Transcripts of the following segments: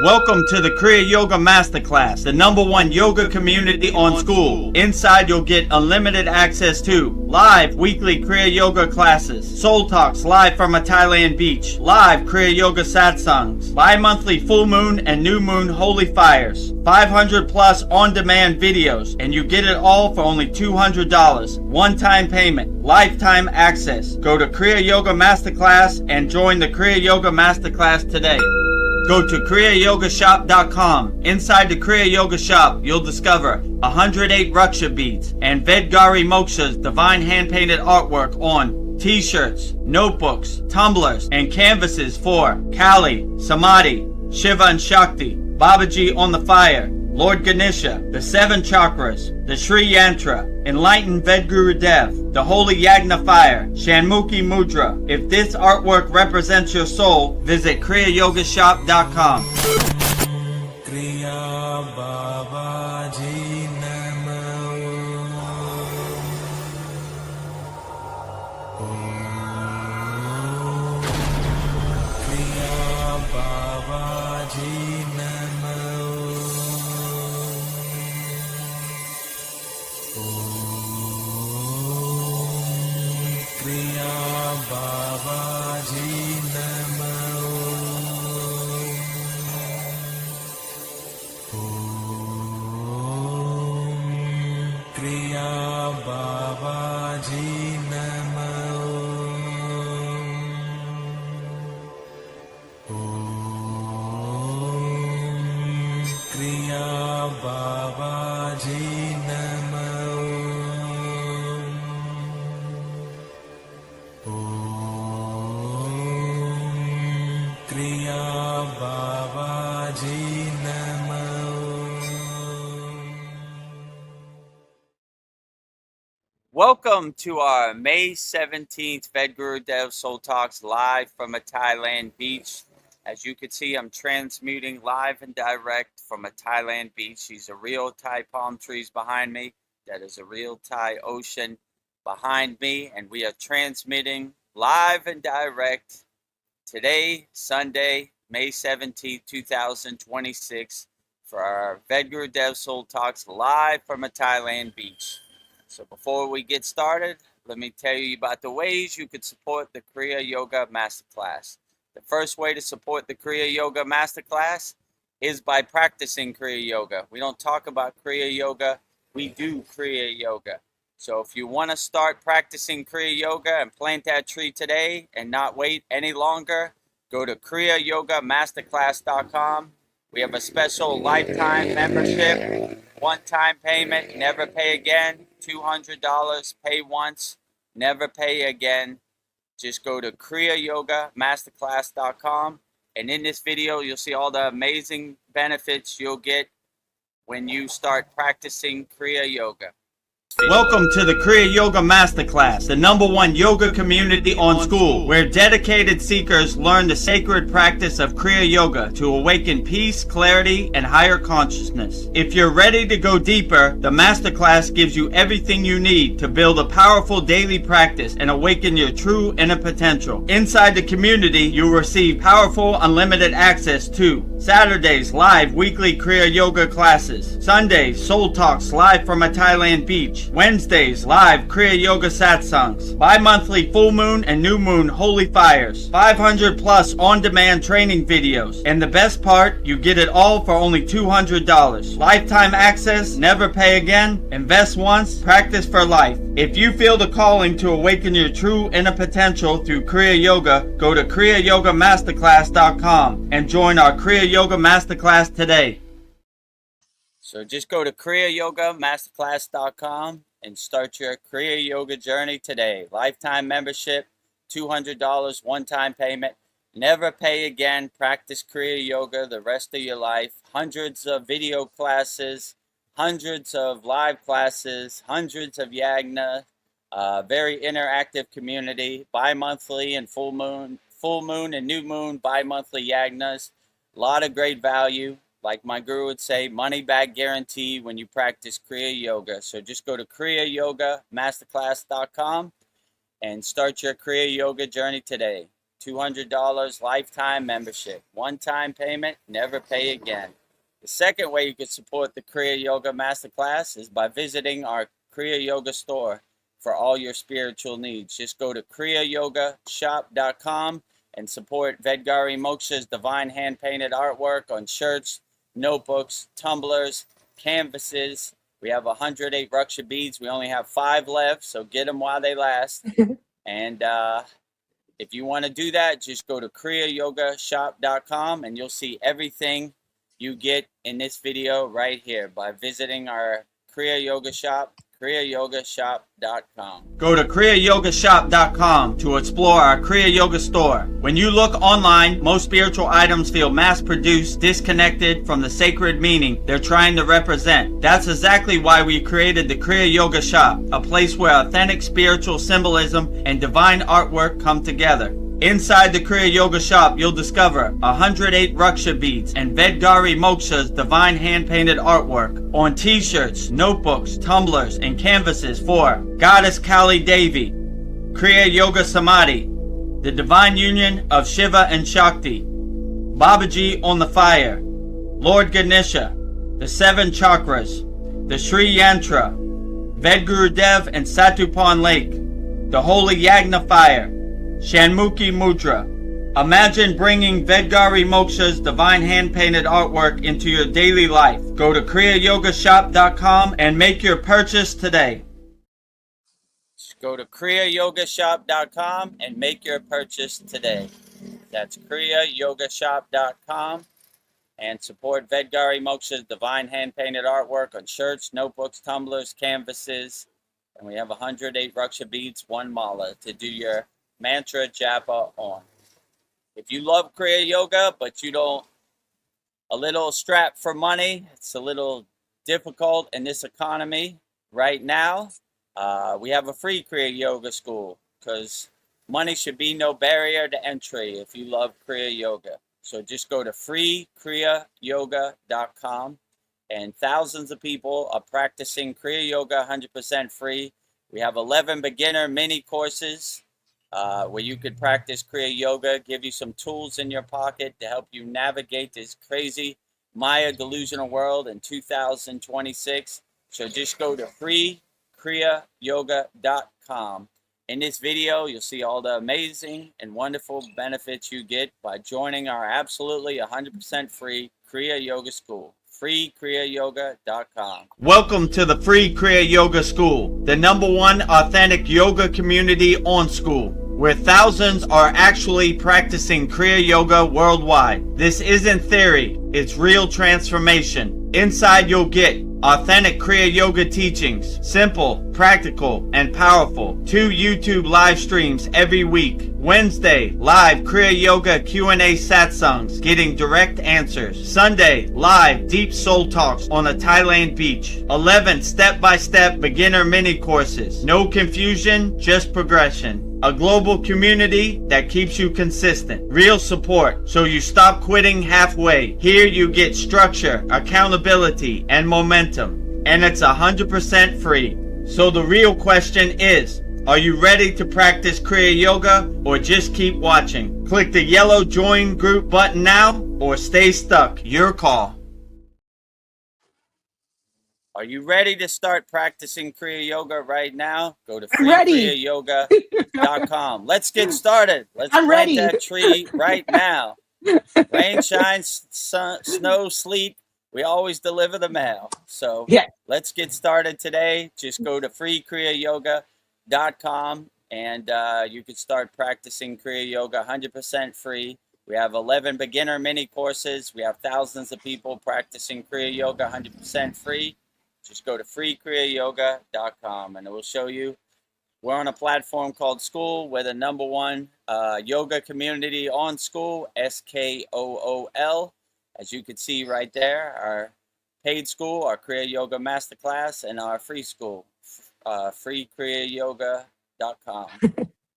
Welcome to the Kriya Yoga Masterclass, the #1 yoga community on SKOOL. Inside you'll get unlimited access to live weekly Kriya Yoga classes, soul talks live from a Thailand beach, live Kriya Yoga satsangs, bi-monthly full moon and new moon holy fires, 500 plus on-demand videos, and you get it all for only $200. One-time payment, lifetime access. Go to Kriya Yoga Masterclass and join the Kriya Yoga Masterclass today. Go to kriyayogamasterclass.com. Inside the Kriya Yoga shop, you'll discover 108 Raksha beads and Vedaguru Moksha's divine hand-painted artwork on t-shirts, notebooks, tumblers, and canvases for Kali, Samadhi, Shiva and Shakti, Babaji on the fire, Lord Ganesha, the 7 chakras, the Sri Yantra, Enlightened VEDAGURUDEV, the Holy Yagna Fire, Shanmukhi Mudra. If this artwork represents your soul, visit kriyayogashop.com. Welcome to our May 17th VEDAGURUDEV'S Soul Talks live from a Thailand beach. As you can see, I'm transmuting live and direct from a Thailand beach. These are real Thai palm trees behind me. That is a real Thai ocean behind me. And we are transmitting live and direct today, Sunday, May 17th, 2026, for our VEDAGURUDEV'S Soul Talks live from a Thailand beach. So before we get started, let me tell you about the ways you could support the Kriya Yoga Masterclass. The first way to support the Kriya Yoga Masterclass is by practicing Kriya Yoga. We don't talk about Kriya Yoga, we do Kriya Yoga. So if you want to start practicing Kriya Yoga and plant that tree today and not wait any longer, go to kriyayogamasterclass.com. We have a special lifetime membership, one-time payment, never pay again, $200, pay once, never pay again. Just go to kriyayogamasterclass.com, and in this video you'll see all the amazing benefits you'll get when you start practicing Kriya Yoga. Welcome to the Kriya Yoga Masterclass, the #1 yoga community on SKOOL, where dedicated seekers learn the sacred practice of Kriya Yoga to awaken peace, clarity, and higher consciousness. If you're ready to go deeper, the Masterclass gives you everything you need to build a powerful daily practice and awaken your true inner potential. Inside the community, you'll receive powerful, unlimited access to Saturdays, live weekly Kriya Yoga classes, Sundays, soul talks live from a Thailand beach, Wednesdays, live Kriya Yoga satsangs, bi-monthly full moon and new moon holy fires, 500 plus on-demand training videos, and the best part, you get it all for only $200. Lifetime access, never pay again, invest once, practice for life. If you feel the calling to awaken your true inner potential through Kriya Yoga, go to kriyayogamasterclass.com and join our Kriya Yoga Masterclass today. So just go to kriyayogamasterclass.com and start your Kriya Yoga journey today. Lifetime membership, $200, one-time payment. Never pay again. Practice Kriya Yoga the rest of your life. Hundreds of video classes, hundreds of live classes, hundreds of yagna. Very interactive community. Bi-monthly and full moon and new moon, bi-monthly yagnas. A lot of great value. Like my guru would say, money back guarantee when you practice Kriya Yoga. So just go to kriyayogamasterclass.com and start your Kriya Yoga journey today. $200 lifetime membership. One-time payment, never pay again. The second way you can support the Kriya Yoga Masterclass is by visiting our Kriya Yoga store for all your spiritual needs. Just go to kriyayogashop.com and support Vedgari Moksha's divine hand-painted artwork on shirts, notebooks, tumblers, canvases. We have 108 Raksha beads. We only have 5 left, so get them while they last. And if you want to do that, just go to kriyayogashop.com and you'll see everything you get in this video right here by visiting our Kriya Yoga shop, kriyayogashop.com. Go to kriyayogashop.com to explore our Kriya Yoga store. When you look online, most spiritual items feel mass-produced, disconnected from the sacred meaning they're trying to represent. That's exactly why we created the Kriya Yoga shop, a place where authentic spiritual symbolism and divine artwork come together. Inside the Kriya Yoga shop, you'll discover 108 Raksha beads and Vedgari Moksha's divine hand-painted artwork on t-shirts, notebooks, tumblers, and canvases for Goddess Kali Devi, Kriya Yoga Samadhi, the divine union of Shiva and Shakti, Babaji on the fire, Lord Ganesha, the 7 chakras, the Sri Yantra, Vedgurudev and Satupan Lake, the Holy Yagna fire, Shanmukhi Mudra. Imagine bringing Vedgari Moksha's divine hand-painted artwork into your daily life. Go to kriyayogashop.com and make your purchase today. Go to kriyayogashop.com and make your purchase today. That's kriyayogashop.com and support Vedgari Moksha's divine hand-painted artwork on shirts, notebooks, tumblers, canvases. And we have 108 Raksha beads, 1 mala to do your mantra japa on. If you love Kriya Yoga, but you don't, a little strapped for money, it's a little difficult in this economy right now, we have a free Kriya Yoga school because money should be no barrier to entry if you love Kriya Yoga. So just go to freekriyyoga.com and thousands of people are practicing Kriya Yoga 100% free. We have 11 beginner mini courses where you could practice Kriya Yoga, give you some tools in your pocket to help you navigate this crazy Maya delusional world in 2026. So just go to freekriyyoga.com. In this video, you'll see all the amazing and wonderful benefits you get by joining our absolutely 100% free Kriya Yoga School. freekriyyoga.com. Welcome to the free Kriya Yoga School, the #1 authentic yoga community on Skool, where thousands are actually practicing Kriya Yoga worldwide. This isn't theory, it's real transformation. Inside you'll get authentic Kriya Yoga teachings, simple, practical, and powerful. 2 YouTube live streams every week. Wednesday, live Kriya Yoga Q&A satsangs, getting direct answers. Sunday, live deep soul talks on a Thailand beach. 11 step-by-step beginner mini courses. No confusion, just progression. A global community that keeps you consistent. Real support, so you stop quitting halfway. Here you get structure, accountability, and momentum. And it's 100% free. So the real question is, are you ready to practice Kriya Yoga or just keep watching? Click the yellow join group button now or stay stuck. Your call. Are you ready to start practicing Kriya Yoga right now? Go to freekriyyoga.com. Let's get started. Let's plant that tree right now. Rain, shine, sun, snow, sleet. We always deliver the mail. So let's get started today. Just go to freekriyyoga.com and you can start practicing Kriya Yoga 100% free. We have 11 beginner mini courses. We have thousands of people practicing Kriya Yoga 100% free. Just go to freekriyyoga.com and it will show you. We're on a platform called SKOOL. We're the #1 yoga community on SKOOL, SKOOL. As you can see right there, our paid school, our Kriya Yoga Masterclass, and our free school, freekriyyoga.com.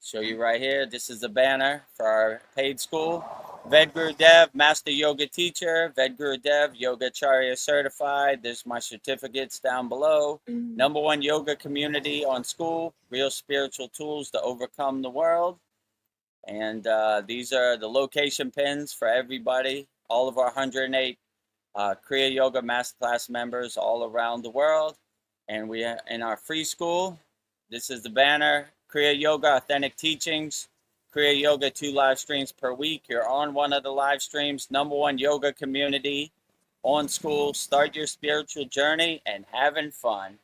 Show you right here. This is the banner for our paid school. Vedgurudev, Master Yoga Teacher, Vedgurudev, Yogacharya Certified. There's my certificates down below. #1 yoga community on SKOOL. Real spiritual tools to overcome the world. And these are the location pins for everybody, all of our 108 Kriya Yoga Masterclass members all around the world. And we in our free school, this is the banner, Kriya Yoga Authentic Teachings, Kriya Yoga 2 live streams per week. You're on one of the live streams, #1 yoga community on school. Start your spiritual journey and having fun.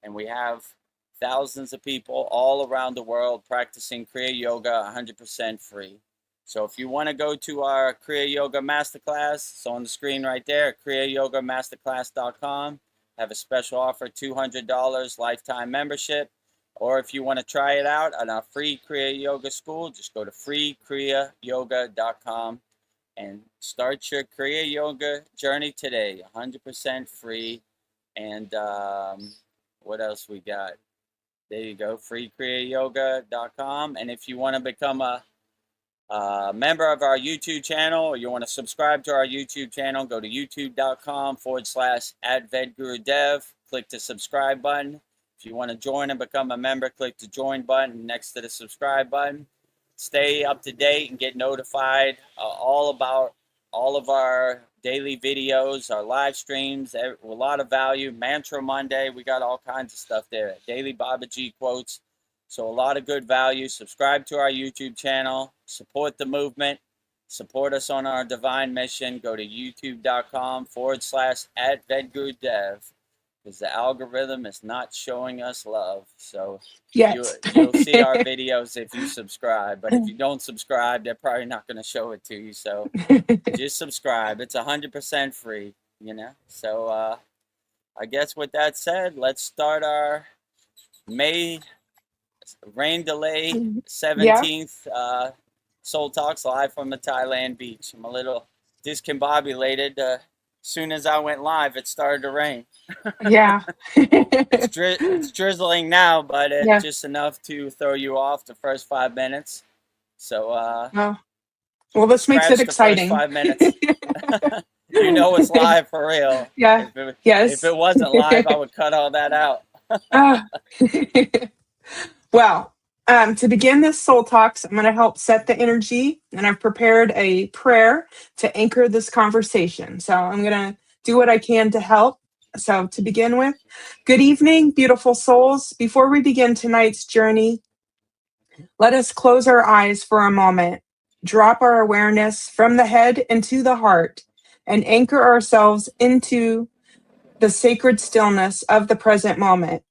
And we have thousands of people all around the world practicing Kriya Yoga 100% free. So if you want to go to our Kriya Yoga Masterclass, it's on the screen right there, kriyayogamasterclass.com. Have a special offer, $200 lifetime membership. Or if you want to try it out on our free Kriya Yoga school, just go to freekriyayogamasterclass.com and start your Kriya Yoga journey today, 100% free. And what else we got? There you go, freekriyayogamasterclass.com. And if you want to become a member of our YouTube channel, or you want to subscribe to our YouTube channel, go to youtube.com/@VEDGURUDEV. Click the subscribe button. If you want to join and become a member, click the join button next to the subscribe button. Stay up to date and get notified all about all of our daily videos, our live streams, a lot of value. Mantra Monday, we got all kinds of stuff there. Daily Babaji quotes. So a lot of good value. Subscribe to our YouTube channel. Support the movement. Support us on our divine mission. Go to youtube.com/@VEDGURUDEV, because the algorithm is not showing us love. So you'll see our videos if you subscribe. But if you don't subscribe, they're probably not going to show it to you. So just subscribe. It's 100% free, you know. So I guess with that said, let's start our May rain delay 17th Soul Talks live from the Thailand beach. I'm a little discombobulated. As soon as I went live, it started to rain. Yeah. It's drizzling now, but it's just enough to throw you off the first 5 minutes. So well, this makes it exciting. The first 5 minutes. You know it's live for real. Yeah. If it wasn't live, I would cut all that out. Well, to begin this Soul Talks, I'm going to help set the energy, and I've prepared a prayer to anchor this conversation. So I'm going to do what I can to help. So to begin with, good evening, beautiful souls. Before we begin tonight's journey, let us close our eyes for a moment, drop our awareness from the head into the heart, and anchor ourselves into the sacred stillness of the present moment.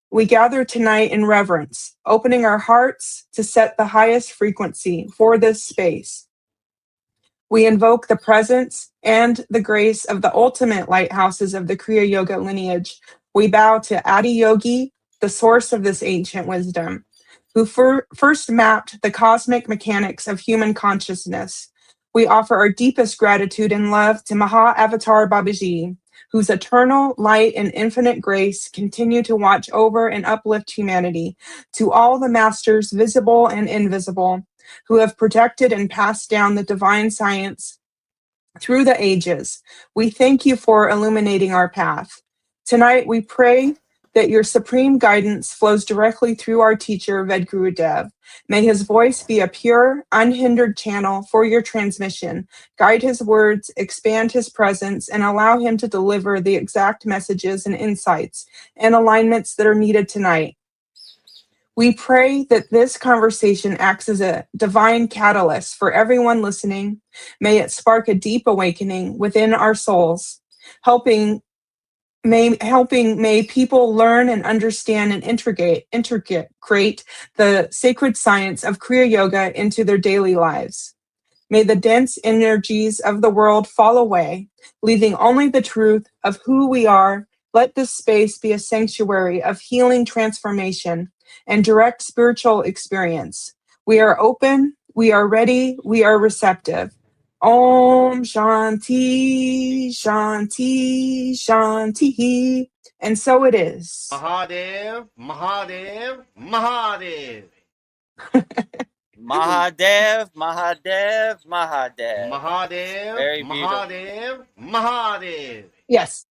We gather tonight in reverence, opening our hearts to set the highest frequency for this space. We invoke the presence and the grace of the ultimate lighthouses of the Kriya Yoga lineage. We bow to Adi Yogi, the source of this ancient wisdom, who first mapped the cosmic mechanics of human consciousness. We offer our deepest gratitude and love to Maha Avatar Babaji, whose eternal light and infinite grace continue to watch over and uplift humanity, to all the masters, visible and invisible, who have protected and passed down the divine science through the ages. We thank you for illuminating our path. Tonight, we pray that your supreme guidance flows directly through our teacher, VEDGURUDEV. May his voice be a pure, unhindered channel for your transmission. Guide his words, expand his presence, and allow him to deliver the exact messages and insights and alignments that are needed tonight. We pray that this conversation acts as a divine catalyst for everyone listening. May it spark a deep awakening within our souls, May people learn and understand and integrate the sacred science of Kriya Yoga into their daily lives. May the dense energies of the world fall away, leaving only the truth of who we are. Let this space be a sanctuary of healing, transformation, and direct spiritual experience. We are open, we are ready, we are receptive. Om Shanti, Shanti, Shanti. And so it is. Mahadev, Mahadev, Mahadev. Mahadev, Mahadev, Mahadev. Mahadev, Very beautiful. Mahadev, Mahadev. Yes.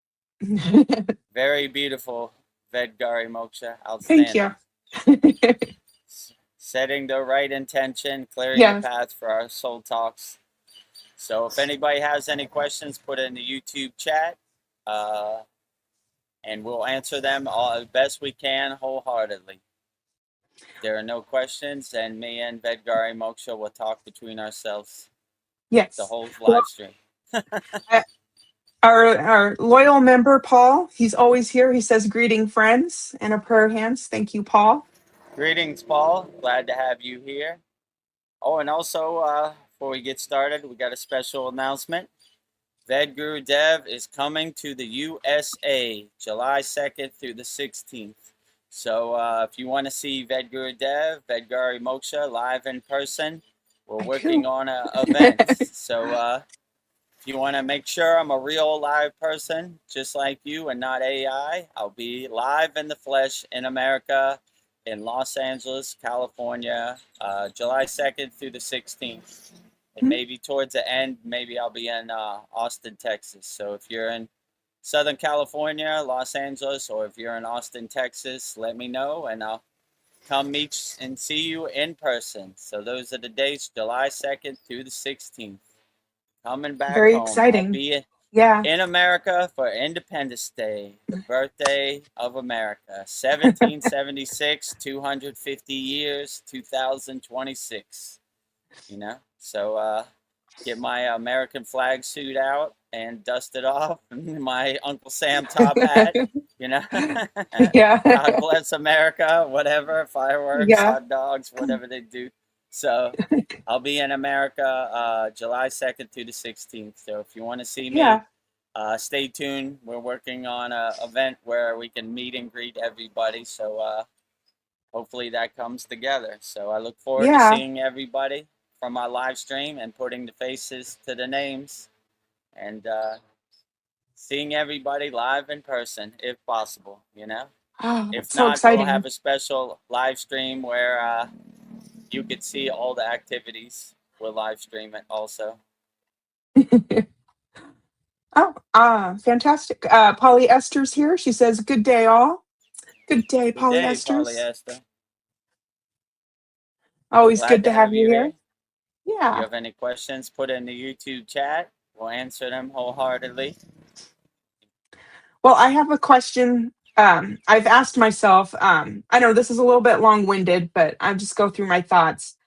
Very beautiful, Vedgari Moksha. Outstanding. Thank you. setting the right intention, clearing the Yes. path for our soul talks. So if anybody has any questions, put it in the YouTube chat, and we'll answer them all as best we can, wholeheartedly. If there are no questions, and me and Vedgari Moksha will talk between ourselves the Yes. whole Well, live stream. our loyal member Paul, he's always here. He says greeting friends and a prayer hands. Thank you, Paul. Greetings, Paul. Glad to have you here. Oh, and also, before we get started, we got a special announcement. VEDGURUDEV is coming to the USA July 2nd through the 16th. So if you want to see VEDGURUDEV, Vedgari Moksha live in person, we're working Cool. on events. So if you want to make sure I'm a real live person, just like you and not AI, I'll be live in the flesh in America, in Los Angeles, California, July 2nd through the 16th. And maybe towards the end, maybe I'll be in Austin, Texas. So if you're in Southern California, Los Angeles, or if you're in Austin, Texas, let me know and I'll come meet and see you in person. So those are the dates, July 2nd through the 16th. Coming back Very home. I'll exciting. be Yeah. in America for Independence Day, the birthday of America. 1776, 250 years, 2026. You know, so get my American flag suit out and dust it off, my Uncle Sam top hat, you know. Yeah. God bless America, whatever, fireworks, Yeah. hot dogs, whatever they do. So I'll be in America July 2nd through the 16th. So if you want to see me, Yeah. stay tuned. We're working on an event where we can meet and greet everybody. So hopefully that comes together. So I look forward to Yeah. seeing everybody from my live stream and putting the faces to the names and seeing everybody live in person if possible, you know. Oh, If that's so not, we'll have exciting. a special live stream where you could see all the activities. We'll live stream it also. Fantastic. Polly Esther's here. She says, good day, all. Good day, Good Polly day, Esther's. Polyester. Always Glad good to to have have you you here. here. If you Yeah. have any questions, put in the YouTube chat. We'll answer them wholeheartedly. Well, I have a question. I've asked myself, I know this is a little bit long winded, but I'll just go through my thoughts.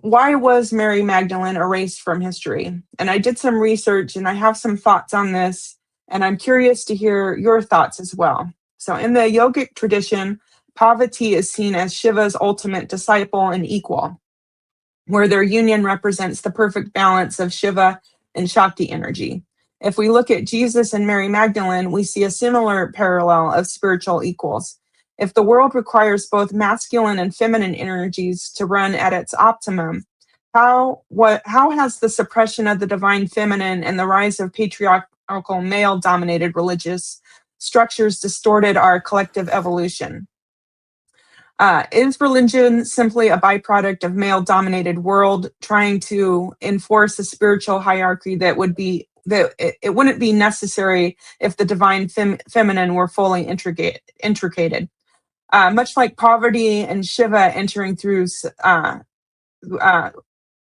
Why was Mary Magdalene erased from history? And I did some research and I have some thoughts on this, and I'm curious to hear your thoughts as well. So, in the yogic tradition, Parvati is seen as Shiva's ultimate disciple and equal, where their union represents the perfect balance of Shiva and Shakti energy. If we look at Jesus and Mary Magdalene, we see a similar parallel of spiritual equals. If the world requires both masculine and feminine energies to run at its optimum, how has the suppression of the divine feminine and the rise of patriarchal male dominated religious structures distorted our collective evolution? Is religion simply a byproduct of male dominated world trying to enforce a spiritual hierarchy that would be that it wouldn't be necessary if the divine feminine were fully intricated? Much like poverty and Shiva entering through uh,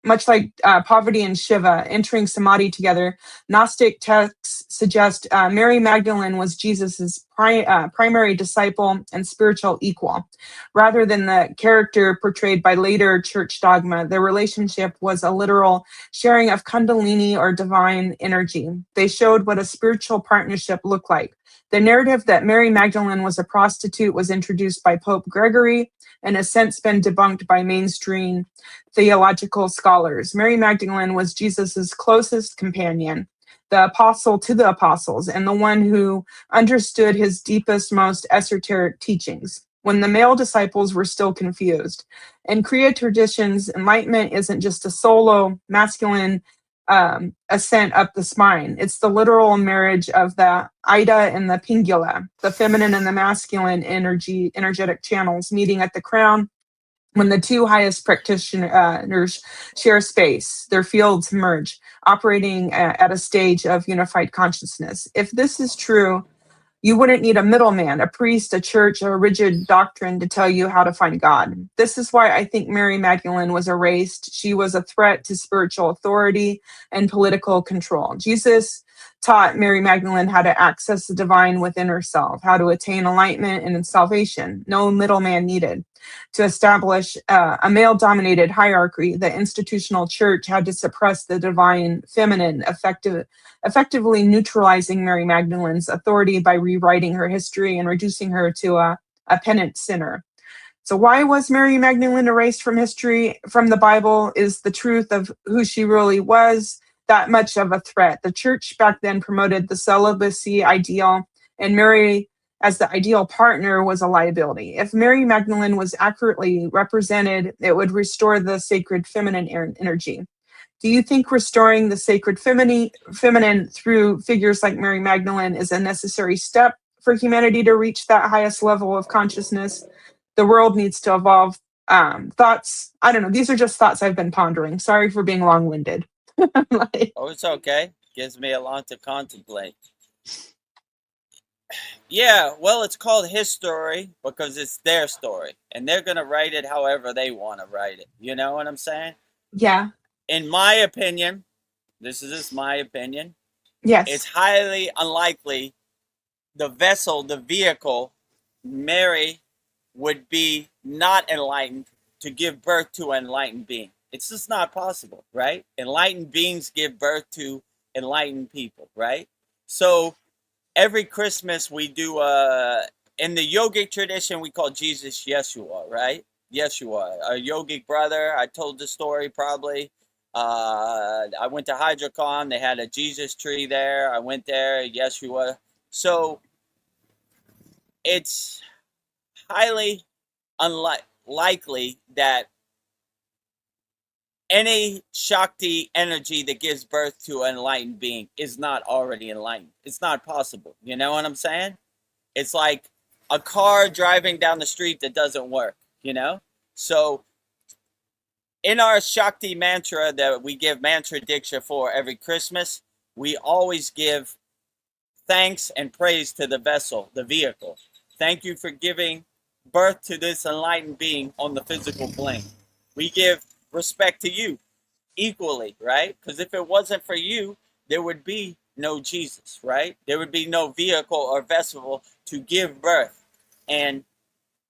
much like Parvati and Shiva entering samadhi together, Gnostic texts suggest Mary Magdalene was Jesus's primary disciple and spiritual equal. Rather than the character portrayed by later church dogma, their relationship was a literal sharing of Kundalini or divine energy. They showed what a spiritual partnership looked like. The narrative that Mary Magdalene was a prostitute was introduced by Pope Gregory and has since been debunked by mainstream theological scholars. Mary Magdalene was Jesus's closest companion, the apostle to the apostles, and the one who understood his deepest, most esoteric teachings when the male disciples were still confused. In Kriya traditions, enlightenment isn't just a solo masculine ascent up the spine. It's the literal marriage of the Ida and the Pingula, the feminine and the masculine energetic channels meeting at the crown. When the two highest practitioners share space, their fields merge, operating at a stage of unified consciousness. If this is true, You wouldn't need a middleman, a priest, a church, or a rigid doctrine to tell you how to find God. This is why I think Mary Magdalene was erased. She was a threat to spiritual authority and political control. Jesus taught Mary Magdalene how to access the divine within herself, how to attain enlightenment and salvation. No middleman needed. To establish a male dominated hierarchy, the institutional church had to suppress the divine feminine, effectively neutralizing Mary Magdalene's authority by rewriting her history and reducing her to a penitent sinner. So, why was Mary Magdalene erased from history, from the Bible? Is the truth of who she really was that much of a threat? The church back then promoted the celibacy ideal, and Mary, as the ideal partner, was a liability. If Mary Magdalene was accurately represented, it would restore the sacred feminine energy. Do you think restoring the sacred feminine through figures like Mary Magdalene is a necessary step for humanity to reach that highest level of consciousness? The world needs to evolve. Thoughts, I don't know. These are just thoughts I've been pondering. Sorry for being long-winded. Oh, it's okay. Gives me a lot to contemplate. Yeah, well, it's called his story because it's their story, and they're going to write it however they want to write it. You know what I'm saying? Yeah. In my opinion, this is just my opinion, Yes. it's highly unlikely the vessel, the vehicle, Mary, would be not enlightened to give birth to an enlightened being. It's just not possible, right? Enlightened beings give birth to enlightened people, right? So every Christmas we do, in the yogic tradition, we call Jesus Yeshua, right? Yeshua, a yogic brother. I told the story probably. I went to HydroCon. They had a Jesus tree there. I went there, Yeshua. So it's highly unlikely that any Shakti energy that gives birth to an enlightened being is not already enlightened. It's not possible. You know what I'm saying? It's like a car driving down the street that doesn't work, you know? So in our Shakti mantra that we give mantra diksha for every Christmas, we always give thanks and praise to the vessel, the vehicle. Thank you for giving birth to this enlightened being on the physical plane. We give respect to you equally, right? Because if it wasn't for you, there would be no Jesus, right? There would be no vehicle or vessel to give birth. And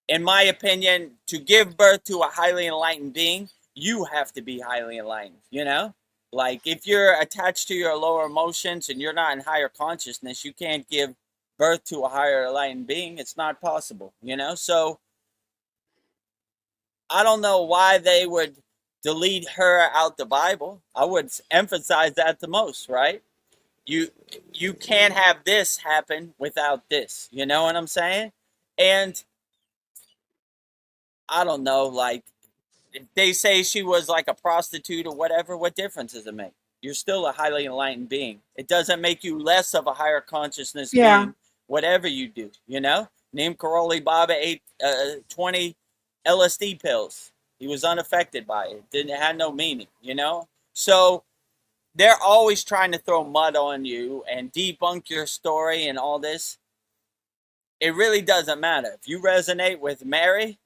in my opinion, to give birth to a highly enlightened being, you have to be highly enlightened, you know? Like if you're attached to your lower emotions and you're not in higher consciousness, you can't give birth to a higher enlightened being. It's not possible, you know? So I don't know why they would delete her out the Bible. I would emphasize that the most, right? You can't have this happen without this. You know what I'm saying? And I don't know, like if they say she was like a prostitute or whatever, what difference does it make? You're still a highly enlightened being. It doesn't make you less of a higher consciousness being, whatever you do, you know? Neem Karoli Baba ate 20 LSD pills. He was unaffected by it. It had no meaning, you know? So they're always trying to throw mud on you and debunk your story and all this. It really doesn't matter. If you resonate with Mary,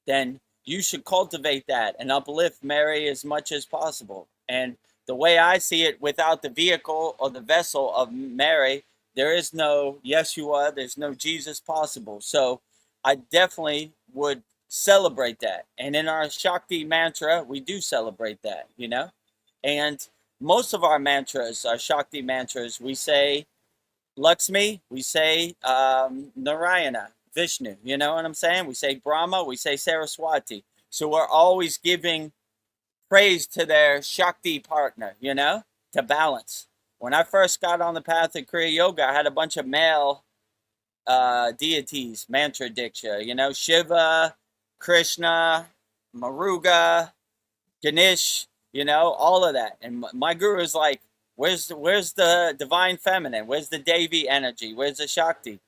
then you should cultivate that and uplift Mary as much as possible. And the way I see it, without the vehicle or the vessel of Mary, there is no Yeshua, there's no Jesus possible. So I definitely would celebrate that. And in our Shakti mantra, we do celebrate that, you know? And most of our mantras, our Shakti mantras, we say Lakshmi, we say Narayana, Vishnu, you know what I'm saying? We say Brahma, we say Saraswati. So we're always giving praise to their Shakti partner, you know, to balance. When I first got on the path of Kriya Yoga, I had a bunch of male deities, mantra diksha, you know, Shiva, Krishna, Muruga, Ganesh, you know, all of that. And my guru is like, where's the divine feminine? Where's the Devi energy? Where's the Shakti?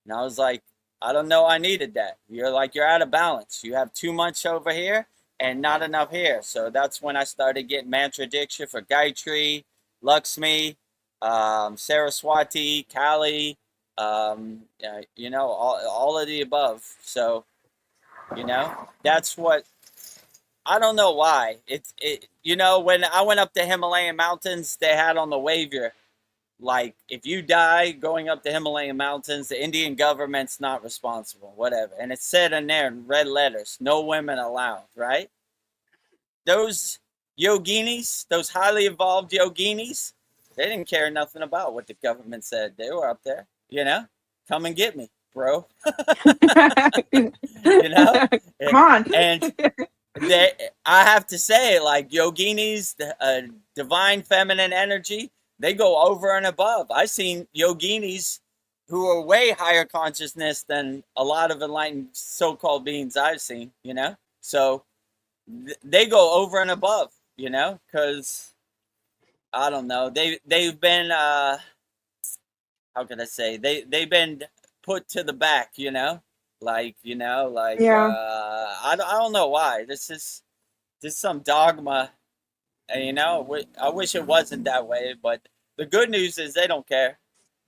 And I was like, I don't know, I needed that. You're out of balance. You have too much over here and not enough here. So that's when I started getting mantra diksha for Gayatri, Lakshmi, Saraswati, Kali, You know, all of the above. So, you know, that's what, I don't know why. You know, when I went up the Himalayan mountains, they had on the waiver, like, if you die going up the Himalayan mountains, the Indian government's not responsible, whatever. And it said in there in red letters, no women allowed, right? Those yoginis, those highly evolved yoginis, they didn't care nothing about what the government said. They were up there, you know? Come and get me, bro. You know? Come on. And I have to say, like, yoginis, the divine feminine energy, they go over and above. I've seen yoginis who are way higher consciousness than a lot of enlightened so-called beings I've seen, you know? So they go over and above, you know, because I don't know, they've been how can I say, they've been put to the back, you know, like, you know, like Yeah. I don't know why. This is some dogma, you know. I wish it wasn't that way, but the good news is they don't care.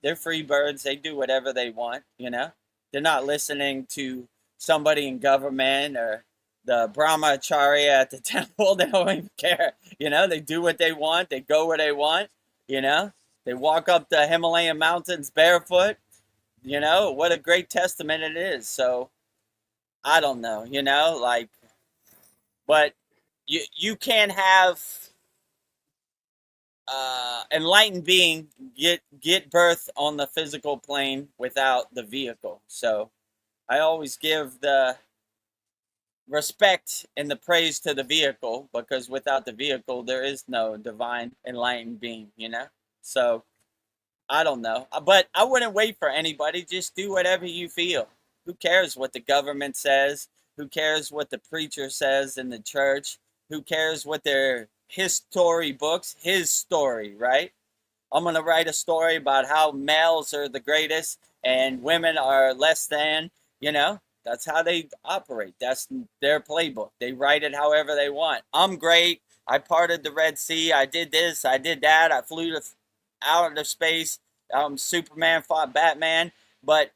They're free birds. They do whatever they want, you know. They're not listening to somebody in government or the brahmacharya at the temple. They don't even care, you know. They do what they want. They go where they want, you know. They walk up the Himalayan mountains barefoot, you know. What a great testament it is. So I don't know, you know, like, but you can't have enlightened being get birth on the physical plane without the vehicle. So I always give the respect and the praise to the vehicle, because without the vehicle there is no divine enlightened being, you know. So I don't know, but I wouldn't wait for anybody. Just do whatever you feel. Who cares what the government says? Who cares what the preacher says in the church? Who cares what their history books? His story, right? I'm going to write a story about how males are the greatest and women are less than, you know. That's how they operate. That's their playbook. They write it however they want. I'm great. I parted the Red Sea. I did this. I did that. I flew out into space. Superman fought Batman. But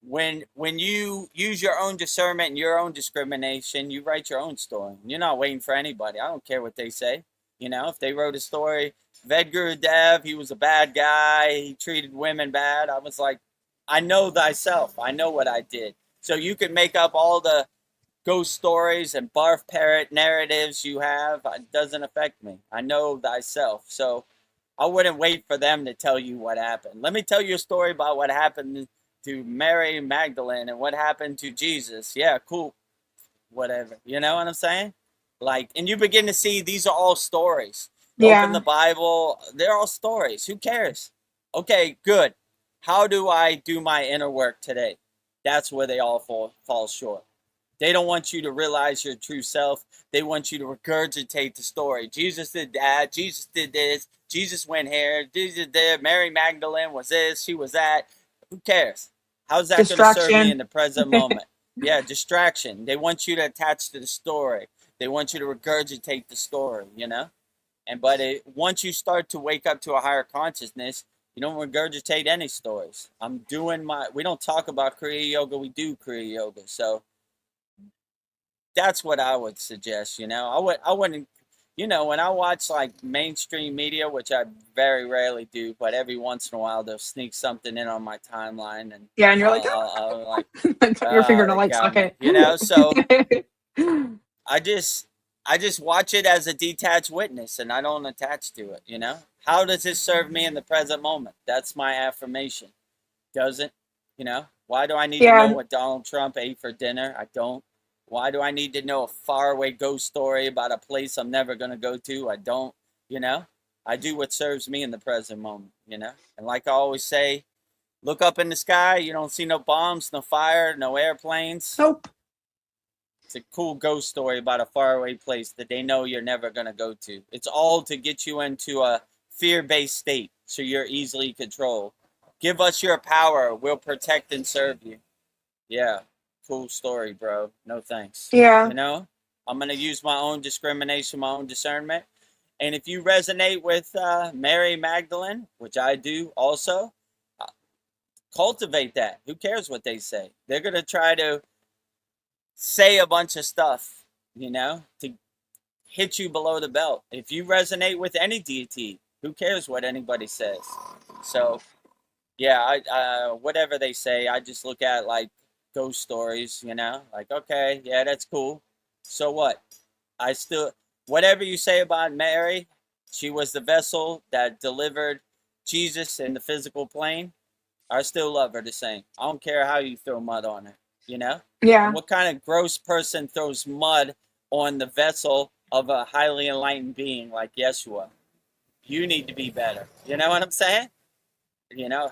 when you use your own discernment and your own discrimination, you write your own story. You're not waiting for anybody. I don't care what they say. You know, if they wrote a story, VEDAGURUDEV, he was a bad guy. He treated women bad. I was like, I know thyself. I know what I did. So you can make up all the ghost stories and barf parrot narratives you have. It doesn't affect me. I know thyself. So I wouldn't wait for them to tell you what happened. Let me tell you a story about what happened to Mary Magdalene and what happened to Jesus. Yeah, cool. Whatever. You know what I'm saying? Like, and you begin to see these are all stories. Open the Yeah. Bible. They're all stories. Who cares? Okay, good. How do I do my inner work today? That's where they all fall short. They don't want you to realize your true self. They want you to regurgitate the story. Jesus did that. Jesus did this. Jesus went here. Jesus did. Mary Magdalene was this. She was that. Who cares? How's that going to serve me in Distraction. the present moment? Yeah, distraction. They want you to attach to the story. They want you to regurgitate the story, you know? But once you start to wake up to a higher consciousness, you don't regurgitate any stories. We don't talk about Kriya Yoga, we do Kriya Yoga. So that's what I would suggest, you know. I wouldn't, you know, when I watch like mainstream media, which I very rarely do, but every once in a while they'll sneak something in on my timeline, and Yeah, and you're like, I'll like, put your finger in a they light got me, socket. you know. So I just watch it as a detached witness, and I don't attach to it, you know. How does this serve me in the present moment? That's my affirmation. Doesn't, you know? Why do I need to know Yeah. what Donald Trump ate for dinner? I don't. Why do I need to know a faraway ghost story about a place I'm never going to go to? I don't, you know? I do what serves me in the present moment, you know? And like I always say, look up in the sky, you don't see no bombs, no fire, no airplanes. Nope. It's a cool ghost story about a faraway place that they know you're never going to go to. It's all to get you into a fear-based state so you're easily controlled. Give us your power. We'll protect and serve you. Yeah, cool story, bro. No thanks. Yeah. You know, I'm going to use my own discrimination, my own discernment. And if you resonate with Mary Magdalene, which I do also, cultivate that. Who cares what they say? They're going to try to say a bunch of stuff, to hit you below the belt. If you resonate with any deity, who cares what anybody says? So, yeah, whatever they say, I just look at like ghost stories, like, okay, yeah, that's cool. So what? I still, whatever you say about Mary, she was the vessel that delivered Jesus in the physical plane. I still love her the same. I don't care how you throw mud on her, And Yeah. what kind of gross person throws mud on the vessel of a highly enlightened being like Yeshua? You need to be better. You know what I'm saying?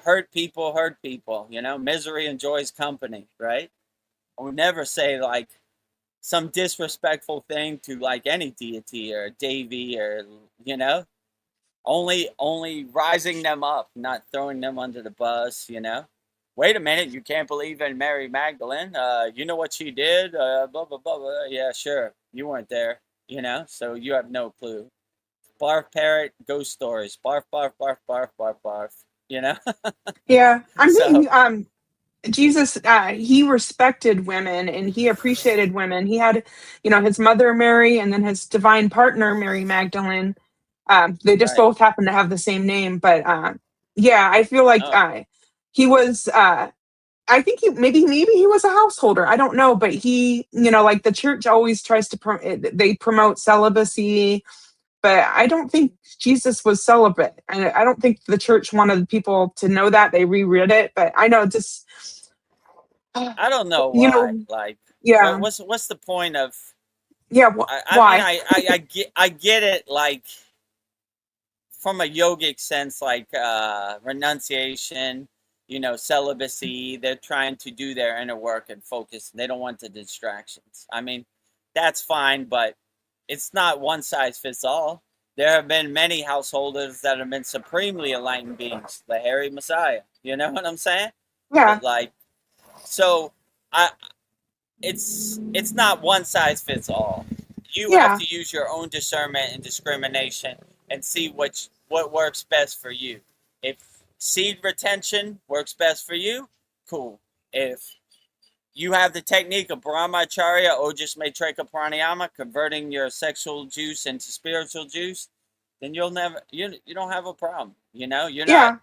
Hurt people, misery enjoys company, right? I would never say like some disrespectful thing to like any deity or deity or, only rising them up, not throwing them under the bus, Wait a minute, you can't believe in Mary Magdalene? You know what she did? Blah, blah, blah, blah. Yeah, sure. You weren't there, so you have no clue. Barf parrot ghost stories. Barf, barf, barf, barf, barf, barf. Yeah. I So, mean, Jesus, he respected women and he appreciated women. He had, his mother Mary and then his divine partner Mary Magdalene. They just right. both happen to have the same name, but yeah, I feel like Oh, he was. I think maybe he was a householder. I don't know, but he, like the church always tries to they promote celibacy, but I don't think Jesus was celibate. I don't think the church wanted people to know that. They reread it, but I know just I don't know you why. know, Like, yeah, what's the point of? yeah. I mean, Why? I get it. Like, from a yogic sense, like renunciation, celibacy. They're trying to do their inner work and focus. They don't want the distractions. I mean, that's fine, but it's not one size fits all. There have been many householders that have been supremely enlightened beings, the hairy Messiah. You know what I'm saying? Yeah, But like, so I, it's not one size fits all. You have yeah, to use your own discernment and discrimination and see what works best for you. If seed retention works best for you, cool. If you have the technique of Brahmacharya, Ojas Maitreya Pranayama, converting your sexual juice into spiritual juice, then you don't have a problem. You're not yeah,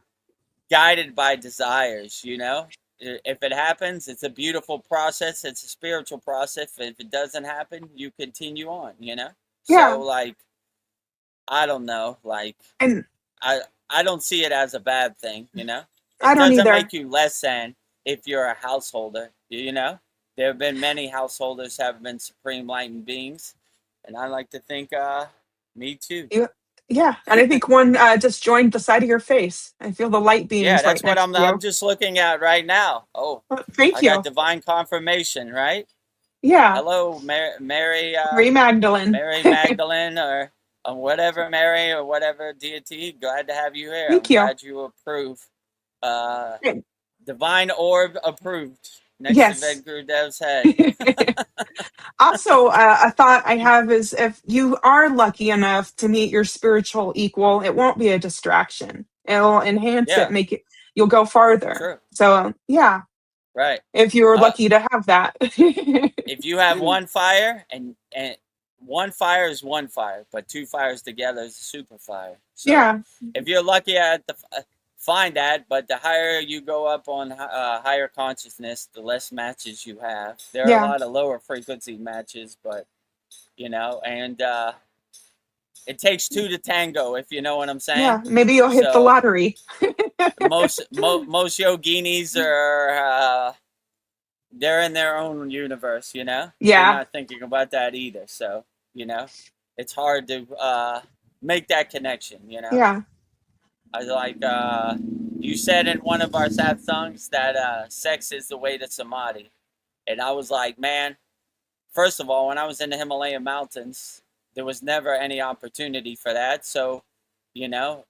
guided by desires. If it happens, it's a beautiful process. It's a spiritual process. If it doesn't happen, you continue on. So yeah. like, I don't know. Like, And I I don't see it as a bad thing. I It don't doesn't either. make you less than if you're a householder. There have been many householders have been supreme enlightened beings, and I like to think, me too. You, yeah, and I think one just joined the side of your face. I feel the light Yeah, beams right that's what next I'm. to I'm you. just looking at right now. Oh, Thank I got you. divine confirmation, right? Yeah, Hello, Mary, Mary Magdalene. Mary Magdalene, or whatever Mary or whatever deity. Glad to have you here. I'm Thank you. glad you approve. Uh, Divine orb approved. Next to Yes. VEDAGURUDEV'S head. Also, a thought I have is if you are lucky enough to meet your spiritual equal, it won't be a distraction. It'll enhance it, Yeah, make it, you'll go farther. true. So, yeah, Right. if you're Uh, lucky to have that. if you have one fire and one fire is one fire, but two fires together is a super fire. So Yeah, if you're lucky at the find that, but the higher you go up on higher consciousness, the less matches you have. There are a yeah, lot of lower frequency matches, but and it takes two to tango, if you know what I'm saying. yeah. Maybe you'll hit the So lottery. most yoginis are they're in their own universe. They're Yeah, not thinking about that either. So you know, it's hard to make that connection. yeah, I like you said in one of our sad songs that sex is the way to samadhi, and I was like, man. First of all, when I was in the Himalayan mountains, there was never any opportunity for that. So,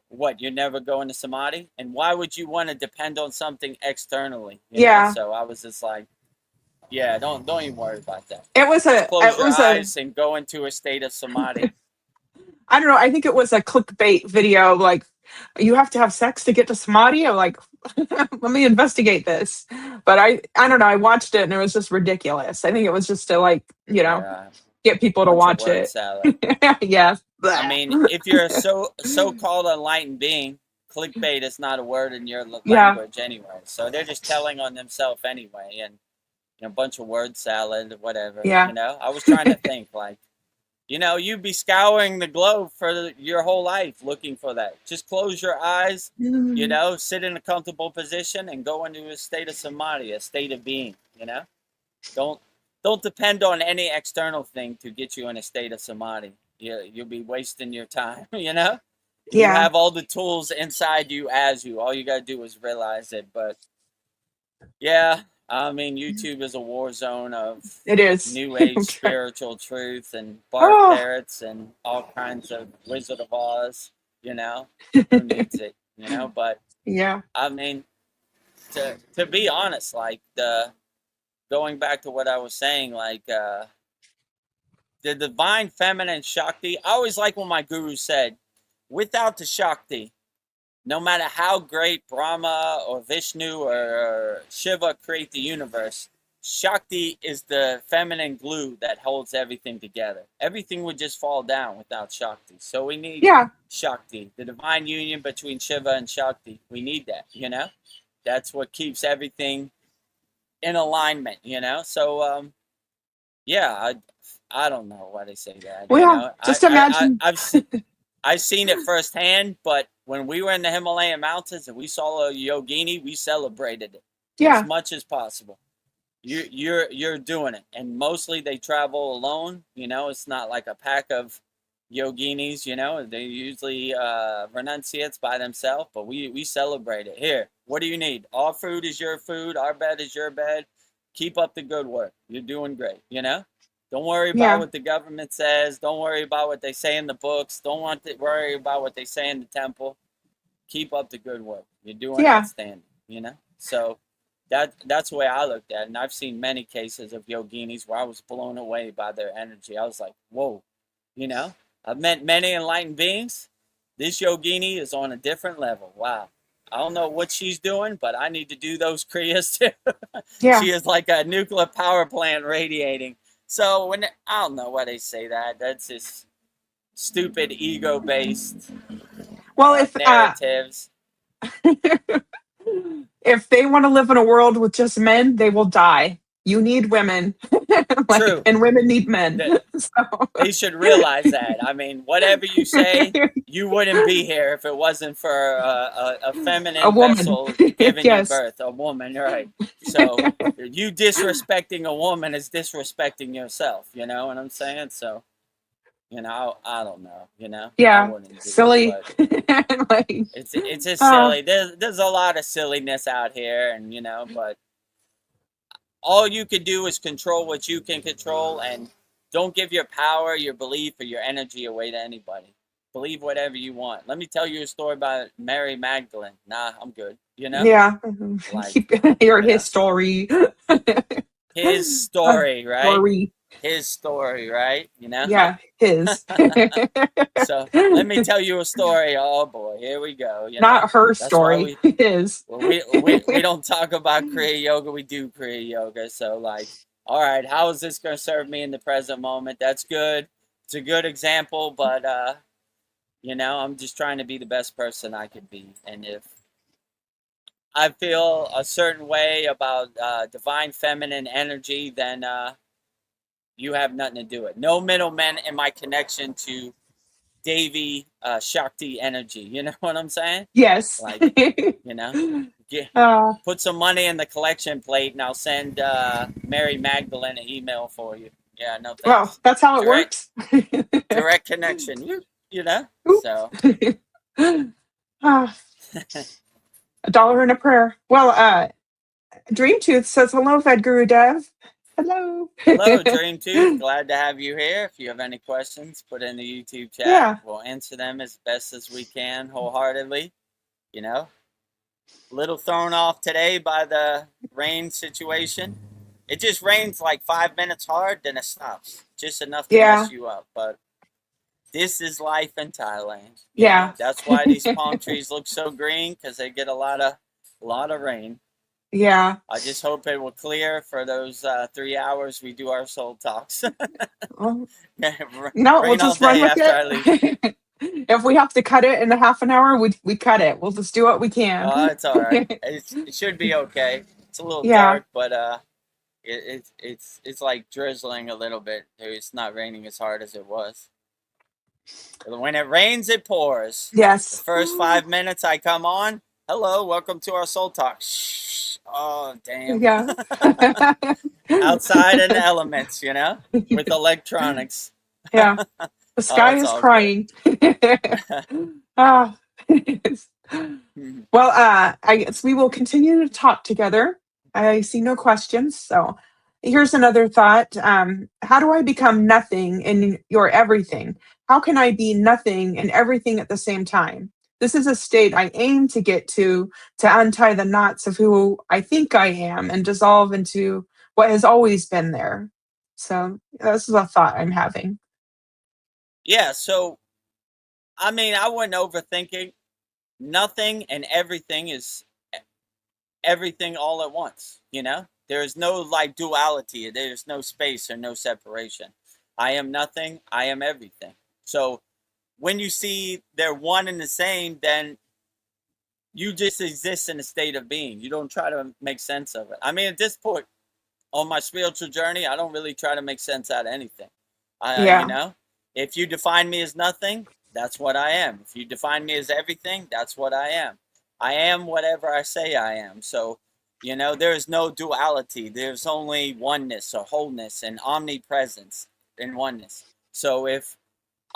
what, you're never going to samadhi? And why would you want to depend on something externally? yeah. So I was just like, yeah, don't even worry about that. It was Just a, close it your was a, eyes and go into a state of samadhi. I don't know. I think it was a clickbait video. Like, you have to have sex to get to samadhi. Or like, let me investigate this. But I don't know. I watched it and it was just ridiculous. I think it was just to like, Yeah, get people to bunch of watch word it. salad. Yeah. I mean, if you're a so-called enlightened being, clickbait is not a word in your Yeah. language anyway. So they're just telling on themselves anyway, and a bunch of word salad, whatever. Yeah. I was trying to think like, you'd be scouring the globe for your whole life looking for that. Just close your eyes, sit in a comfortable position and go into a state of samadhi, a state of being. Don't don't depend on any external thing to get you in a state of samadhi. You'll be wasting your time. You Yeah. have all the tools inside you as you. All you gotta do is realize it. But yeah, I mean, YouTube is a war zone of It is. new age spiritual truth and barf Oh. parrots and all kinds of Wizard of Oz. Who needs it? But Yeah. I mean, to be honest, like going back to what I was saying, like the divine feminine Shakti. I always like when my guru said, without the Shakti, no matter how great Brahma or Vishnu or Shiva create the universe, Shakti is the feminine glue that holds everything together. Everything would just fall down without Shakti. So we need Shakti, the divine union between Shiva and Shakti. We need that, That's what keeps everything in alignment, So, yeah, I don't know why they say that, Well, yeah. Just imagine. I've seen it firsthand, but when we were in the Himalayan mountains and we saw a yogini, we celebrated it as much as possible. You're doing it, and mostly they travel alone. It's not like a pack of yoginis. They usually renunciates by themselves, but we celebrate it. Here, what do you need? Our food is your food. Our bed is your bed. Keep up the good work. You're doing great. Don't worry about what the government says. Don't worry about what they say in the books. Don't worry about what they say in the temple. Keep up the good work. You're doing outstanding, So that's the way I looked at it. And I've seen many cases of yoginis where I was blown away by their energy. I was like, whoa, I've met many enlightened beings. This yogini is on a different level. Wow. I don't know what she's doing, but I need to do those kriyas too. She is like a nuclear power plant radiating. So I don't know why they say that. That's just stupid ego-based Well, narratives. if they want to live in a world with just men, they will die. You need women. True. And women need men. They should realize that. I mean, whatever you say, you wouldn't be here if it wasn't for a feminine vessel giving you birth. A woman, right. So you disrespecting a woman is disrespecting yourself. You know what I'm saying? So, I don't know. Yeah, I wouldn't do silly. It, it's just silly. There's a lot of silliness out here, and but all you can do is control what you can control, and don't give your power, your belief, or your energy away to anybody. Believe whatever you want. Let me tell you a story about Mary Magdalene. Nah, I'm good. Yeah. Like, hear his story. His story, right? His story, right? Yeah, his. So let me tell you a story. Oh boy, here we go. Not her story. His. Well, we don't talk about Kriya yoga. We do Kriya yoga. So like, all right, how is this going to serve me in the present moment? That's good. It's a good example, but I'm just trying to be the best person I could be. And if I feel a certain way about divine feminine energy, then you have nothing to do with it. No middlemen in my connection to Devi Shakti energy. You know what I'm saying? Yes. Like, put some money in the collection plate and I'll send Mary Magdalene an email for you. Yeah, no thanks. Well, that's how it works. Direct connection. So. $1 and a prayer. Well, Dream Tooth says hello, VEDGURUDEV. Hello. Hello, Dream Tooth. Glad to have you here. If you have any questions, put in the YouTube chat. Yeah. We'll answer them as best as we can, wholeheartedly. A little thrown off today by the rain situation. It just rains like 5 minutes hard, then it stops. Just enough to mess you up. But this is life in Thailand. That's why these palm trees look so green, because they get a lot A lot of rain. Yeah. I just hope it will clear for those 3 hours we do our soul talks. Well, no, we'll Rain all just run day with after I leave. it. If we have to cut it in a half an hour, we cut it. We'll just do what we can. Oh, it's all right. It should be okay. It's a little Yeah. dark, but it's like drizzling a little bit. It's not raining as hard as it was. When it rains, it pours. The Yes. first 5 minutes I come on, hello, welcome to our soul talk. Shh. Oh, damn. Yeah. Outside in the elements, you know, with electronics. Yeah. The sky it's is all crying. Ah. Well, I guess we will continue to talk together. I see no questions. So here's another thought. How do I become nothing in your everything? How can I be nothing and everything at the same time? This is a state I aim to get to untie the knots of who I think I am and dissolve into what has always been there. So this is a thought I'm having. Yeah, so, I mean, I wouldn't overthink it. Nothing and everything is everything all at once, you know? There's no like duality, there's no space or no separation. I am nothing, I am everything. So when you see they're one and the same, then you just exist in a state of being. You don't try to make sense of it. I mean, at this point on my spiritual journey, I don't really try to make sense out of anything. You Yeah. know, if you define me as nothing, that's what I am. If you define me as everything, that's what I am. I am whatever I say I am. So, you know, there is no duality. There's only oneness or wholeness and omnipresence in oneness. So if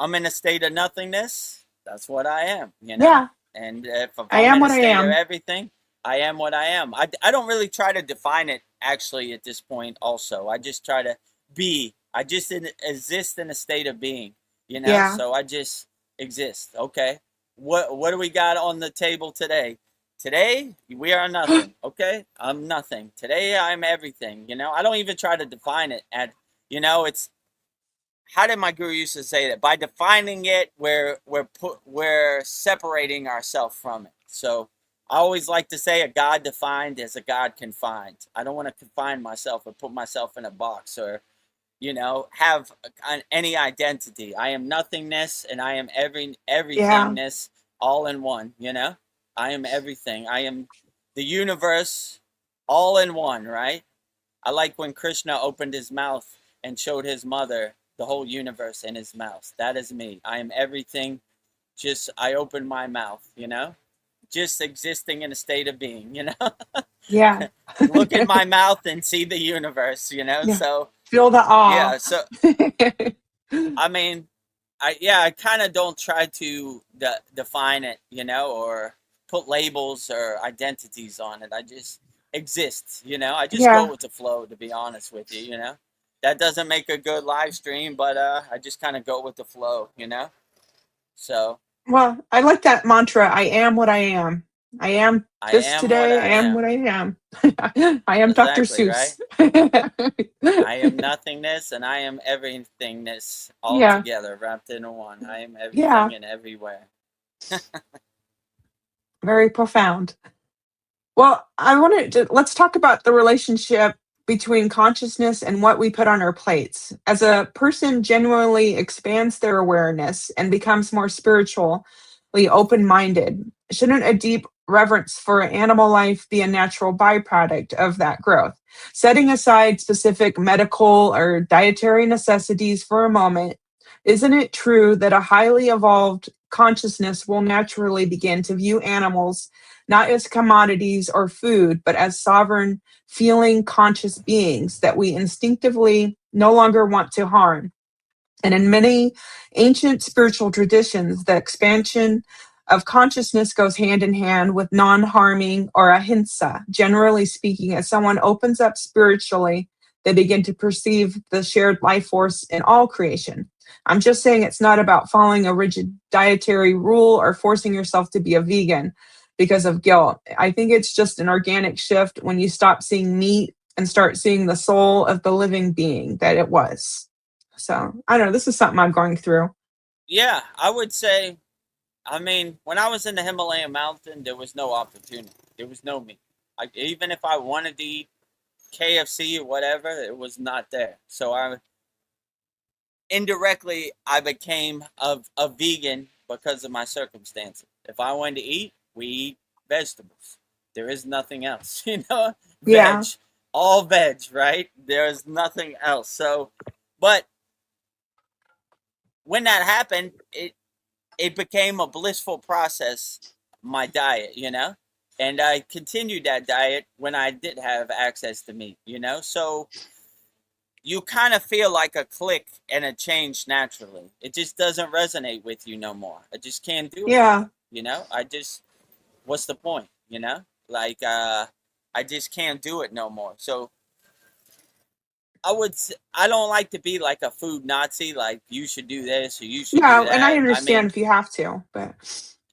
I'm in a state of nothingness, that's what I am, you know? Yeah. And if I I'm am in a what I state of am. everything, I am what I am. I don't really try to define it actually at this point also. I just try to be. I just exist in a state of being, you know? Yeah. So I just exist. Okay. What do we got on the table today? Today we are nothing. Okay? I'm nothing. Today I'm everything, you know? I don't even try to define it at, you know, it's how did my guru used to say that? By defining it, we're separating ourselves from it. So I always like to say a God defined is a God confined. I don't want to confine myself or put myself in a box or, you know, have any identity. I am nothingness and I am Yeah. everythingness all in one, you know? I am everything. I am the universe all in one, right? I like when Krishna opened his mouth and showed his mother the whole universe in his mouth. That is me. I am everything. Just, I open my mouth, you know? Just existing in a state of being, you know? Yeah. Look in my mouth and see the universe, you know? Yeah. So, Feel the awe. yeah. So, I mean, I kind of don't try to define it, you know, or put labels or identities on it. I just exist, you know? I just go Yeah. with the flow, to be honest with you, you know? That doesn't make a good live stream, but I just kind of go with the flow, you know? So Well, I like that mantra. I am what I am. I am I this am what today. I I am what am. I am. I am Dr. Exactly, right? Seuss. I am nothingness and I am everythingness all Yeah. together, wrapped into one. I am Yeah. everything and everywhere. Very profound. Well, I wanted to let's talk about the relationship between consciousness and what we put on our plates. As a person genuinely expands their awareness and becomes more spiritually open minded, shouldn't a deep reverence for animal life be a natural byproduct of that growth? Setting aside specific medical or dietary necessities for a moment, isn't it true that a highly evolved consciousness will naturally begin to view animals not as commodities or food, but as sovereign, feeling, conscious beings that we instinctively no longer want to harm? And in many ancient spiritual traditions, the expansion of consciousness goes hand in hand with non harming or ahimsa. Generally speaking, as someone opens up spiritually, they begin to perceive the shared life force in all creation. I'm just saying it's not about following a rigid dietary rule or forcing yourself to be a vegan because of guilt. I think it's just an organic shift when you stop seeing meat and start seeing the soul of the living being that it was. So I don't know. This is something I'm going through. Yeah, I would say, I mean, when I was in the Himalayan mountain, there was no opportunity. There was no meat. Even if I wanted to eat KFC or whatever, it was not there. So I became a vegan because of my circumstances. If I wanted to eat, we eat vegetables. There is nothing else, Yeah. veg, all veg, right? There is nothing else. So, but when that happened, it became a blissful process, my diet, and I continued that diet when I did have access to meat, so you kind of feel like a click and a change naturally. It just doesn't resonate with you no more. I just can't do it no Yeah. more, I just, what's the point, like I just can't do it no more. So I don't like to be like a food Nazi, like you should do this or you should do Yeah, and I that. I understand mean, if you have to, but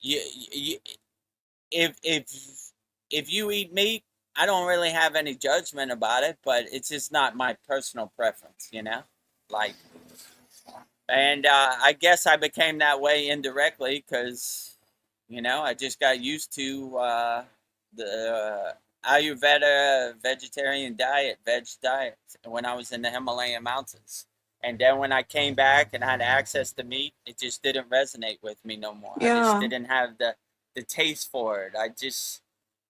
you, you if you eat meat, I don't really have any judgment about it, but it's just not my personal preference, like, and I guess I became that way indirectly because, I just got used to the Ayurveda vegetarian diet, veg diet, when I was in the Himalayan mountains. And then when I came back and had access to meat, it just didn't resonate with me no more. I just yeah, didn't have the taste for it.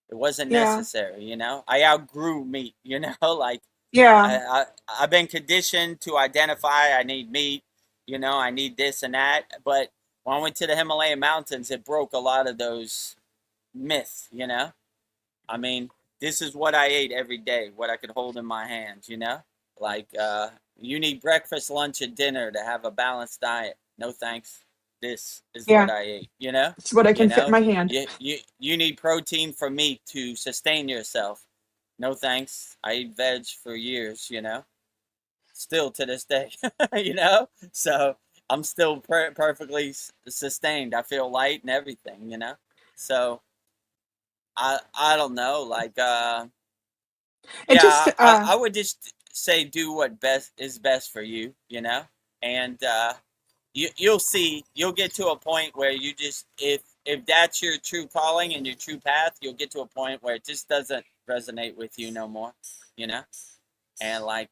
It wasn't yeah, necessary, I outgrew meat, like yeah, I've been conditioned to identify I need meat, I need this and that. But when I went to the Himalayan mountains, it broke a lot of those myths, I mean, this is what I ate every day, what I could hold in my hands, like you need breakfast, lunch, and dinner to have a balanced diet. No thanks. This is what yeah. I ate, It's what I you can fit in know, my hand. you need protein from meat to sustain yourself. No thanks. I eat veg for years, still to this day, So I'm still perfectly sustained. I feel light and everything, So I don't know, like It just, yeah, I would just say do what best is best for you, and you'll see, you'll get to a point where you just, if that's your true calling and your true path, you'll get to a point where it just doesn't resonate with you no more, you know and like,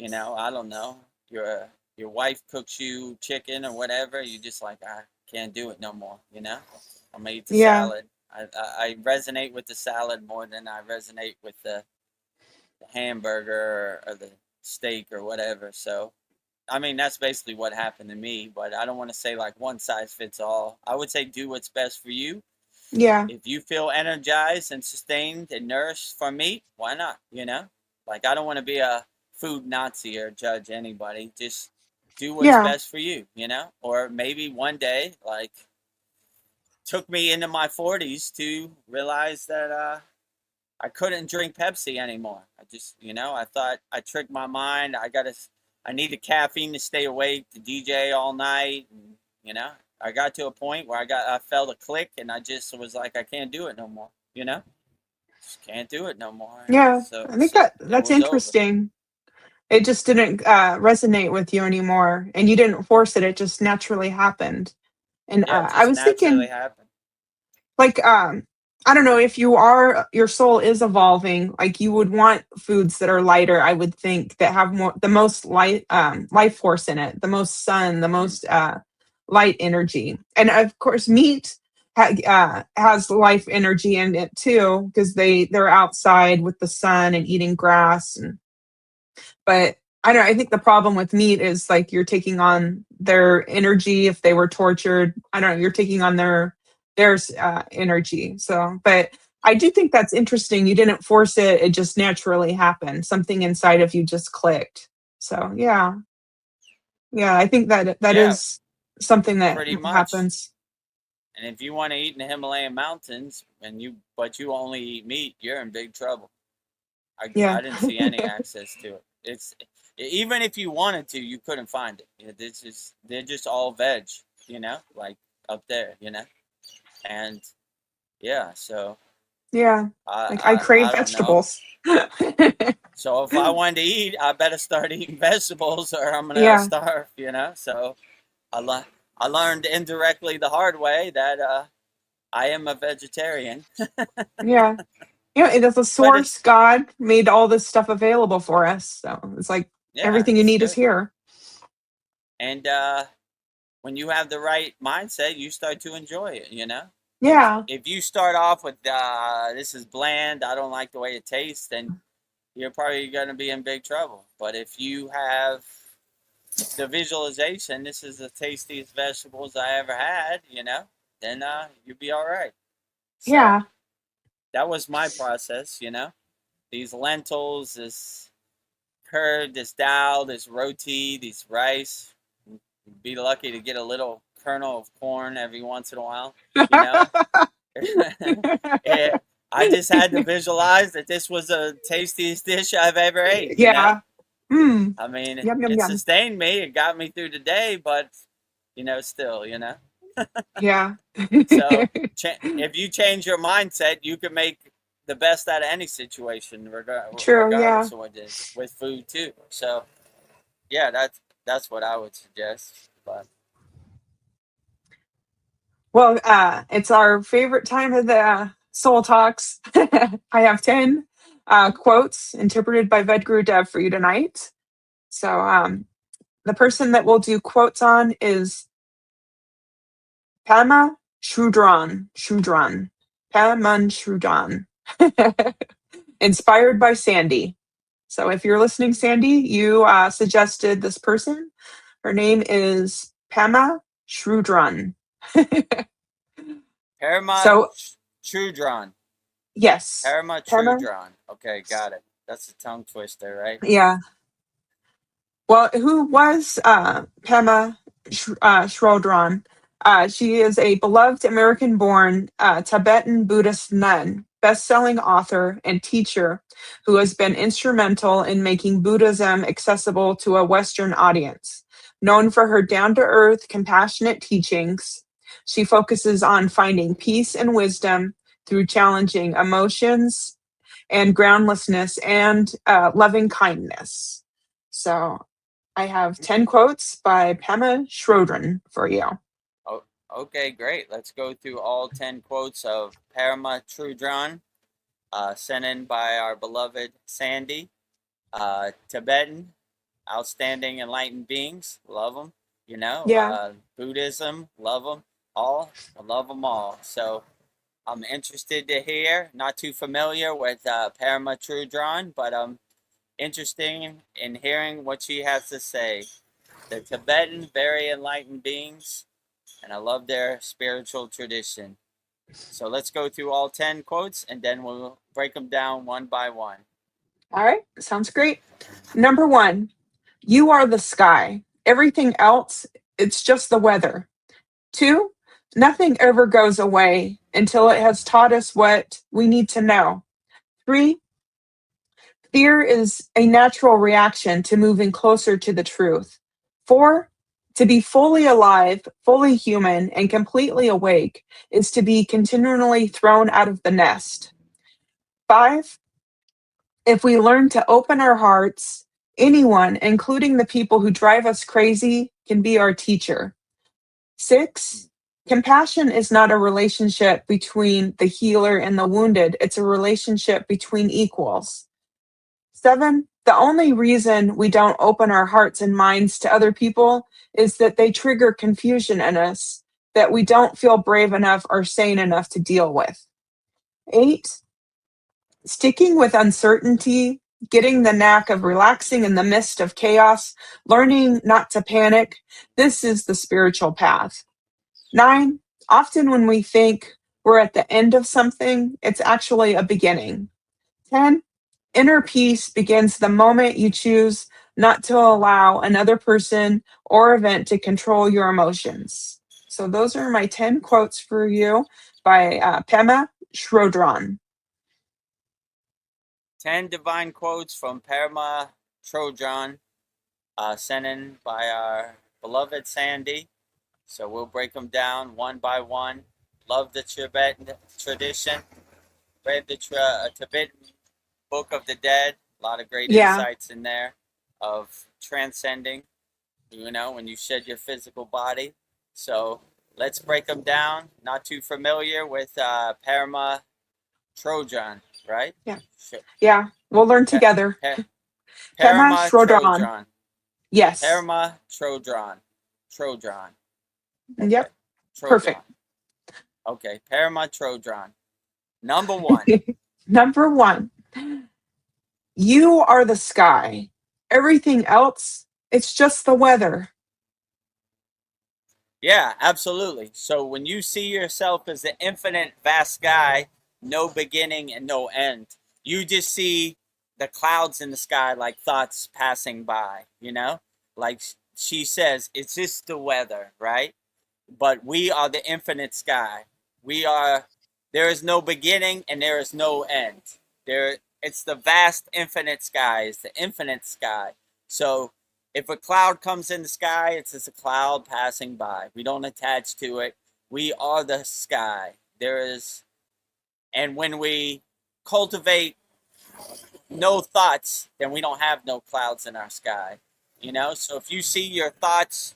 I don't know, your wife cooks you chicken or whatever, you just like, I can't do it no more, I'm gonna eat the yeah, salad. I resonate with the salad more than I resonate with the hamburger or the steak or whatever. So I mean, that's basically what happened to me, but I don't want to say like one size fits all. I would say do what's best for you. yeah, If you feel energized and sustained and nourished from meat, why not? Like, I don't want to be a food Nazi or judge anybody. Just do what's yeah, best for you, Or maybe one day, like, took me into my 40s to realize that I couldn't drink Pepsi anymore. I just, I thought I tricked my mind. I needed caffeine to stay awake, to DJ all night. And, I got to a point where I felt a click and I just was like, I can't do it no more, Just can't do it no more. And yeah. so, I think it that's was over. interesting. It just didn't resonate with you anymore, and you didn't force it. It just naturally happened. And Yeah, it I just was naturally thinking, happened. like, I don't know, if your soul is evolving, like you would want foods that are lighter, I would think, that have the most life force in it, the most sun, the Mm. most light energy. And of course meat has life energy in it too, because they're outside with the sun and eating grass. But I don't know, I think the problem with meat is, like, you're taking on their energy if they were tortured. I don't know, you're taking on their energy. So, but I do think that's interesting. You didn't force it; it just naturally happened. Something inside of you just clicked. So, yeah, yeah, I think that Yeah, is something that pretty much. happens. And if you want to eat in the Himalayan mountains but you only eat meat, you're in big trouble. Yeah, I didn't see any access to it. It's even if you wanted to, you couldn't find it. They're just all veg, like up there, and yeah. So yeah. Like, I crave I don't know. vegetables. So if I wanted to eat, I better start eating vegetables, or I'm gonna Yeah, starve, So I learned indirectly the hard way that I am a vegetarian. Yeah. Yeah, it is the But source. it's, God made all this stuff available for us. So it's like yeah, everything you it's need is good. here. And when you have the right mindset, you start to enjoy it, you know? Yeah. If you start off with, this is bland, I don't like the way it tastes, then you're probably going to be in big trouble. But if you have the visualization, this is the tastiest vegetables I ever had, you know, then you'll be all right. So Yeah. that was my process, you know. These lentils, this curd, this dal, this roti, these rice. You'd be lucky to get a little kernel of corn every once in a while, you know. Yeah, I just had to visualize that this was the tastiest dish I've ever ate, you know. Yeah. Mm. I mean, Yum, yum, it yum. sustained me, it got me through the day, but you know, still, you know. Yeah. So if you change your mindset, you can make the best out of any situation, True. Yeah. regardless of what it is, with food too. So yeah, that's what I would suggest. But Well, it's our favorite time of the Soul Talks. I have 10 quotes interpreted by VEDGURUDEV for you tonight. So the person that we'll do quotes on is Pama Shrudran. Paman Shrudran. Inspired by Sandy. So if you're listening, Sandy, you suggested this person. Her name is Pama Shrudran. Parama So Trudron. yes, Parama Pama. Trudron. Okay, got it. That's a tongue twister, right? Yeah. Well, who was Pema Shrodron? She is a beloved American born Tibetan Buddhist nun, best selling author, and teacher who has been instrumental in making Buddhism accessible to a Western audience. Known for her down to earth, compassionate teachings, she focuses on finding peace and wisdom through challenging emotions and groundlessness and loving kindness. So I have 10 quotes by Pema Shrodran for you. Oh, okay, great. Let's go through all 10 quotes of Parama Trudron, sent in by our beloved Sandy. Tibetan, outstanding enlightened beings, love them. You know, Yeah. Buddhism, love them all. I love them all. So I'm interested to hear. Not too familiar with Parama Trudron, but I'm interested in hearing what she has to say. The Tibetan, very enlightened beings, and I love their spiritual tradition. So let's go through all 10 quotes and then we'll break them down one by one. All right. Sounds great. Number one, you are the sky. Everything else, it's just the weather. Two, nothing ever goes away until it has taught us what we need to know. Three, fear is a natural reaction to moving closer to the truth. Four, to be fully alive, fully human, and completely awake is to be continually thrown out of the nest. Five, if we learn to open our hearts, anyone, including the people who drive us crazy, can be our teacher. Six, compassion is not a relationship between the healer and the wounded, it's a relationship between equals. Seven, the only reason we don't open our hearts and minds to other people is that they trigger confusion in us that we don't feel brave enough or sane enough to deal with. Eight, sticking with uncertainty, getting the knack of relaxing in the midst of chaos, learning not to panic, this is the spiritual path. Nine, often when we think we're at the end of something, it's actually a beginning. 10, inner peace begins the moment you choose not to allow another person or event to control your emotions. So those are my 10 quotes for you by Pema Shrodran. 10 divine quotes from Parama Trojan, sent in by our beloved Sandy. So we'll break them down one by one. Love the Tibetan tradition. Read the Tibetan Book of the Dead. A lot of great Yeah. insights in there of transcending, you know, when you shed your physical body. So Let's break them down. Not too familiar with Parama Trojan, right? Yeah. Yeah. We'll learn Pa- together. pa- Pema Parama Shrodron. Trojan. Yes. Parama Trojan. Trojan. Okay. Yep. Trojan. Perfect. Okay. Parama Trojan. Number one. Number one, you are the sky. Everything else, it's just the weather. Yeah, absolutely. So when you see yourself as the infinite vast sky, no beginning and no end, you just see the clouds in the sky like thoughts passing by, you know? Like she says, it's just the weather, right? But we are the infinite sky. We are, there is no beginning and there is no end. It's the vast infinite sky, it's the infinite sky. So if a cloud comes in the sky, it's just a cloud passing by. We don't attach to it. We are the sky. There is, and when we cultivate no thoughts, then we don't have no clouds in our sky. You know, so if you see your thoughts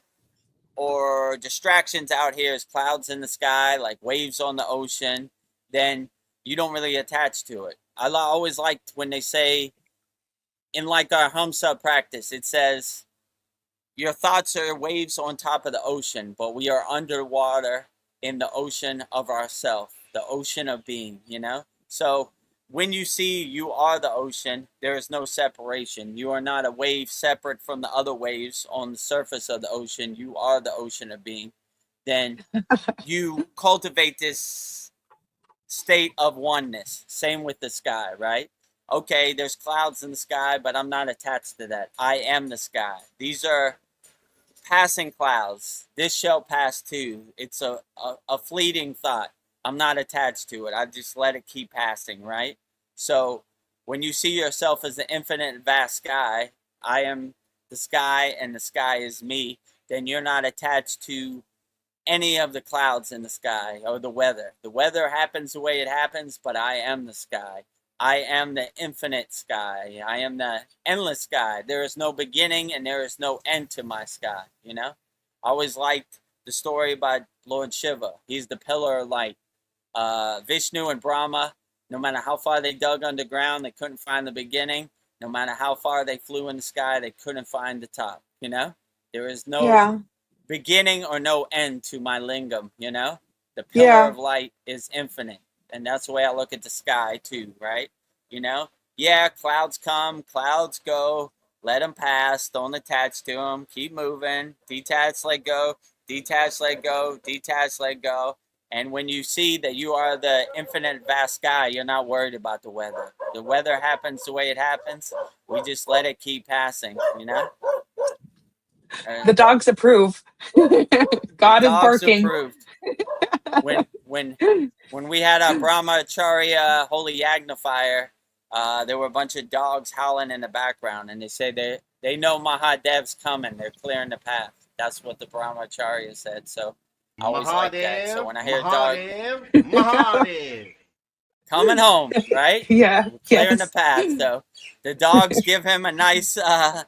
or distractions out here as clouds in the sky, like waves on the ocean, then you don't really attach to it. I always liked when they say in like our Hamsa practice, it says, your thoughts are waves on top of the ocean, but we are underwater in the ocean of ourself, the ocean of being, you know? So when you see you are the ocean, there is no separation. You are not a wave separate from the other waves on the surface of the ocean. You are the ocean of being. Then you cultivate this state of oneness. Same with the sky, right? Okay, there's clouds in the sky, but I'm not attached to that. I am the sky. These are passing clouds. This shall pass too. It's a fleeting thought. I'm not attached to it. I just let it keep passing, right? So when you see yourself as the infinite vast sky, I am the sky and the sky is me, then you're not attached to any of the clouds in the sky or the weather. The weather happens the way it happens, but I am the sky. I am the infinite sky. I am the endless sky. There is no beginning and there is no end to my sky, you know? I always liked the story about Lord Shiva. He's the pillar of light. Vishnu and Brahma, no matter how far they dug underground, they couldn't find the beginning. No matter how far they flew in the sky, they couldn't find the top, you know? There is no Yeah. beginning or no end to my lingam, you know? The pillar Yeah. of light is infinite. And that's the way I look at the sky too, right? You know? Yeah, clouds come, clouds go. Let them pass. Don't attach to them. Keep moving. Detach, let go. Detach, let go. Detach, let go. And when you see that you are the infinite vast sky, you're not worried about the weather. The weather happens the way it happens. We just let it keep passing, you know? The dogs approve. The God is dogs barking. approved. When we had a Brahmacharya holy yagna fire, there were a bunch of dogs howling in the background, and they say they know Mahadev's coming. They're clearing the path. That's what the Brahmacharya said. So I always like that. So Mahadev, when I hear a dog Mahadev, Mahadev. coming home, right? Yeah. We're clearing the Yes. path. So the dogs give him a nice a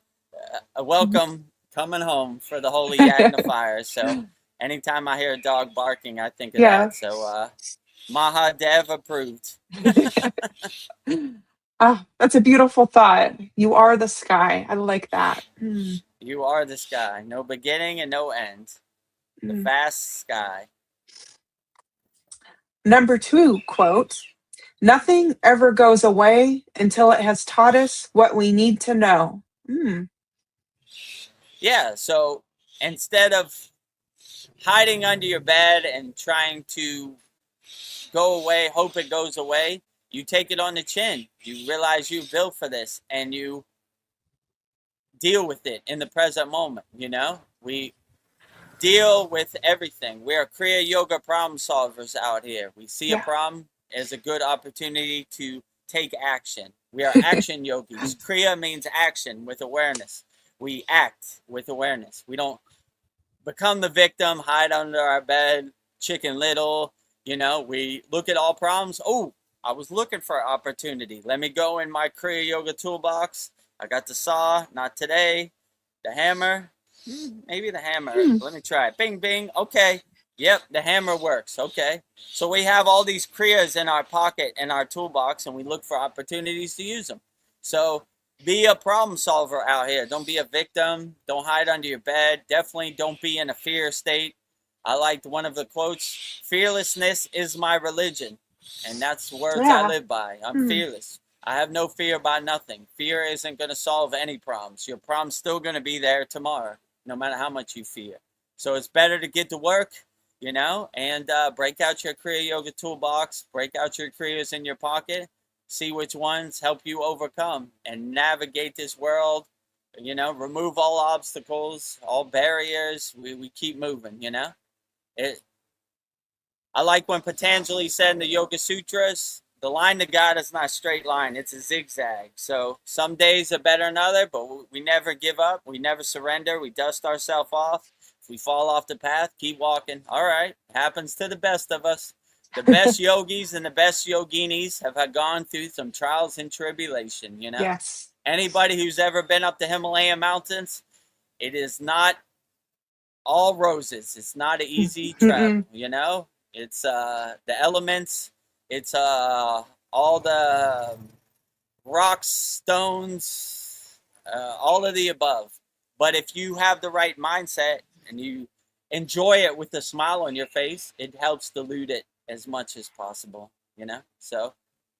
welcome coming home for the holy yagna fire. So anytime I hear a dog barking, I think of Yeah. that. So Mahadev approved. Ah, that's a beautiful thought. You are the sky. I like that. Mm, You are the sky, no beginning and no end. The mm. vast sky. Number two quote, nothing ever goes away until it has taught us what we need to know. Mm, Yeah, so instead of hiding under your bed and trying to go away, hope it goes away, you take it on the chin. You realize you're built for this and you deal with it in the present moment, you know? We deal with everything. We are Kriya Yoga problem solvers out here. We see a yeah. problem as a good opportunity to take action. We are action yogis. Kriya means action with awareness. We act with awareness. We don't become the victim, hide under our bed, chicken little. You know, we look at all problems. Oh, I was looking for an opportunity. Let me go in my Kriya Yoga toolbox. I got the saw, not today. The hammer, maybe the hammer. Mm, Let me try it. Bing, bing. Okay. Yep, the hammer works. Okay. So we have all these kriyas in our pocket, in our toolbox, and we look for opportunities to use them. So be a problem solver out here. Don't be a victim. Don't hide under your bed. Definitely don't be in a fear state. I liked one of the quotes, fearlessness is my religion. And that's words I Yeah. live by. I'm fearless. I have no fear about nothing. Fear isn't going to solve any problems. Your problem's still going to be there tomorrow, no matter how much you fear. So it's better to get to work, you know, and break out your Kriya Yoga toolbox, break out your Kriyas in your pocket, see which ones help you overcome and navigate this world, you know, remove all obstacles, all barriers. We keep moving, you know. I like when Patanjali said in the Yoga Sutras, the line to God is not a straight line, it's a zigzag. So some days are better than others, but we never give up. We never surrender. We dust ourselves off. If we fall off the path, keep walking. All right, happens to the best of us. The best yogis and the best yoginis have gone through some trials and tribulation, you know? Yes. Anybody who's ever been up the Himalayan mountains, it is not all roses. It's not an easy travel, you know? It's the elements, it's all the rocks, stones, all of the above. But if you have the right mindset and you enjoy it with a smile on your face, it helps dilute it as much as possible, you know? So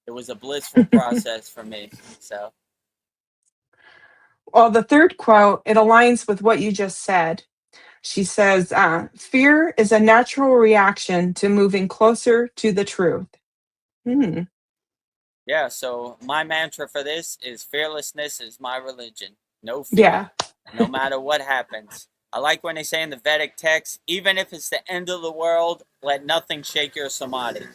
it was a blissful process for me. So Well, the third quote, it aligns with what you just said. She says, fear is a natural reaction to moving closer to the truth. Hmm. yeah, so my mantra for this is fearlessness is my religion. No Yeah. fear, no matter what happens. I like when they say in the Vedic text, even if it's the end of the world, let nothing shake your samadhi.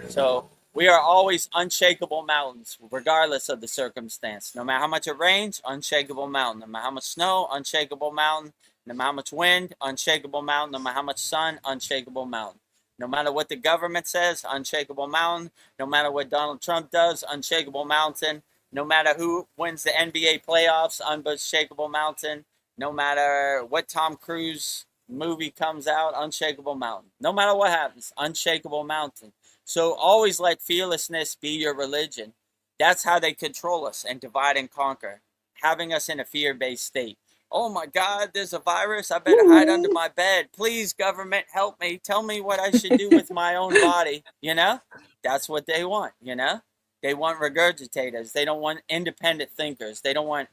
So we are always unshakable mountains, regardless of the circumstance. No matter how much it rains, unshakable mountain. No matter how much snow, unshakable mountain. No matter how much wind, unshakable mountain. No matter how much sun, unshakable mountain. No matter what the government says, unshakable mountain. No matter what Donald Trump does, unshakable mountain. No matter who wins the NBA playoffs, unshakable mountain. No matter what Tom Cruise movie comes out, unshakable mountain. No matter what happens, unshakable mountain. So always let fearlessness be your religion. That's how they control us and divide and conquer, having us in a fear-based state. Oh my God, there's a virus. I better hide under my bed. Please, government, help me. Tell me what I should do with my own body. You know, that's what they want, you know? They want regurgitators. They don't want independent thinkers. They don't want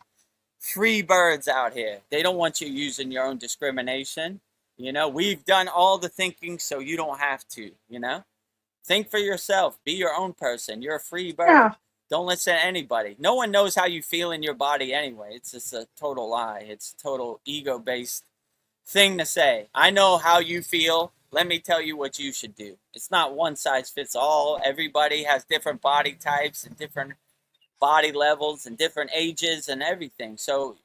free birds out here. They don't want you using your own discrimination. You know, we've done all the thinking so you don't have to, you know? Think for yourself. Be your own person. You're a free bird. Yeah. Don't listen to anybody. No one knows how you feel in your body anyway. It's just a total lie. It's a total ego-based thing to say. I know how you feel. Let me tell you what you should do. It's not one size fits all. Everybody has different body types and different body levels and different ages and everything. So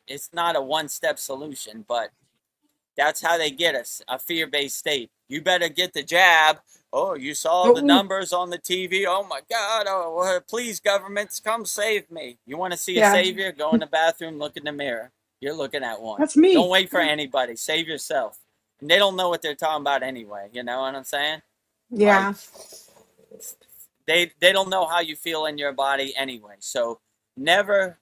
it's not a one-step solution, but that's how they get us, a fear-based state. You better get the jab. Oh, you saw the numbers on the TV. Oh my God. Oh, please, governments, come save me. You want to see a Yeah. savior? Go in the bathroom, look in the mirror. You're looking at one. That's me. Don't wait for anybody. Save yourself. And they don't know what they're talking about anyway. You know what I'm saying? Yeah. Like, they don't know how you feel in your body anyway. So never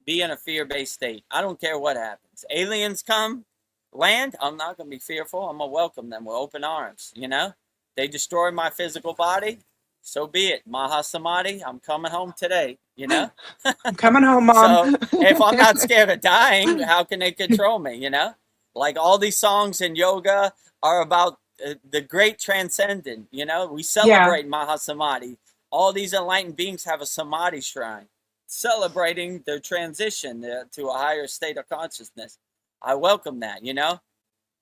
be in a fear-based state. I don't care what happens. Aliens come, land, I'm not going to be fearful. I'm going to welcome them with open arms, you know? They destroy my physical body, so be it. Mahasamadhi, I'm coming home today, you know? I'm coming home, Mom. So if I'm not scared of dying, how can they control me, you know? Like all these songs in yoga are about the great transcendent, you know? We celebrate Mahasamadhi. All these enlightened beings have a samadhi shrine, celebrating their transition to a higher state of consciousness. I welcome that, you know?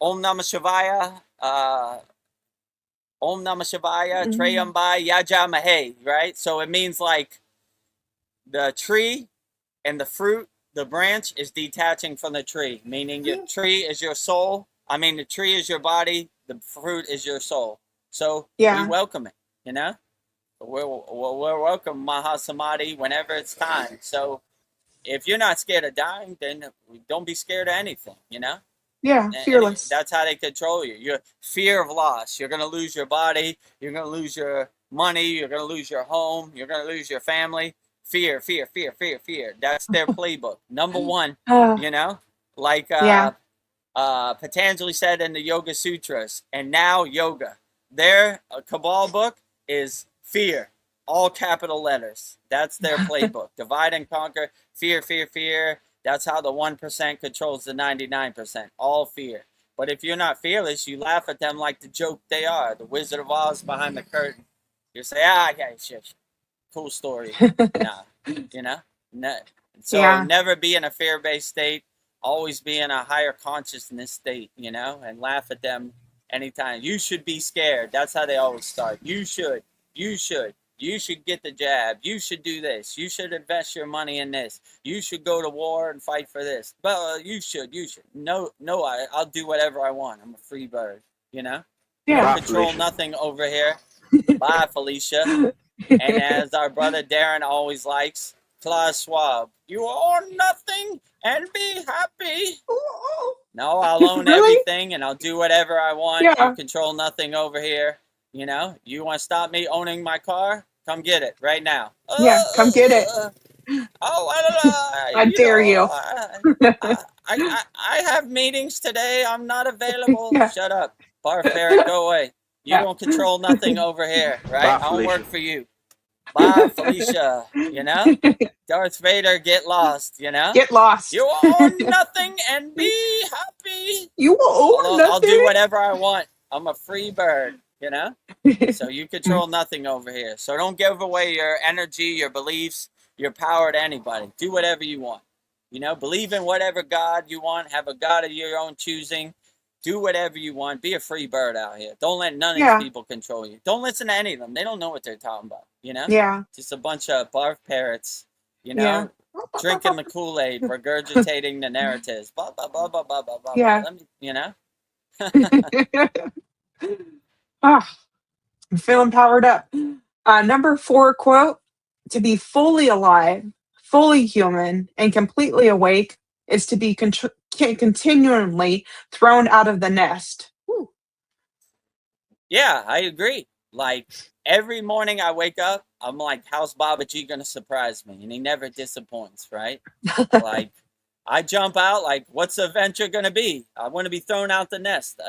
Om Namah Shivaya, Om Namah Shivaya, Trayambai, Yajamahe, right? So it means like the tree and the fruit, the branch is detaching from the tree, meaning your tree is your soul. I mean, the tree is your body, the fruit is your soul. So we welcome it, you know? We're welcome Mahasamadhi whenever it's time. So if you're not scared of dying, then don't be scared of anything, you know? Yeah. And Fearless. that's how they control you. Your fear of loss. You're going to lose your body. You're going to lose your money. You're going to lose your home. You're going to lose your family. Fear, fear, fear, fear, fear. That's their playbook. Number one, Uh, you know, like yeah. Patanjali said in the Yoga Sutras, and now yoga. Their Kabbalah book is fear, all capital letters. That's their playbook. Divide and conquer, fear, fear, fear. That's how the 1% controls the 99%. All fear. But if you're not fearless, you laugh at them like the joke they are. The Wizard of Oz behind the curtain. You say, yeah, shit. Cool story. Nah, you know? So Yeah. never be in a fear-based state. Always be in a higher consciousness state, you know, and laugh at them anytime. You should be scared. That's how they always start. You should. You should. You should get the jab. You should do this. You should invest your money in this. You should go to war and fight for this. But you should. You should. No, I'll do whatever I want. I'm a free bird, you know? You Yeah. don't control nothing over here. Bye, Felicia. And as our brother Darren always likes, Klaus Schwab, you own nothing and be happy. No, I'll own Really? everything and I'll do whatever I want. Yeah. You control nothing over here. You know, you want to stop me owning my car? Come get it right now. Yeah. Come get it. I dare you. I have meetings today. I'm not available. Yeah. Shut up. Barf ferret, go away. You Yeah. don't control nothing over here, right? Bye, I don't Felicia. work for you. Bye, Felicia. You know? Darth Vader, get lost, you know? Get lost. You own nothing and be happy. You will own I'll do nothing. whatever I want. I'm a free bird, you know? So you control nothing over here. So don't give away your energy, your beliefs, your power to anybody. Do whatever you want. You know, believe in whatever God you want. Have a God of your own choosing. Do whatever you want. Be a free bird out here. Don't let none of Yeah. these people control you. Don't listen to any of them. They don't know what they're talking about, you know? Yeah. Just a bunch of barf parrots, you know? Yeah. Drinking the Kool-Aid, regurgitating the narratives. Blah, blah, blah, blah, blah, blah, blah. Yeah. Let me, you know? Ah, I'm feeling powered up. Number 4 quote: to be fully alive, fully human, and completely awake is to be continually thrown out of the nest. Woo. Yeah, I agree. Like every morning I wake up, I'm like, how's Baba G gonna surprise me? And he never disappoints, right? Like I jump out, like, what's the adventure gonna be? I want to be thrown out the nest.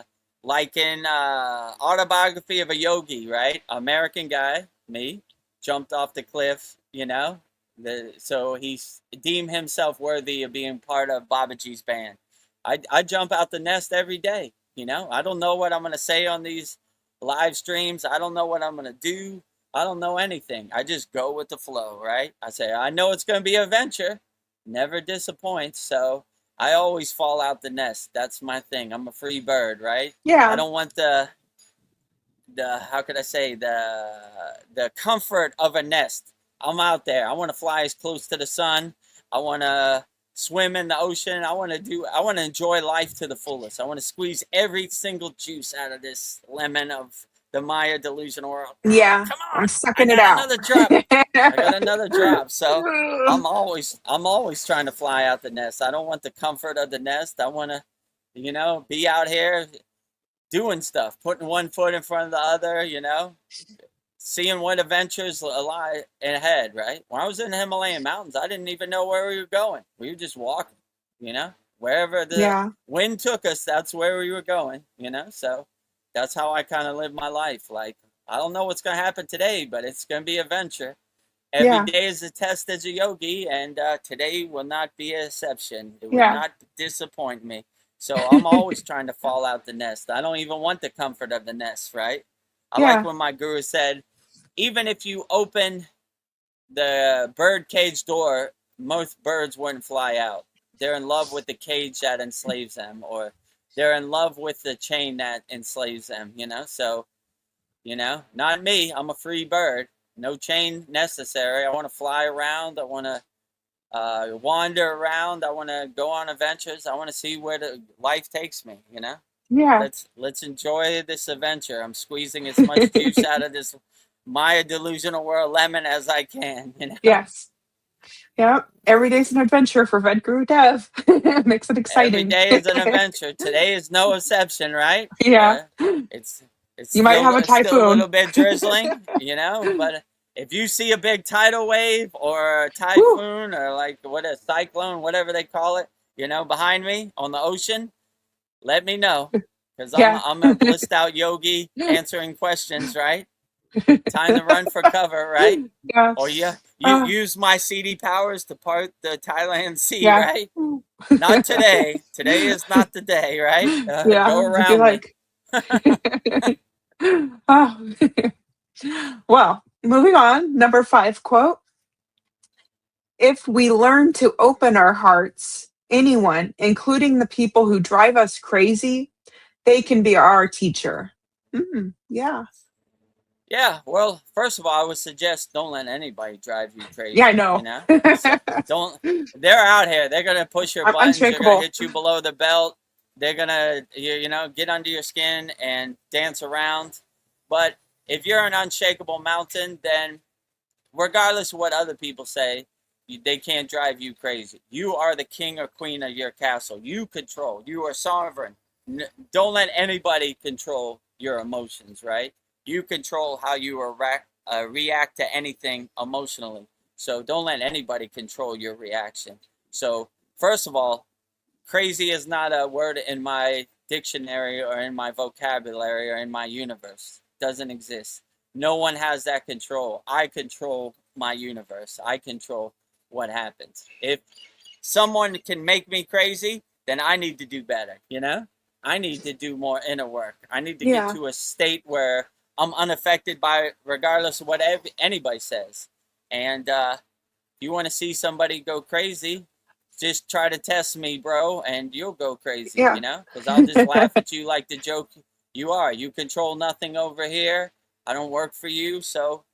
Like in Autobiography of a Yogi, right? American guy, me, jumped off the cliff, you know? So he deemed himself worthy of being part of Babaji's band. I jump out the nest every day, you know? I don't know what I'm gonna say on these live streams. I don't know what I'm gonna do. I don't know anything. I just go with the flow, right? I say, I know it's gonna be an adventure. Never disappoints. So I always fall out the nest. That's my thing. I'm a free bird, right? I Yeah. don't want the how could I say the comfort of a nest. I'm out there. I want to fly as close to the sun. I want to swim in the ocean. I want to enjoy life to the fullest. I want to squeeze every single juice out of this lemon of the Maya delusional world. Yeah. Come I'm on. I sucking it got out. another drop. I got another drop. So I'm always trying to fly out the nest. I don't want the comfort of the nest. I want to, you know, be out here doing stuff, putting one foot in front of the other, you know, seeing what adventures lie ahead, right? When I was in the Himalayan mountains, I didn't even know where we were going. We were just walking, you know, wherever the Yeah. wind took us, that's where we were going, you know? So that's how I kind of live my life. Like, I don't know what's going to happen today, but it's going to be an adventure. Every Yeah. day is a test as a yogi, and today will not be an exception. It will Yeah. not disappoint me. So I'm always trying to fall out the nest. I don't even want the comfort of the nest, right? I like Yeah. when my guru said, even if you open the bird cage door, most birds wouldn't fly out. They're in love with the cage that enslaves them, or they're in love with the chain that enslaves them, you know? So, you know, not me. I'm a free bird. No chain necessary. I want to fly around. I want to wander around. I want to go on adventures. I want to see where the life takes me, you know? Yeah. Let's enjoy this adventure. I'm squeezing as much juice out of this Maya delusional world lemon as I can, you know? Yes. Yeah. Every day's an adventure for VEDGURUDEV. Makes it Every exciting. day is an adventure. Today is no exception, right? Yeah. It's You might have a it's still a typhoon. little bit drizzling, but if you see a big tidal wave or a Whew. typhoon or like what a cyclone, whatever they call it, behind me on the ocean, let me know, because Yeah. I'm a blissed out yogi answering questions, right? Time to run for cover, right? Yeah. Or you Uh, use my CD powers to part the Thailand Sea, yeah. right? Not today. Today is not the day, right? Go Yeah. It'd be around me. like, oh. Well, moving on. Number 5 quote. If we learn to open our hearts, anyone, including the people who drive us crazy, they can be our teacher. Yeah. Yeah, well, first of all, I would suggest don't let anybody drive you Yeah, I crazy, know. So don't, they're out here. They're going to push your I'm buttons. They're going to unshakable. hit you below the belt. They're going to, get under your skin and dance around. But if you're an unshakable mountain, then regardless of what other people say, they can't drive you crazy. You are the king or queen of your castle. You control. You are sovereign. Don't let anybody control your emotions, right? You control how you react to anything emotionally. So don't let anybody control your reaction. So, first of all, crazy is not a word in my dictionary or in my vocabulary or in my universe. It doesn't exist. No one has that control. I control my universe. I control what happens. If someone can make me crazy, then I need to do better, I need to do more inner work. I need to get Yeah. to a state where I'm unaffected by regardless of what anybody says. And you want to see somebody go crazy, just try to test me, bro, and you'll go crazy, Yeah. because I'll just laugh at you like the joke you are. You control nothing over here. I don't work for you, so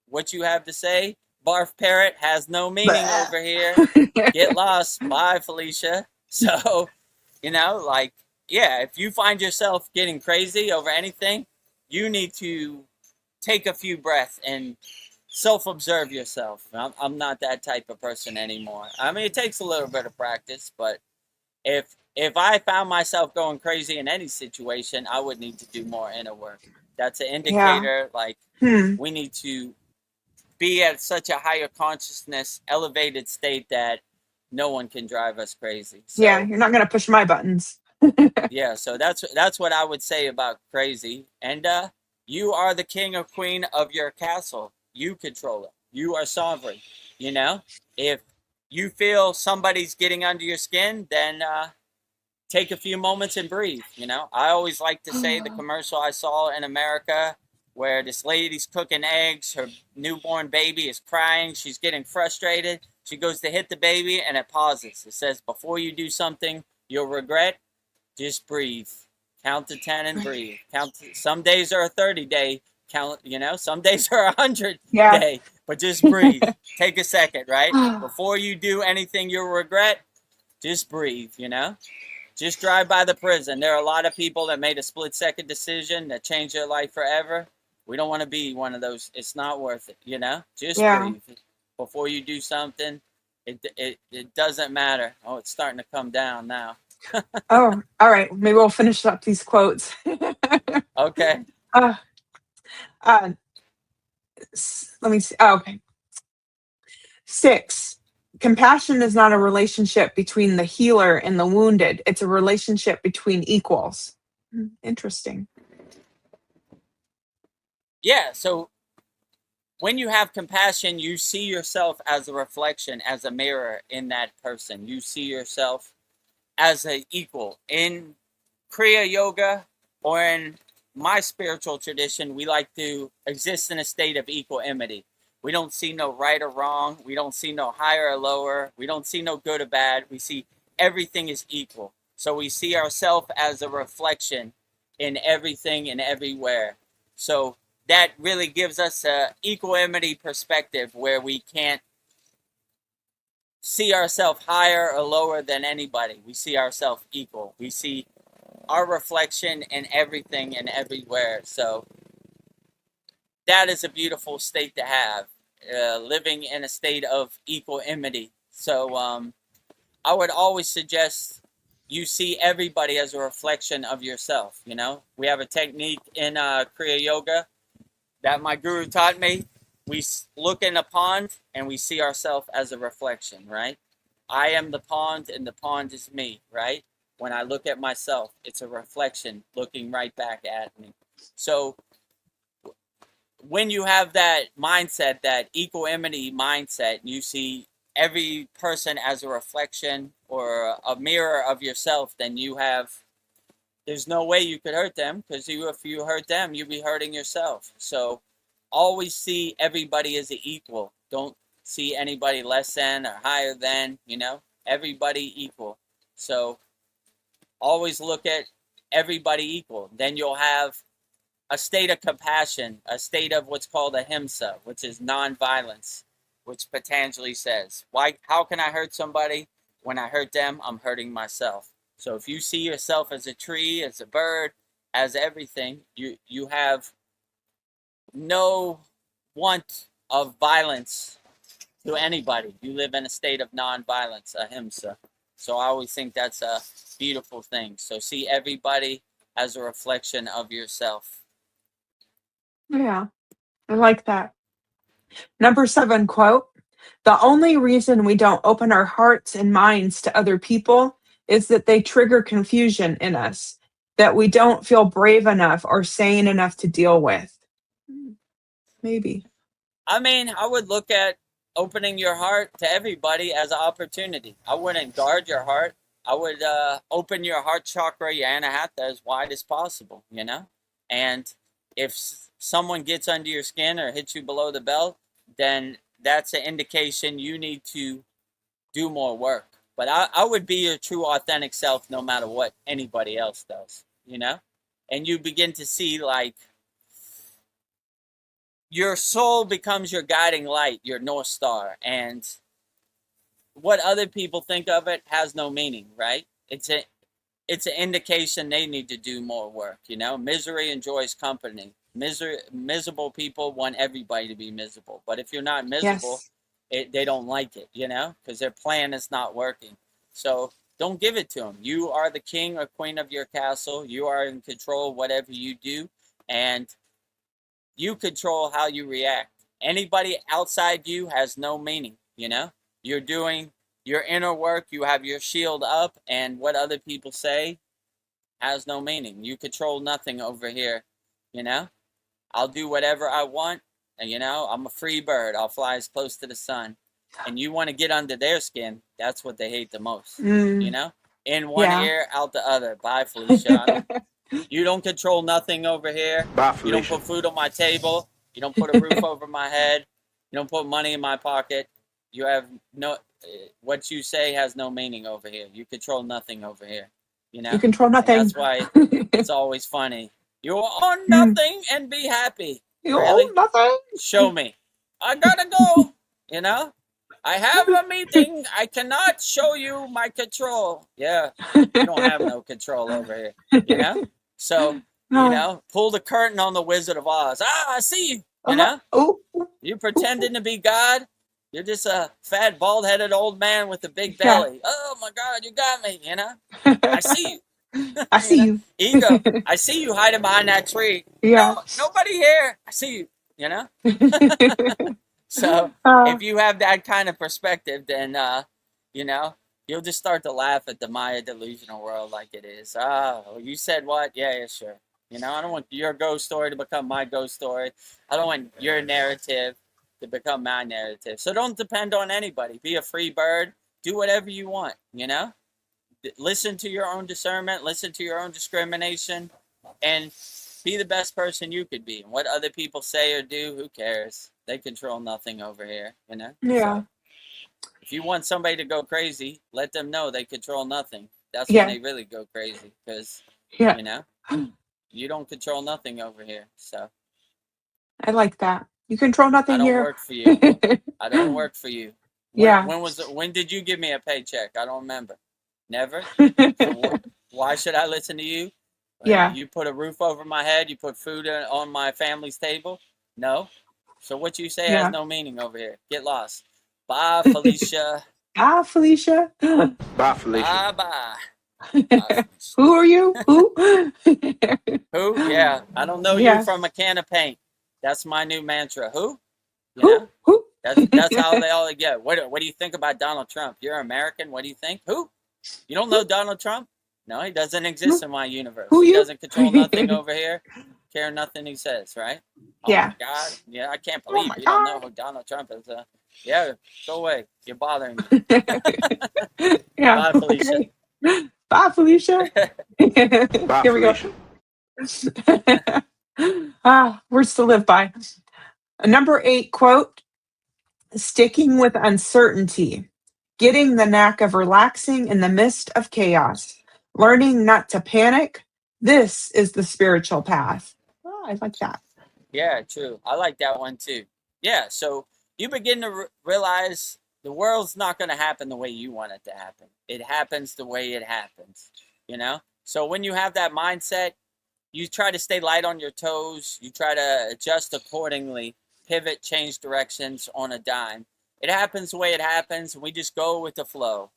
what you have to say, barf parrot, has no meaning over here. Get lost. Bye, Felicia. So, yeah, if you find yourself getting crazy over anything, you need to take a few breaths and self-observe yourself. I'm not that type of person anymore. I mean, it takes a little bit of practice, but if I found myself going crazy in any situation, I would need to do more inner work. That's an Yeah. indicator, like, Hmm. we need to be at such a higher consciousness, elevated state that no one can drive us crazy. Yeah. So You're not going to push my buttons. yeah, so that's what I would say about crazy. And you are the king or queen of your castle. You control it. You are sovereign. If you feel somebody's getting under your skin, then take a few moments and breathe. I always like to say the commercial I saw in America where this lady's cooking eggs, her newborn baby is crying, she's getting frustrated. She goes to hit the baby and it pauses. It says, before you do something you'll regret, just breathe. Count to 10 and breathe. Some days are a 30-day count, some days are 100 Yeah. day, but just breathe. Take a second, right? Before you do anything you'll regret, just breathe, Just drive by the prison. There are a lot of people that made a split-second decision that changed their life forever. We don't want to be one of those. It's not worth it, Just Yeah. breathe. Before you do something, it doesn't matter. Oh, it's starting to come down now. Oh, all right. Maybe we'll finish up these quotes. Okay. uh, uh, Let me see. Oh, okay. 6. Compassion is not a relationship between the healer and the wounded. It's a relationship between equals. Interesting. Yeah, so when you have compassion, you see yourself as a reflection, as a mirror in that person. You see yourself as an equal. In Kriya yoga, or in my spiritual tradition, we like to exist in a state of equanimity. We don't see no right or wrong. We don't see no higher or lower. We don't see no good or bad. We see everything is equal. So we see ourselves as a reflection in everything and everywhere. So that really gives us a equanimity perspective where we can't see ourselves higher or lower than anybody. We see ourselves equal. We see our reflection in everything and everywhere. So that is a beautiful state to have, living in a state of equanimity So I would always suggest you see everybody as a reflection of yourself. You know, we have a technique in Kriya Yoga that my guru taught me. We look in a pond and we see ourselves as a reflection, right? I am the pond and the pond is me, right? When I look at myself, it's a reflection looking right back at me. So when you have that mindset, that equanimity mindset, you see every person as a reflection or a mirror of yourself, then there's no way you could hurt them, because if you hurt them, you'd be hurting yourself. So always see everybody as an equal. Don't see anybody less than or higher than, everybody equal. So always look at everybody equal. Then you'll have a state of compassion, a state of what's called ahimsa, which is non-violence, which Patanjali says, how can I hurt somebody? When I hurt them, I'm hurting myself. So if you see yourself as a tree, as a bird, as everything, you have no want of violence to anybody. You live in a state of non-violence, ahimsa. So I always think that's a beautiful thing. So see everybody as a reflection of yourself. Yeah, I like that. Number 7 quote: "The only reason we don't open our hearts and minds to other people is that they trigger confusion in us that we don't feel brave enough or sane enough to deal with." Maybe. I mean, I would look at opening your heart to everybody as an opportunity. I wouldn't guard your heart. I would open your heart chakra, your anahata, as wide as possible, And if someone gets under your skin or hits you below the belt, then that's an indication you need to do more work. But I would be your true authentic self no matter what anybody else does, And you begin to see, like, your soul becomes your guiding light, your North Star. And what other people think of it has no meaning, right? It's an indication they need to do more work, Misery enjoys company. Miserable people want everybody to be miserable. But if you're not miserable, Yes. they don't like it, because their plan is not working. So don't give it to them. You are the king or queen of your castle. You are in control of whatever you do. And you control how you react. Anybody outside you has no meaning, You're doing your inner work. You have your shield up. And what other people say has no meaning. You control nothing over here, I'll do whatever I want. And, I'm a free bird. I'll fly as close to the sun. And you want to get under their skin. That's what they hate the most, In one Yeah. ear, out the other. Bye, Felicia. You don't control nothing over here. Bye, You don't Felicia. put food on my table. You don't put a roof over my head. You don't put money in my pocket. You have no, what you say has no meaning over here. You control nothing over here, You control And nothing. that's why it's always funny. You own nothing and be happy. You Really? own nothing. Show me. I gotta go, I have a meeting. I cannot show you my control. Yeah, you don't have no control over here, So, pull the curtain on the Wizard of Oz. I see you, Oh. You pretending to be God. You're just a fat, bald-headed old man with a big Yeah. belly. Oh, my God, you got me, I see you. I see you. Ego. I see you hiding behind that tree. Yeah. No, nobody here. I see you, So if you have that kind of perspective, then, you'll just start to laugh at the Maya delusional world like it is. Oh, you said what? Yeah, sure. I don't want your ghost story to become my ghost story. I don't want your narrative to become my narrative. So don't depend on anybody. Be a free bird. Do whatever you want, Listen to your own discernment. Listen to your own discrimination. And be the best person you could be. And what other people say or do, who cares? They control nothing over here, Yeah. So if you want somebody to go crazy, let them know they control nothing. That's Yeah. when they really go crazy, because, Yeah. you don't control nothing over here. So I like that. You control I nothing don't here. work for you. I don't work for you. Yeah. When did you give me a paycheck? I don't remember. Never. So why should I listen to you? Yeah. You put a roof over my head. You put food on my family's table. No. So what you say has no meaning over here. Get lost. Bye, Felicia. Ah, Felicia. Bye, Felicia. Bye bye. Who are you? Who? Who? Yeah, I don't know you Yeah. from a can of paint. That's my new mantra. Who? You Who? know, Who? that's how they all get. What do you think about Donald Trump? You're American. What do you think? Who? You don't know Donald Trump? No, he doesn't exist in my universe. Who He you? doesn't control nothing over here. Care nothing he says, right? Oh my Yeah. God. Yeah, I can't Oh believe my you don't know God. who Donald Trump is. Yeah, go away. You're bothering me. Yeah. Bye, Felicia. Okay. Bye, Felicia. Bye, Here we go. Felicia. Words to live by. Number 8 quote: sticking with uncertainty, getting the knack of relaxing in the midst of chaos, learning not to panic. This is the spiritual path. Oh, I like that. Yeah, true. I like that one too. Yeah, so you begin to realize the world's not going to happen the way you want it to happen. It happens the way it happens, you know? So when you have that mindset, you try to stay light on your toes. You try to adjust accordingly, pivot, change directions on a dime. It happens the way it happens, and we just go with the flow.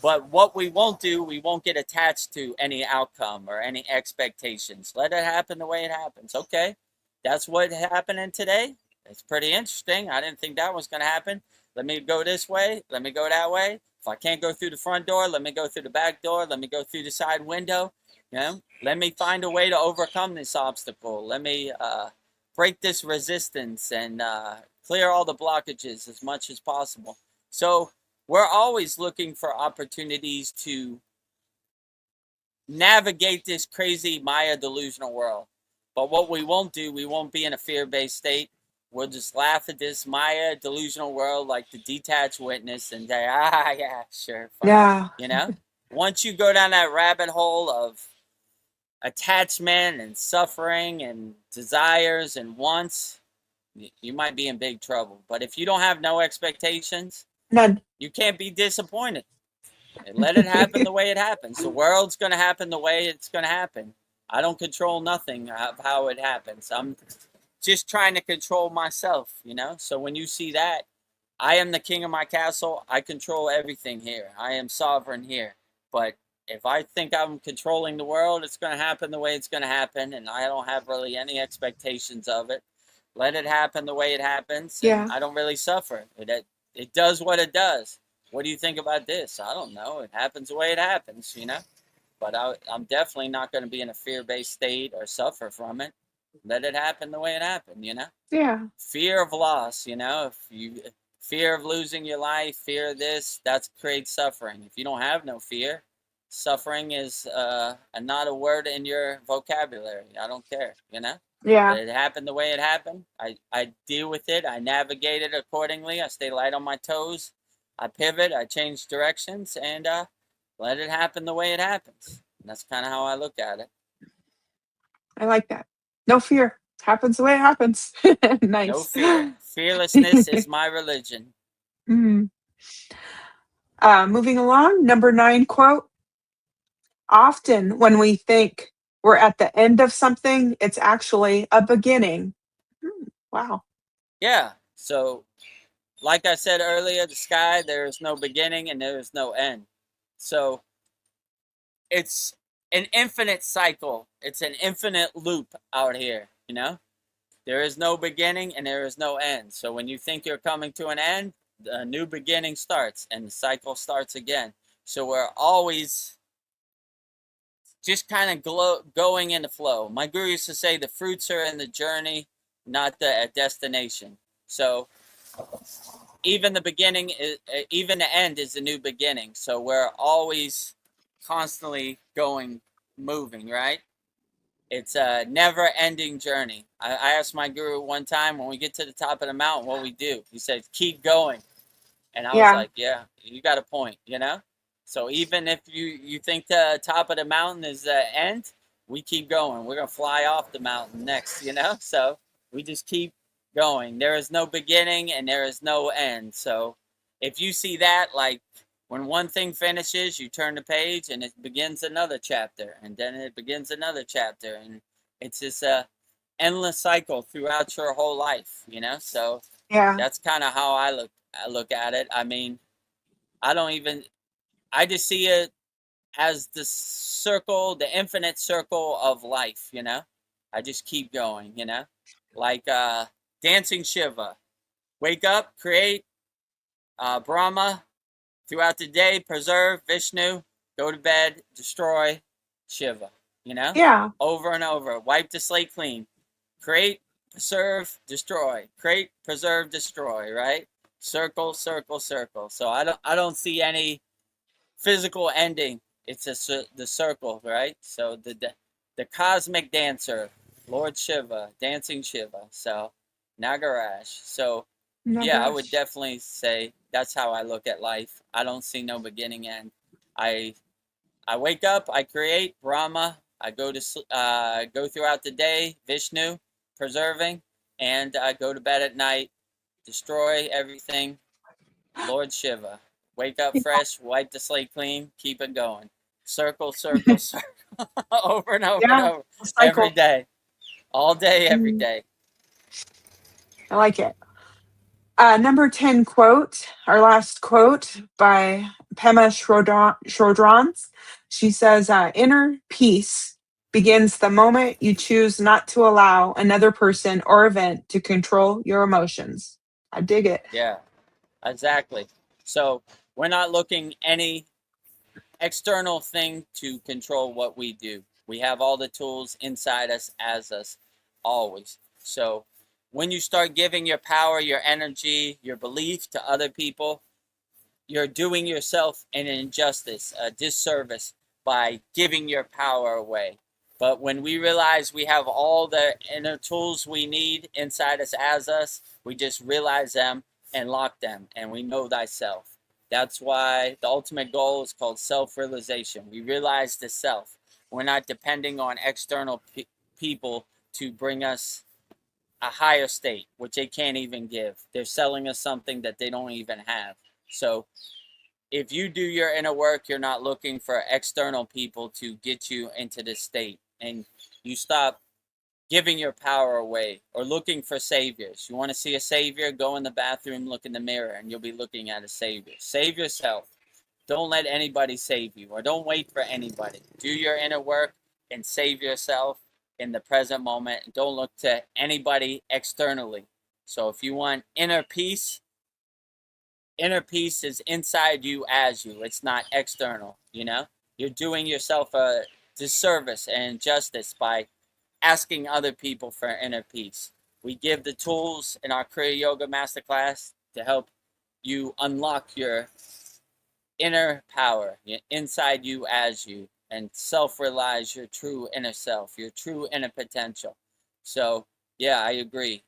But what we won't do, we won't get attached to any outcome or any expectations. Let it happen the way it happens. Okay, that's what happening today. It's pretty interesting. I didn't think that was going to happen. Let me go this way. Let me go that way. If I can't go through the front door, let me go through the back door. Let me go through the side window. You know, let me find a way to overcome this obstacle. Let me break this resistance and clear all the blockages as much as possible. So we're always looking for opportunities to navigate this crazy Maya delusional world. But what we won't do, we won't be in a fear-based state. We'll just laugh at this Maya delusional world like the detached witness and say, yeah, sure, fine. Yeah. You know? Once you go down that rabbit hole of attachment and suffering and desires and wants, you might be in big trouble. But if you don't have no expectations, None. you can't be disappointed. And let it happen the way it happens. The world's going to happen the way it's going to happen. I don't control nothing of how it happens. I'm just trying to control myself, you know? So when you see that, I am the king of my castle. I control everything here. I am sovereign here. But if I think I'm controlling the world, it's going to happen the way it's going to happen. And I don't have really any expectations of it. Let it happen the way it happens. And Yeah. I don't really suffer. It does what it does. What do you think about this? I don't know. It happens the way it happens, you know? But I'm definitely not going to be in a fear-based state or suffer from it. Let it happen the way it happened, you know? Yeah. Fear of loss, you know? If you fear of losing your life, fear of this, that creates suffering. If you don't have no fear, suffering is not a word in your vocabulary. I don't care, you know? Yeah. It happened the way it happened. I deal with it. I navigate it accordingly. I stay light on my toes. I pivot. I change directions and let it happen the way it happens. And that's kind of how I look at it. I like that. No fear. Happens the way it happens. Nice. No fear. Fearlessness is my religion. Mm. Moving along, number 9 quote: often when we think we're at the end of something, it's actually a beginning. Wow. Yeah. So, like I said earlier, the sky, there is no beginning and there is no end. So, it's an infinite cycle. It's an infinite loop out here, you know? There is no beginning and there is no end. So when you think you're coming to an end, a new beginning starts and the cycle starts again. So we're always just kind of going in the flow. My guru used to say the fruits are in the journey, not the destination. So even the beginning, even the end is a new beginning. So we're always constantly going, moving, right? It's a never-ending journey. I asked my guru one time when we get to the top of the mountain what we do. He said, keep going. And I was Yeah. like, yeah, you got a point, you know? So even if you think the top of the mountain is the end, we keep going. We're going to fly off the mountain next, you know? So we just keep going. There is no beginning and there is no end. So if you see that, like when one thing finishes, you turn the page and it begins another chapter, and then it begins another chapter, and it's just a endless cycle throughout your whole life, you know? So Yeah. that's kind of how I look at it. I mean, I just see it as the circle, the infinite circle of life, you know? I just keep going, you know? Like dancing Shiva. Wake up, create, Brahma, throughout the day, preserve Vishnu, go to bed, destroy Shiva, you know? Yeah. Over and over. Wipe the slate clean. Create, preserve, destroy. Create, preserve, destroy, right? Circle, circle, circle. So I don't see any physical ending. It's the circle, right? So the cosmic dancer, Lord Shiva, dancing Shiva. So Nagaraj. So yeah, I would definitely say that's how I look at life. I don't see no beginning end. I wake up, I create Brahma. I go throughout the day, Vishnu, preserving, and I go to bed at night, destroy everything, Lord Shiva. Wake up fresh, wipe the slate clean, keep it going. Circle, circle, circle, over and over and Yeah. over, Cycle. every day, all day, every day. I like it. Number 10 quote, our last quote by Pema Chodrons. She says, inner peace begins the moment you choose not to allow another person or event to control your emotions. I dig it. Yeah, exactly. So we're not looking any external thing to control what we do. We have all the tools inside us, as us, always. So when you start giving your power, your energy, your belief to other people, you're doing yourself an injustice, a disservice by giving your power away. But when we realize we have all the inner tools we need inside us, as us, we just realize them and lock them, and we know thyself. That's why the ultimate goal is called self-realization. We realize the self. We're not depending on external people to bring us a higher state, which they can't even give. They're selling us something that they don't even have. So if you do your inner work, you're not looking for external people to get you into this state. And you stop giving your power away or looking for saviors. You want to see a savior? Go in the bathroom, look in the mirror, and you'll be looking at a savior. Save yourself. Don't let anybody save you, or don't wait for anybody. Do your inner work and save yourself in the present moment. Don't look to anybody externally. So if you want inner peace is inside you, as you. It's not external, you know? You're doing yourself a disservice and injustice by asking other people for inner peace. We give the tools in our Kriya Yoga Masterclass to help you unlock your inner power, inside you, as you, and self-realize your true inner self, your true inner potential. So yeah, I agree.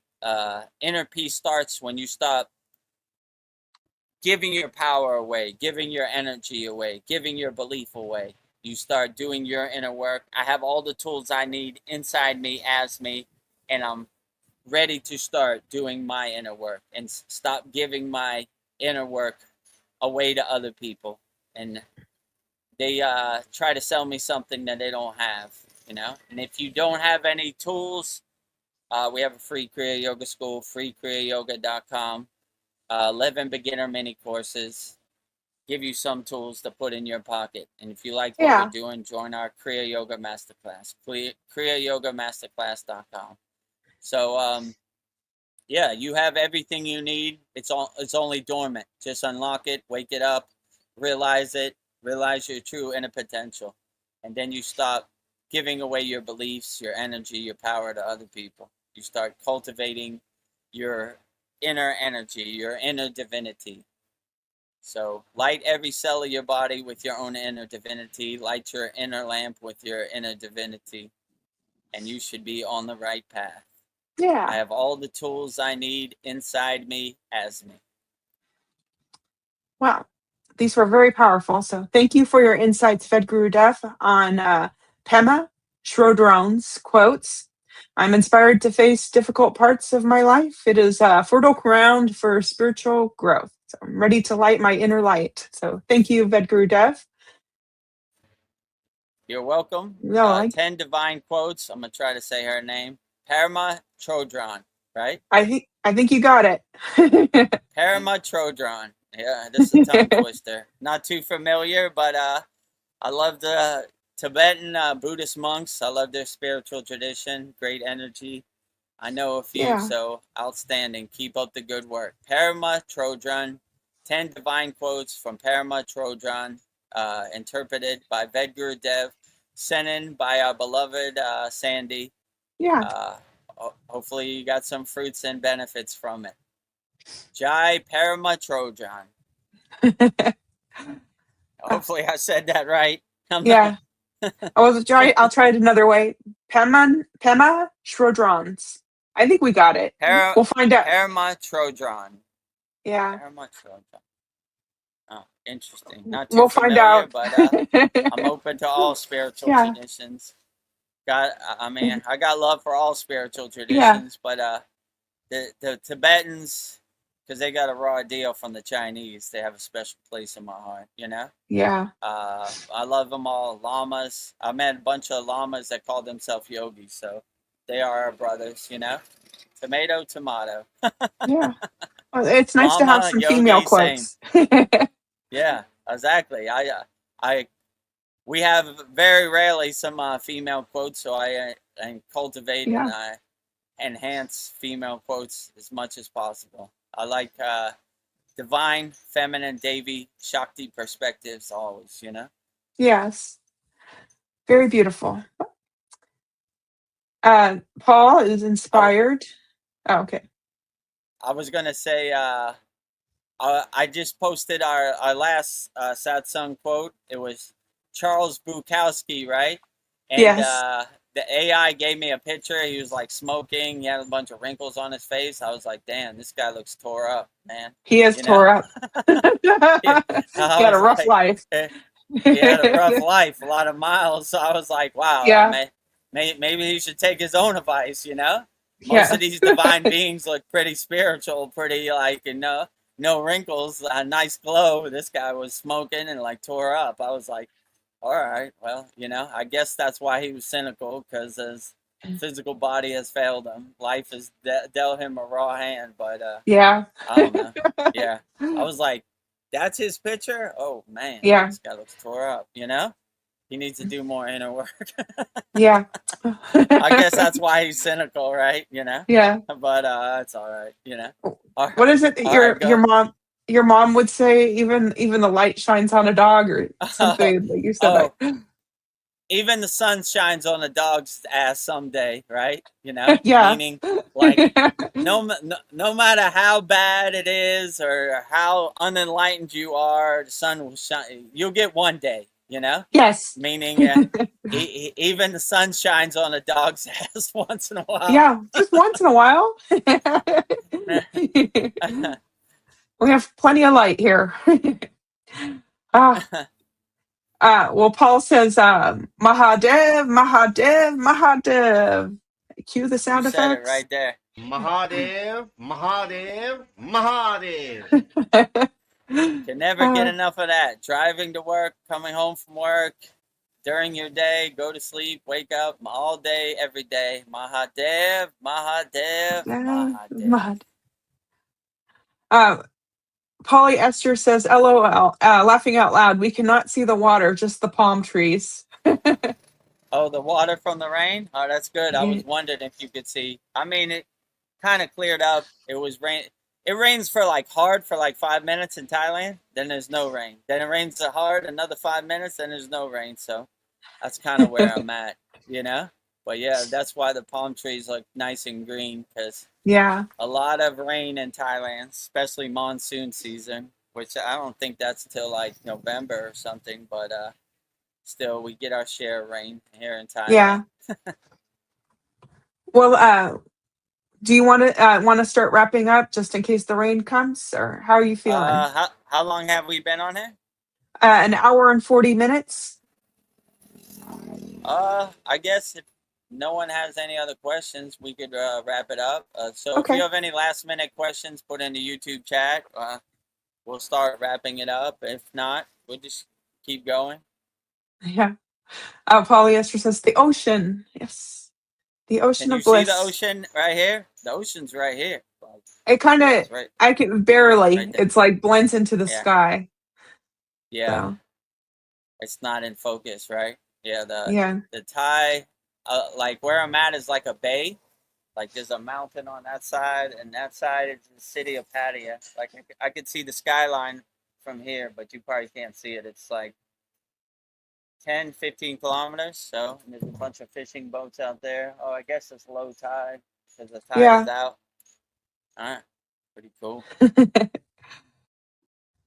Inner peace starts when you stop giving your power away, giving your energy away, giving your belief away. You start doing your inner work. I have all the tools I need inside me, as me, and I'm ready to start doing my inner work and stop giving my inner work away to other people. And they try to sell me something that they don't have, you know? And if you don't have any tools, we have a free Kriya Yoga School, freekriyayogamasterclass.com. 11 beginner mini courses, give you some tools to put in your pocket. And if you like what we're doing, join our Kriya Yoga Masterclass, kriyayogamasterclass.com. So yeah, you have everything you need. It's only dormant. Just unlock it, wake it up, realize your true inner potential, and then you stop giving away your beliefs, your energy, your power to other people. You start cultivating your inner energy, your inner divinity. So light every cell of your body with your own inner divinity. Light your inner lamp with your inner divinity, and you should be on the right path. Yeah. I have all the tools I need inside me, as me. Wow. These were very powerful. So thank you for your insights, VEDGURUDEV, on Pema Chodron's quotes. I'm inspired to face difficult parts of my life. It is fertile ground for spiritual growth. So I'm ready to light my inner light. So thank you, VEDGURUDEV. You're welcome. No, 10 divine quotes. I'm going to try to say her name. Pema Chodron, right? I think you got it. Pema Chodron. Yeah, this is a tongue twister. Not too familiar, but I love the Tibetan Buddhist monks. I love their spiritual tradition. Great energy. I know a few, Yeah. so outstanding. Keep up the good work. Parama Trodran, 10 divine quotes from Parama Trodran, interpreted by VEDAGURUDEV, sent in by our beloved Sandy. Yeah. Hopefully you got some fruits and benefits from it. Jai Parama Trodran. Hopefully I said that right. Yeah. I'll try it another way. Pema Shrodrans. I think we got it. We'll find out. Parama Trodran. Yeah. Parama Trodran. Oh, interesting. Not too We'll find familiar, out. but I'm open to all spiritual Yeah. traditions. I got love for all spiritual Yeah. traditions, but the Tibetans, because they got a raw deal from the Chinese, they have a special place in my heart, you know? Yeah. I love them all. Lamas. I met a bunch of lamas that call themselves yogis, so they are our brothers, you know? Tomato, tomato. Yeah. Well, it's nice to have Lama, some yogi, female same. quotes. Yeah, exactly. We have very rarely some female quotes, so I cultivate and Yeah. enhance female quotes as much as possible. I like divine, feminine, Devi, Shakti perspectives always, you know? Yes. Very beautiful. Paul is I, inspired. Oh, okay. I was going to say, I just posted our last satsang quote. It was Charles Bukowski, right? And Yes. the AI gave me a picture. He was like smoking. He had a bunch of wrinkles on his face. I was like, damn, this guy looks tore up, man. He is You tore know? up. Yeah, He I had a was rough like, life. he had a rough life, a lot of miles. So I was like, wow, Yeah. maybe he should take his own advice, you know? Most of Yes. these divine beings look pretty spiritual, pretty like, you know, no wrinkles, a nice glow. This guy was smoking and like tore up. I was like, all right, well, you know, I guess that's why he was cynical, because his physical body has failed him. Life has dealt him a raw hand, but Yeah. I don't know. Yeah, I was like, that's his picture? Oh, man, Yeah. this guy looks tore up, you know? He needs to do more inner work. Yeah. I guess that's why he's cynical, right? You know? Yeah. But it's all right, you know? What is it that All right, your mom would say? Even the light shines on a dog, or something that you said Oh, that. even the sun shines on a dog's ass someday, right? You know? Yeah. Meaning, like, no matter how bad it is or how unenlightened you are, the sun will shine. You'll get one day, you know? Yes. Meaning, even the sun shines on a dog's ass once in a while. Yeah, just once in a while. We have plenty of light here. Well, Paul says, Mahadev, Mahadev, Mahadev. Cue the You sound said it effects. right there. Mahadev, Mahadev, Mahadev. Can never get enough of that. Driving to work, coming home from work, during your day, go to sleep, wake up, all day, every day. Mahadev, Mahadev, Mahadev. Polyester says, LOL, laughing out loud. We cannot see the water, just the palm trees. Oh, the water from the rain? Oh, that's good. I Yeah. was wondering if you could see. I mean, it kind of cleared up. It was rain. It rains for like hard for like 5 minutes in Thailand. Then there's no rain. Then it rains hard another 5 minutes. Then there's no rain. So that's kind of where I'm at, you know? But yeah, that's why the palm trees look nice and green, because Yeah. a lot of rain in Thailand, especially monsoon season, which I don't think that's till like November or something, but still we get our share of rain here in Thailand. Yeah. Well, do you want to start wrapping up just in case the rain comes, or how are you feeling? How long have we been on here? An hour and 40 minutes. I guess if no one has any other questions, we could wrap it up. So Okay. if you have any last minute questions, put in the YouTube chat. We'll start wrapping it up. If not, we'll just keep going. Yeah. Polyester says the ocean. Yes. The ocean Can you of see bliss. the ocean right here? The ocean's right here. Like, It kind of, it's right, I can barely, right there. it's like blends into the Yeah. sky. Yeah. So, It's not in focus, right? Yeah. yeah. The Thai, like where I'm at is like a bay. Like there's a mountain on that side, and that side is the city of Pattaya. Like I could see the skyline from here, but you probably can't see it. It's like 10, 15 kilometers. So and there's a bunch of fishing boats out there. Oh, I guess it's low tide because the tide is Yeah. out. All right, pretty cool.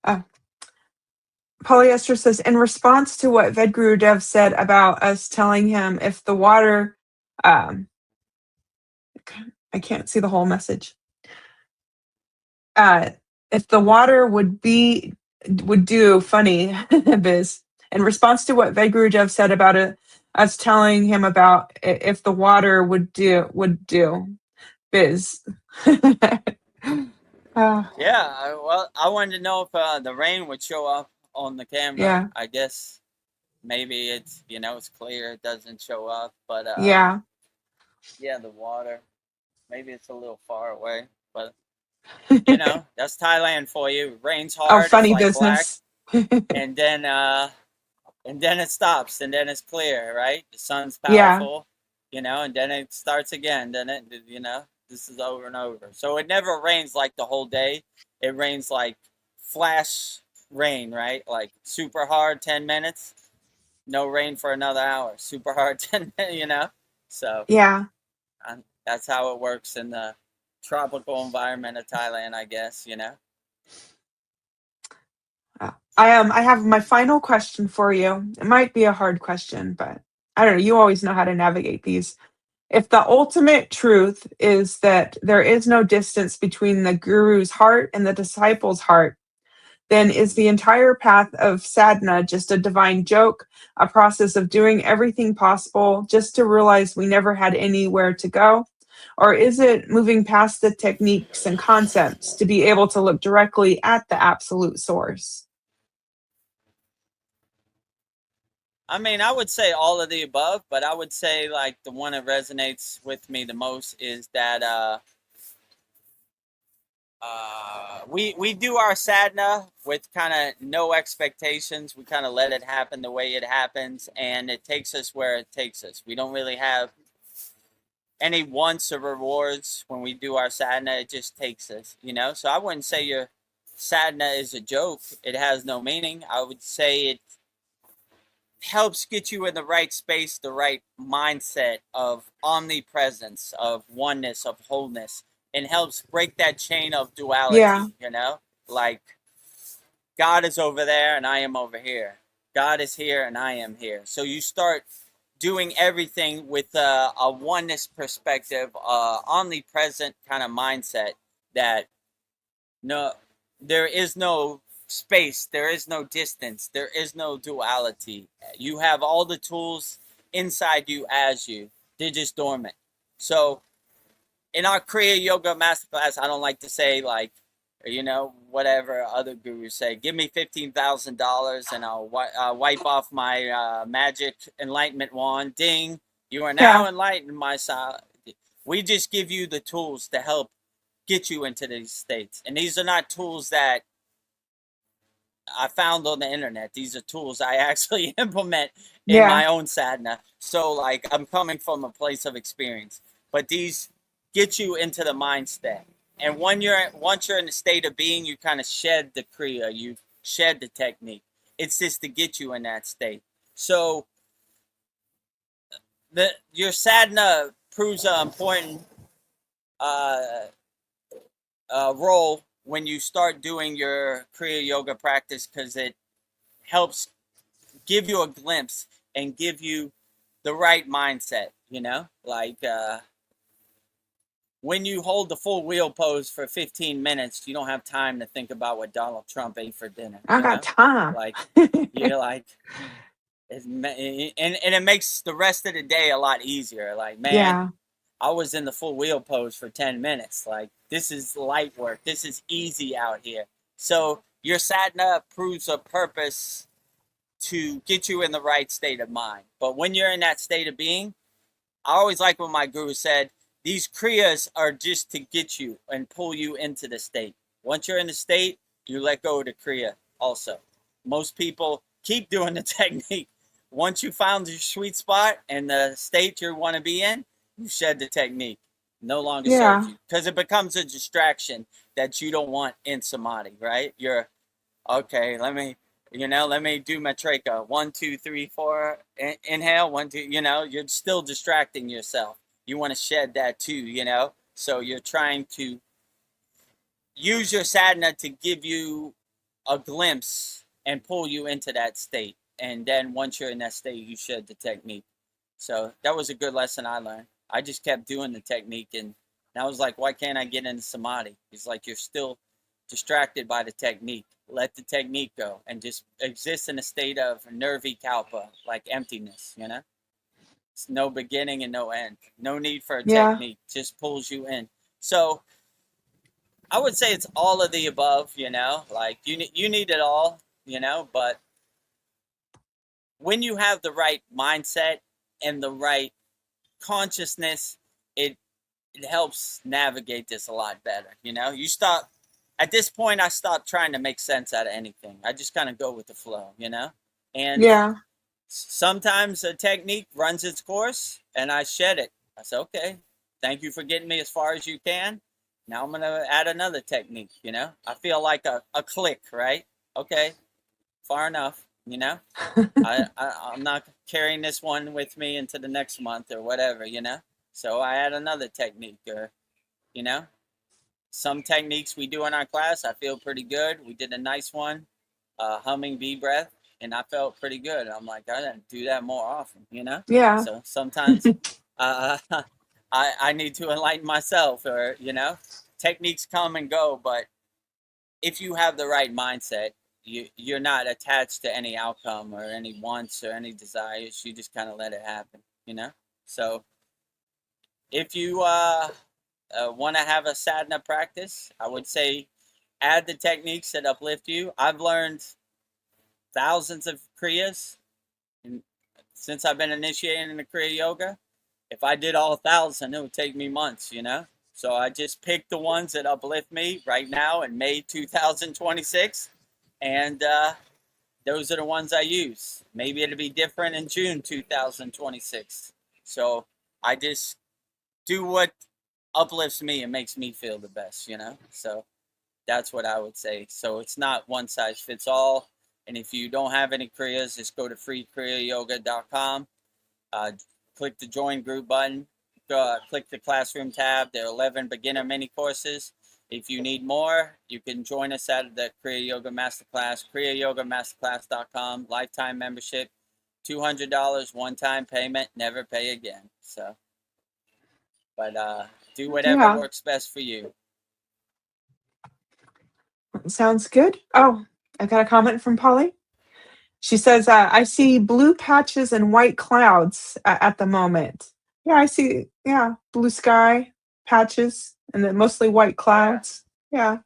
uh, Polyester says, in response to what VEDGURUDEV said about us telling him if the water, um, I can't see the whole message. If the water would do funny, Biz. In response to what Vedgurudev said about us telling him about if the water would do, Biz. Yeah, well, I wanted to know if the rain would show up on the camera. Yeah, I guess maybe it's it's clear, it doesn't show up, but yeah. yeah, the water maybe it's a little far away, but that's Thailand for you. It rains Oh, hard, it's funny like black, business. and then it stops, and then it's clear, right? The sun's Yeah, powerful, and then it starts again. Then this is over and over. So it never rains like the whole day. It rains like flash rain, right? Like super hard 10 minutes, no rain for another hour. Super hard 10 minutes. So yeah. that's how it works in the tropical environment of Thailand, I guess. I have my final question for you. It might be a hard question, but I don't know. You always know how to navigate these. If the ultimate truth is that there is no distance between the guru's heart and the disciple's heart, then is the entire path of sadhana just a divine joke, a process of doing everything possible just to realize we never had anywhere to go? Or is it moving past the techniques and concepts to be able to look directly at the absolute source? I mean, I would say all of the above, but I would say like the one that resonates with me the most is that we do our sadhana with kind of no expectations. We kind of let it happen the way it happens, and it takes us where it takes us. We don't really have any wants or rewards when we do our sadhana. It just takes us. So I wouldn't say your sadhana is a joke. It has no meaning. I would say it helps get you in the right space, the right mindset of omnipresence, of oneness, of wholeness, and helps break that chain of Yeah, duality. Like God is over there and I am over here. God is here and I am here. So you start doing everything with a oneness perspective, omnipresent kind of mindset that no, there is no space, there is no distance, there is no duality. You have all the tools inside you as you. They're just dormant. So in our Kriya Yoga Masterclass, I don't like to say like, whatever other gurus say. Give me $15,000 and I'll wipe off my magic enlightenment wand. Ding! You are now yeah, enlightened, my son. We just give you the tools to help get you into these states, and these are not tools that I found on the internet. These are tools I actually implement in yeah, my own sadhana. So like I'm coming from a place of experience. But these get you into the mind state. And once you're in the state of being, you kind of shed the kriya, you shed the technique. It's just to get you in that state. So your sadhana proves an important uh, role when you start doing your Kriya yoga practice, because it helps give you a glimpse and give you the right mindset. Like when you hold the full wheel pose for 15 minutes, you don't have time to think about what Donald Trump ate for dinner. I got time. Like you're like, and it makes the rest of the day a lot easier. Like, man, Yeah, I was in the full wheel pose for 10 minutes. Like, this is light work. This is easy out here. So your sadhana proves a purpose to get you in the right state of mind. But when you're in that state of being, I always like what my guru said, these kriyas are just to get you and pull you into the state. Once you're in the state, you let go of the kriya also. Most people keep doing the technique. Once you found your sweet spot and the state you want to be in, you shed the technique. No longer Yeah. serves you because it becomes a distraction that you don't want in samadhi, right? You're okay. Let me do matrika. 1, 2, 3, 4. Inhale. 1, 2. You're still distracting yourself. You want to shed that too. So you're trying to use your sadhana to give you a glimpse and pull you into that state. And then once you're in that state, you shed the technique. So that was a good lesson I learned. I just kept doing the technique, and I was like, why can't I get into samadhi? It's like you're still distracted by the technique. Let the technique go and just exist in a state of nervy kalpa, like emptiness, It's no beginning and no end. No need for a technique. Just pulls you in. So I would say it's all of the above, like you need it all, but when you have the right mindset and the right consciousness, it helps navigate this a lot better. You stop at this point. I stopped trying to make sense out of anything. I just kind of go with the flow, and sometimes a technique runs its course and I shed it. I said, okay, thank you for getting me as far as you can. Now I'm gonna add another technique. I feel like a click, right? Okay, far enough. I'm not carrying this one with me into the next month or whatever, So I add another technique, or, some techniques we do in our class, I feel pretty good. We did a nice one, humming bee breath, and I felt pretty good. I'm like, I gotta do that more often, Yeah. So sometimes I need to enlighten myself, or, techniques come and go, but if you have the right mindset, you're not attached to any outcome or any wants or any desires. You just kind of let it happen, So if you want to have a sadhana practice, I would say add the techniques that uplift you. I've learned thousands of kriyas since I've been initiated in the Kriya Yoga. If I did all 1,000, it would take me months, So I just picked the ones that uplift me right now in May 2026. And those are the ones I use. Maybe it'll be different in June 2026. So I just do what uplifts me and makes me feel the best, So that's what I would say. So it's not one size fits all. And if you don't have any kriyas, just go to freekriyayogamasterclass.com. Click the join group button. Click the classroom tab. There are 11 beginner mini courses. If you need more, you can join us at the Kriya Yoga Masterclass, kriyayogamasterclass.com, lifetime membership, $200, one-time payment, never pay again. So, but do whatever works best for you. Sounds good. Oh, I got a comment from Polly. She says, I see blue patches and white clouds at the moment. Yeah, I see, blue sky patches and then mostly white clouds. Yeah.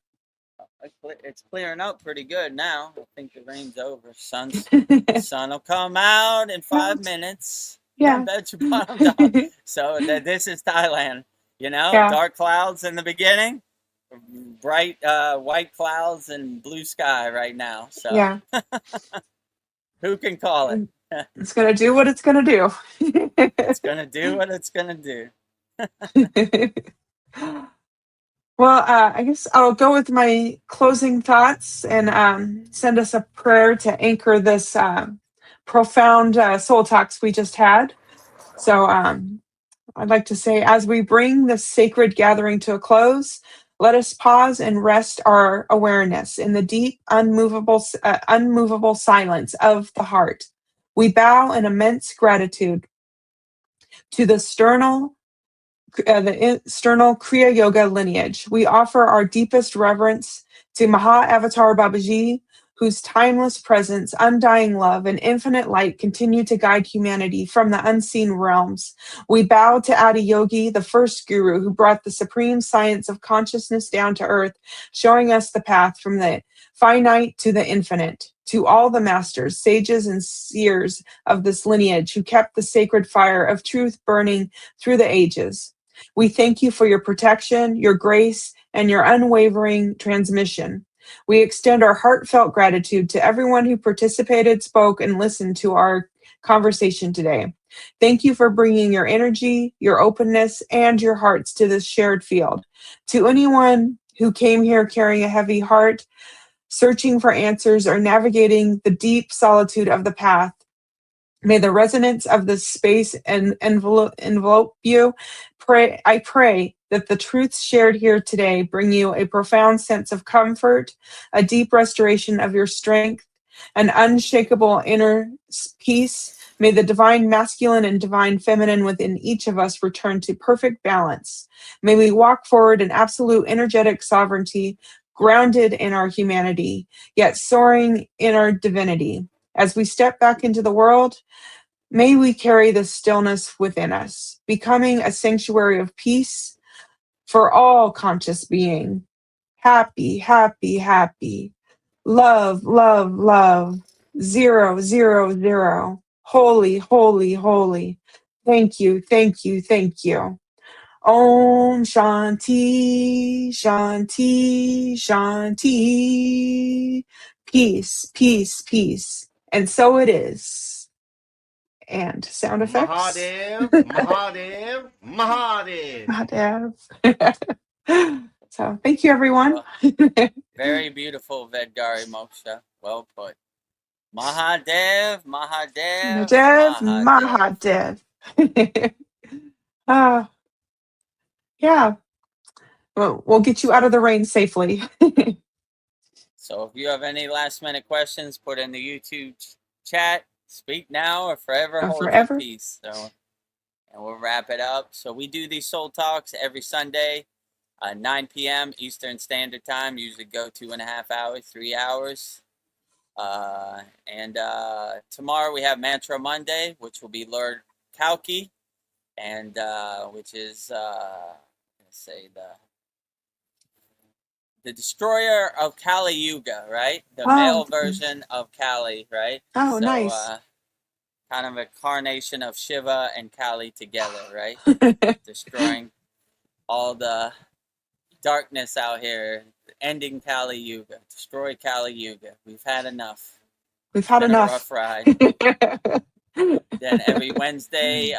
It's clearing up pretty good now. I think the rain's over. The sun will come out in 5 minutes. Yeah. Bet your bottom dollar. So this is Thailand. Dark clouds in the beginning, bright white clouds and blue sky right now. So yeah. Who can call it? It's gonna do what it's gonna do. It's gonna do what it's gonna do. Well, I guess I'll go with my closing thoughts and send us a prayer to anchor this profound soul talks we just had. So I'd like to say, as we bring this sacred gathering to a close, let us pause and rest our awareness in the deep, unmovable silence of the heart. We bow in immense gratitude to the external Kriya Yoga lineage. We offer our deepest reverence to Maha Avatar Babaji, whose timeless presence, undying love, and infinite light continue to guide humanity from the unseen realms. We bow to Adiyogi, the first guru who brought the supreme science of consciousness down to earth, showing us the path from the finite to the infinite. To all the masters, sages, and seers of this lineage who kept the sacred fire of truth burning through the ages. We thank you for your protection, your grace, and your unwavering transmission. We extend our heartfelt gratitude to everyone who participated, spoke, and listened to our conversation today. Thank you for bringing your energy, your openness, and your hearts to this shared field. To anyone who came here carrying a heavy heart, searching for answers, or navigating the deep solitude of the path, may the resonance of this space and envelope you. I pray that the truths shared here today bring you a profound sense of comfort, a deep restoration of your strength, an unshakable inner peace. May the divine masculine and divine feminine within each of us return to perfect balance. May we walk forward in absolute energetic sovereignty, grounded in our humanity, yet soaring in our divinity. As we step back into the world, may we carry the stillness within us, becoming a sanctuary of peace for all conscious being. Happy, happy, happy. Love, love, love. 0, 0, 0. Holy, holy, holy. Thank you, thank you, thank you. Om Shanti, Shanti, Shanti. Peace, peace, peace. And so it is. And sound effects. Mahadev, Mahadev, Mahadev. So thank you, everyone. Very beautiful, Vedgari Moksha. Well put. Mahadev, Mahadev, Mahadev, Mahadev. Mahadev. Yeah. Well, we'll get you out of the rain safely. So if you have any last minute questions, put in the YouTube chat. Speak now or forever hold Forever. your peace. So, and we'll wrap it up. So we do these soul talks every Sunday, 9 p.m. Eastern Standard Time. Usually go 2.5 hours, 3 hours. And tomorrow we have Mantra Monday, which will be Lord Kalki, and which is let's say the destroyer of Kali Yuga, right? The male version of Kali, right? Oh, so, nice. Kind of a carnation of Shiva and Kali together, right? Destroying all the darkness out here, ending Kali Yuga, destroy Kali Yuga. We've had enough. We've had Been enough. a rough ride. Then every Wednesday,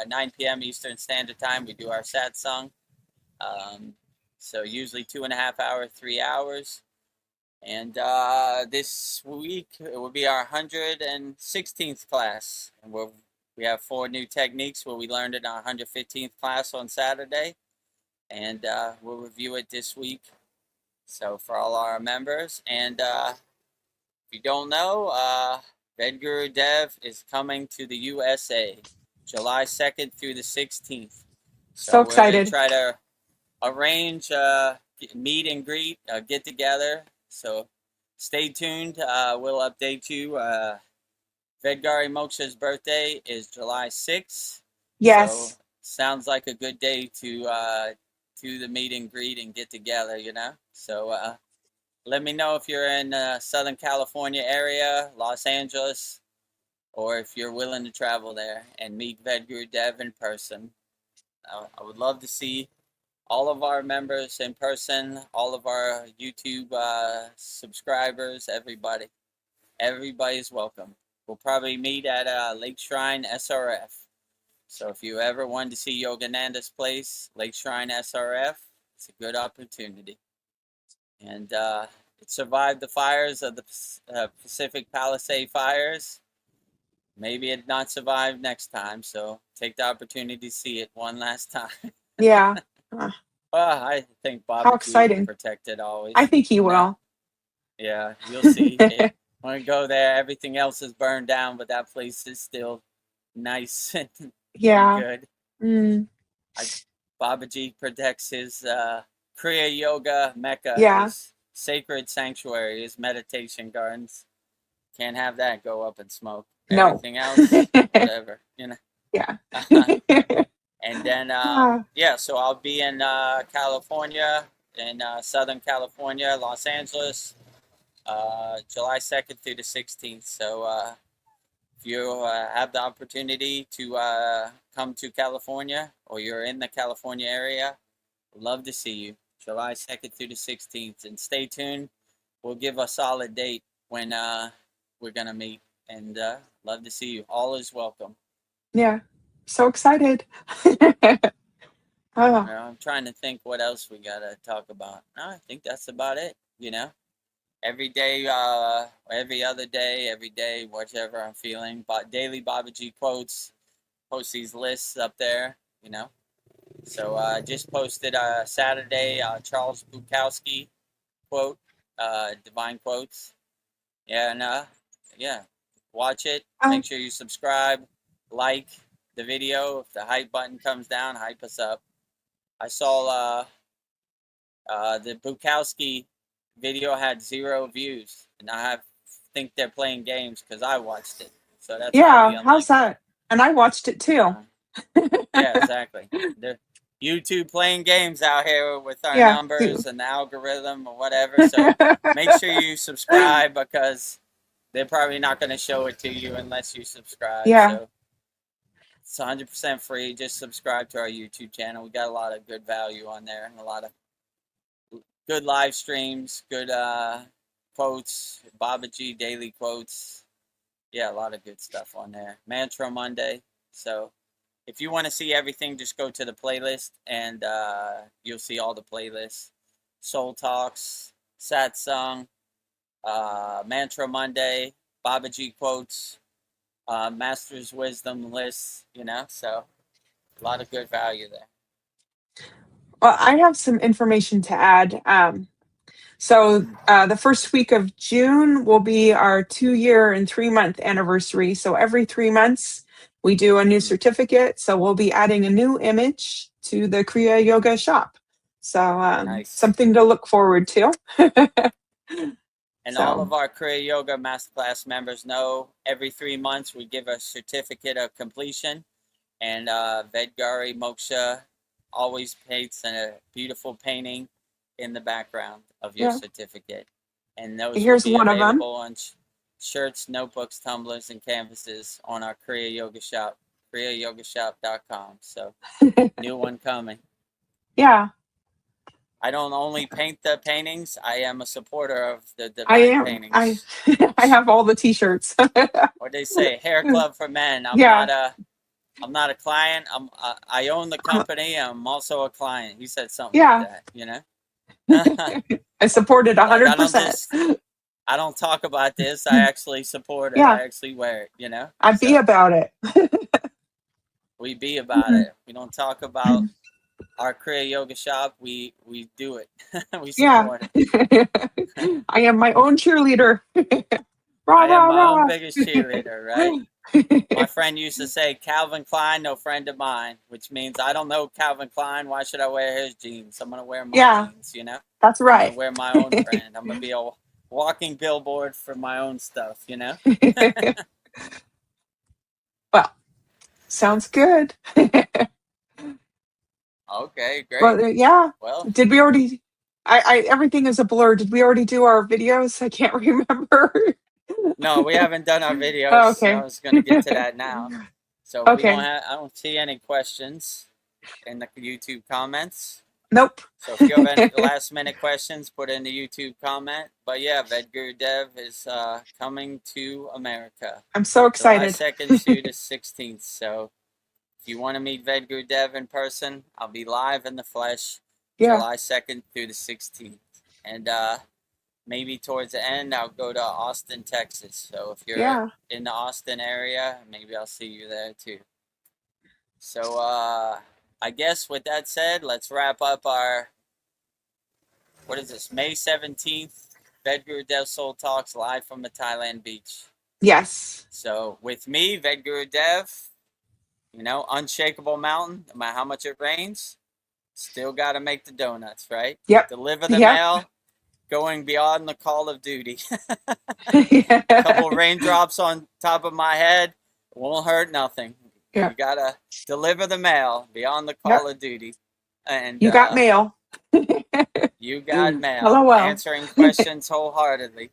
9 p.m. Eastern Standard Time, we do our satsang. So usually 2.5 hours, 3 hours. And this week it will be our 116th class. And we have 4 new techniques where we learned in our 115th class on Saturday. And we'll review it this week. So for all our members. And if you don't know, VEDGURUDEV is coming to the USA July 2nd through the 16th. So we're going excited. to try to arrange meet and greet, get together. So stay tuned. We'll update you. Vedgari Moksha's birthday is July 6th. Yes. So sounds like a good day to the meet and greet and get together, you know? So let me know if you're in Southern California area, Los Angeles, or if you're willing to travel there and meet VEDGURUDEV in person. I would love to see all of our members in person, all of our YouTube subscribers, everybody. Everybody's welcome. We'll probably meet at Lake Shrine SRF. So if you ever wanted to see Yogananda's place, Lake Shrine SRF, it's a good opportunity. And it survived the fires of the Pacific Palisade fires. Maybe it not survive next time. So take the opportunity to see it one last time. Yeah. Well, I think Bob How exciting. will protect it always. I think he will. Yeah, you'll see. When we go there, everything else is burned down, but that place is still nice and good. Babaji protects his Kriya Yoga Mecca, his sacred sanctuary, his meditation gardens. Can't have that go up in smoke. No. Everything else, whatever, you know. Yeah. And then, so I'll be in California, in Southern California, Los Angeles, July 2nd through the 16th. So if you have the opportunity to come to California, or you're in the California area, love to see you. July 2nd through the 16th. And stay tuned. We'll give a solid date when we're going to meet. And love to see you. All is welcome. Yeah. So excited. Oh, I'm trying to think what else we got to talk about. No, I think that's about it. Every day, every other day, every day, whatever I'm feeling. But daily Babaji quotes, post these lists up there, So I just posted Saturday Charles Bukowski quote, divine quotes. Yeah, and yeah, watch it. Make sure you subscribe, like the video. If the hype button comes down, hype us up. I saw the Bukowski video had 0 views, and I think they're playing games because I watched it. So that's yeah. How's that? And I watched it too. Yeah, exactly. They're YouTube playing games out here with our Yeah, numbers and the algorithm or whatever. So make sure you subscribe, because they're probably not going to show it to you unless you subscribe. Yeah. So it's 100% free. Just subscribe to our YouTube channel. We got a lot of good value on there, and a lot of good live streams, good quotes, Babaji daily quotes. Yeah, a lot of good stuff on there. Mantra Monday. So if you want to see everything, just go to the playlist, and you'll see all the playlists. Soul Talks, Satsang, Mantra Monday, Babaji quotes, Master's Wisdom lists, so a lot of good value there. Well, I have some information to add. So the first week of June will be our 2-year and 3-month anniversary. So every 3 months we do a new certificate. So we'll be adding a new image to the Kriya Yoga shop. So Nice. something to look forward to. And all of our Kriya Yoga Masterclass members know every 3 months we give a certificate of completion. And Vedgari Moksha always paints a beautiful painting in the background of your certificate. And those Here's will be one of them. available on shirts, notebooks, tumblers, and canvases on our Kriya Yoga shop, kriyayogamasterclass.com. So new one coming. Yeah. I don't only paint the paintings. I am a supporter of the divine paintings. I have all the t-shirts. What they say, hair club for men. I'm not a client. I own the company. I'm also a client. He said something like that, I supported 100%. I don't talk about this. I actually support it. Yeah. I actually wear it, I be about it. We be about it. We don't talk about our Kriya Yoga shop. We do it. We support it. I am my own cheerleader. I am my own biggest cheerleader, right? My friend used to say, Calvin Klein, no friend of mine, which means I don't know Calvin Klein. Why should I wear his jeans? I'm going to wear my jeans, That's right. I'm going to wear my own brand. I'm going to be a walking billboard for my own stuff, Well, sounds good. Okay, great. Well, yeah. Well, did we already? Everything is a blur. Did we already do our videos? I can't remember. No, we haven't done our videos. Oh, okay. I was going to get to that now. So Okay. I don't see any questions in the YouTube comments. Nope. So if you have any last minute questions, put in the YouTube comment. But yeah, VEDGURUDEV is coming to America. I'm so excited. July 2nd through the 16th. So if you want to meet VEDGURUDEV in person, I'll be live in the flesh July 2nd through the 16th. And maybe towards the end, I'll go to Austin, Texas. So if you're in the Austin area, maybe I'll see you there too. So I guess with that said, let's wrap up our, what is this, May 17th, VEDGURUDEV Soul Talks live from the Thailand beach. Yes. So with me, VEDGURUDEV, Unshakable Mountain, no matter how much it rains, still got to make the donuts, right? Yep. Deliver the mail, going beyond the call of duty. A couple raindrops on top of my head won't hurt nothing. You got to deliver the mail beyond the call of duty. And you got mail. You got mail. LOL. Answering questions wholeheartedly.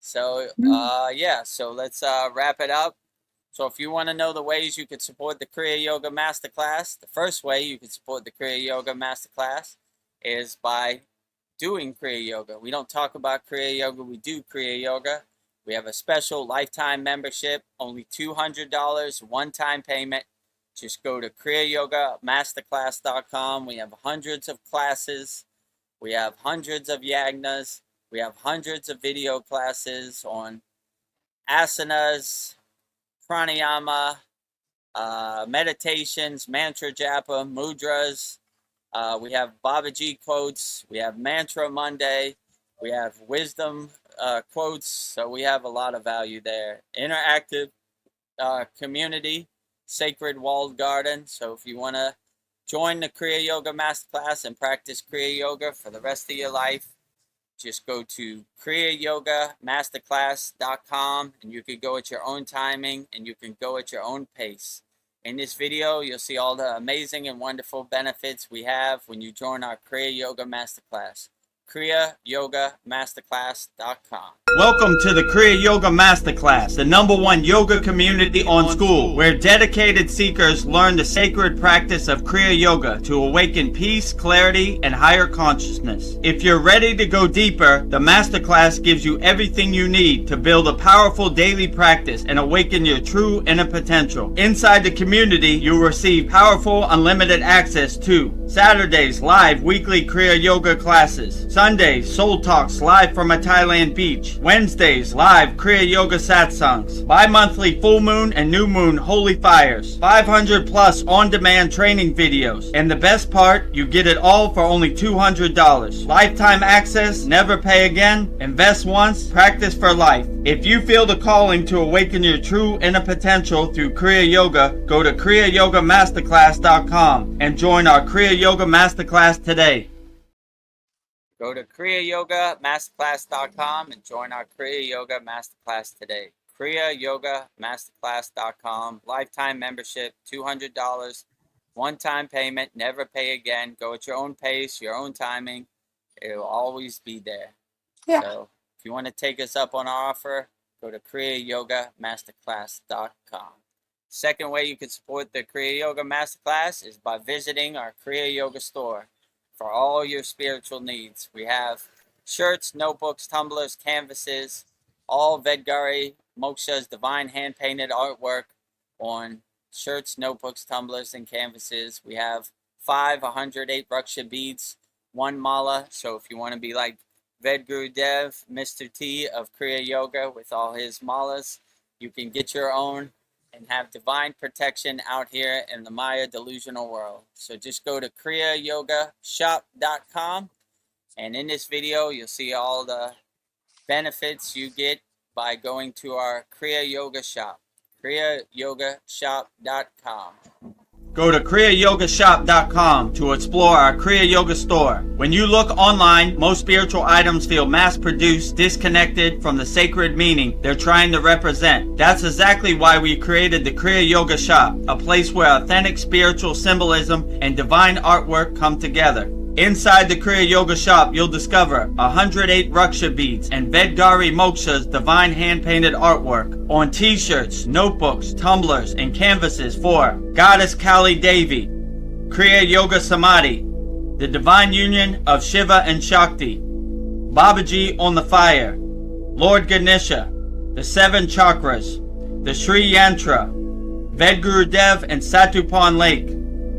So, so let's wrap it up. So if you want to know the ways you can support the Kriya Yoga Masterclass, the first way you can support the Kriya Yoga Masterclass is by doing Kriya Yoga. We don't talk about Kriya Yoga, we do Kriya Yoga. We have a special lifetime membership, only $200, one-time payment. Just go to kriyayogamasterclass.com. We have hundreds of classes. We have hundreds of yagnas. We have hundreds of video classes on asanas, pranayama, meditations, mantra japa, mudras. We have Babaji quotes. We have Mantra Monday. We have wisdom quotes. So we have a lot of value there. Interactive community, sacred walled garden. So if you want to join the Kriya Yoga Masterclass and practice Kriya Yoga for the rest of your life, just go to kriyayogamasterclass.com, and you can go at your own timing and you can go at your own pace. In this video, you'll see all the amazing and wonderful benefits we have when you join our Kriya Yoga Masterclass. kriyayogamasterclass.com. Welcome to the Kriya Yoga Masterclass, the #1 yoga community on SKOOL, where dedicated seekers learn the sacred practice of Kriya Yoga to awaken peace, clarity, and higher consciousness. If you're ready to go deeper, the Masterclass gives you everything you need to build a powerful daily practice and awaken your true inner potential. Inside the community, you'll receive powerful, unlimited access to Saturdays, live weekly Kriya Yoga classes. Sundays, Soul Talks live from a Thailand beach. Wednesdays, live Kriya Yoga satsangs. Bi-monthly full moon and new moon holy fires. 500 plus on-demand training videos. And the best part, you get it all for only $200. Lifetime access, never pay again, invest once, practice for life. If you feel the calling to awaken your true inner potential through Kriya Yoga, go to kriyayogamasterclass.com and join our Kriya Yoga Masterclass today. Go to kriyayogamasterclass.com and join our Kriya Yoga Masterclass today. kriyayogamasterclass.com. Lifetime membership, $200. One-time payment, never pay again. Go at your own pace, your own timing. It will always be there. Yeah. So if you want to take us up on our offer, go to kriyayogamasterclass.com. Second way you can support the Kriya Yoga Masterclass is by visiting our Kriya Yoga store. For all your spiritual needs, we have shirts, notebooks, tumblers, canvases, all Vedgari Moksha's divine hand-painted artwork on shirts, notebooks, tumblers, and canvases. We have 108 Raksha beads, 1 mala. So if you want to be like VEDAGURUDEV, Mr. T of Kriya Yoga with all his malas, you can get your own and have divine protection out here in the Maya delusional world. So just go to kriyayogashop.com, and in this video you'll see all the benefits you get by going to our Kriya Yoga shop, kriyayogashop.com. Go to kriyayogashop.com to explore our Kriya Yoga store. When you look online, most spiritual items feel mass-produced, disconnected from the sacred meaning they're trying to represent. That's exactly why we created the Kriya Yoga shop, a place where authentic spiritual symbolism and divine artwork come together. Inside the Kriya Yoga shop, you'll discover 108 Raksha beads and Vedgari Moksha's divine hand-painted artwork on t-shirts, notebooks, tumblers, and canvases for Goddess Kali Devi, Kriya Yoga Samadhi, the divine union of Shiva and Shakti, Babaji on the fire, Lord Ganesha, the 7 chakras, the Sri Yantra, Vedgurudev and Satupan Lake,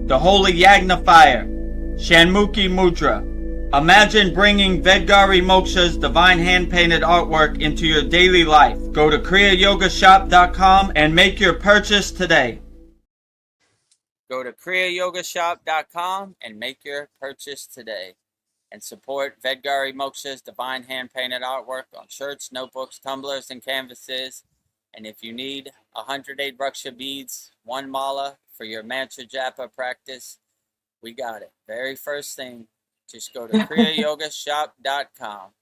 the Holy Yagna fire, Shanmukhi Mudra. Imagine bringing Vedgari Moksha's divine hand-painted artwork into your daily life. Go to kriyayogashop.com and make your purchase today. Go to kriyayogashop.com and make your purchase today. And support Vedgari Moksha's divine hand-painted artwork on shirts, notebooks, tumblers, and canvases. And if you need 108 Raksha beads, 1 mala for your mantra japa practice, we got it. Very first thing, just go to kriyayogashop.com.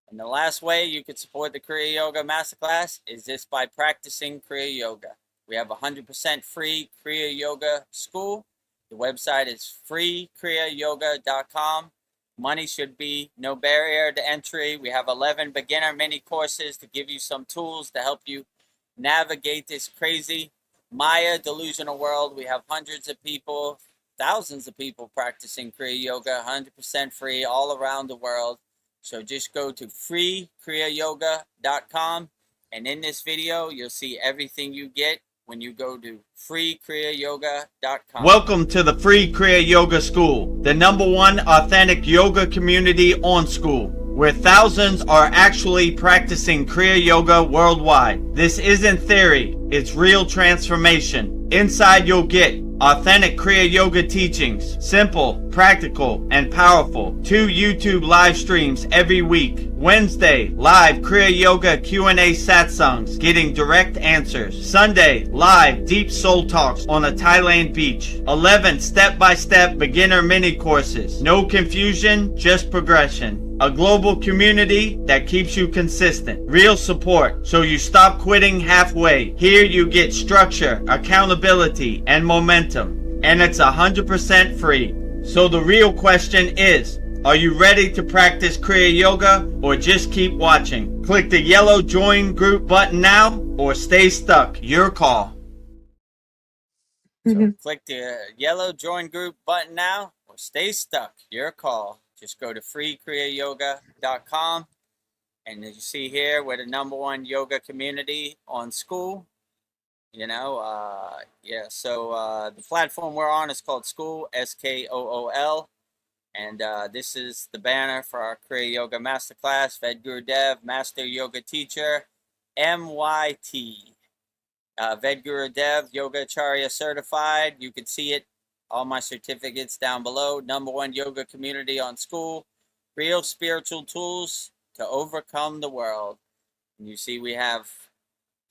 And the last way you can support the Kriya Yoga Masterclass is just by practicing Kriya Yoga. We have 100% free Kriya Yoga school. The website is freekriyayoga.com. Money should be no barrier to entry. We have 11 beginner mini courses to give you some tools to help you navigate this crazy Maya delusional world. We have hundreds of people, thousands of people practicing Kriya Yoga, 100% free all around the world. So just go to freekriyayoga.com, and in this video, you'll see everything you get when you go to freekriyayoga.com. Welcome to the Free Kriya Yoga School, the #1 authentic yoga community on Skool, where thousands are actually practicing Kriya Yoga worldwide. This isn't theory, it's real transformation. Inside you'll get authentic Kriya Yoga teachings, simple, practical, and powerful. 2 YouTube live streams every week. Wednesday, live Kriya Yoga Q&A satsangs, getting direct answers. Sunday, live deep soul talks on a Thailand beach. 11 step-by-step beginner mini courses. No confusion, just progression. A global community that keeps you consistent. Real support, so you stop quitting halfway. Here you get structure, accountability, and momentum. And it's 100% free. So the real question is, are you ready to practice Kriya Yoga or just keep watching? Click the yellow join group button now or stay stuck. Your call. So click the yellow join group button now or stay stuck. Your call. Just go to freekriyayoga.com, and as you see here, we're the #1 yoga community on Skool. You know, so the platform we're on is called SKOOL, SKOOL, and this is the banner for our Kriya Yoga Masterclass, VEDAGURUDEV, Master Yoga Teacher, MYT. VEDAGURUDEV, Yoga Acharya Certified. You can see it, all my certificates down below. #1 yoga community on Skool. Real spiritual tools to overcome the world. And you see we have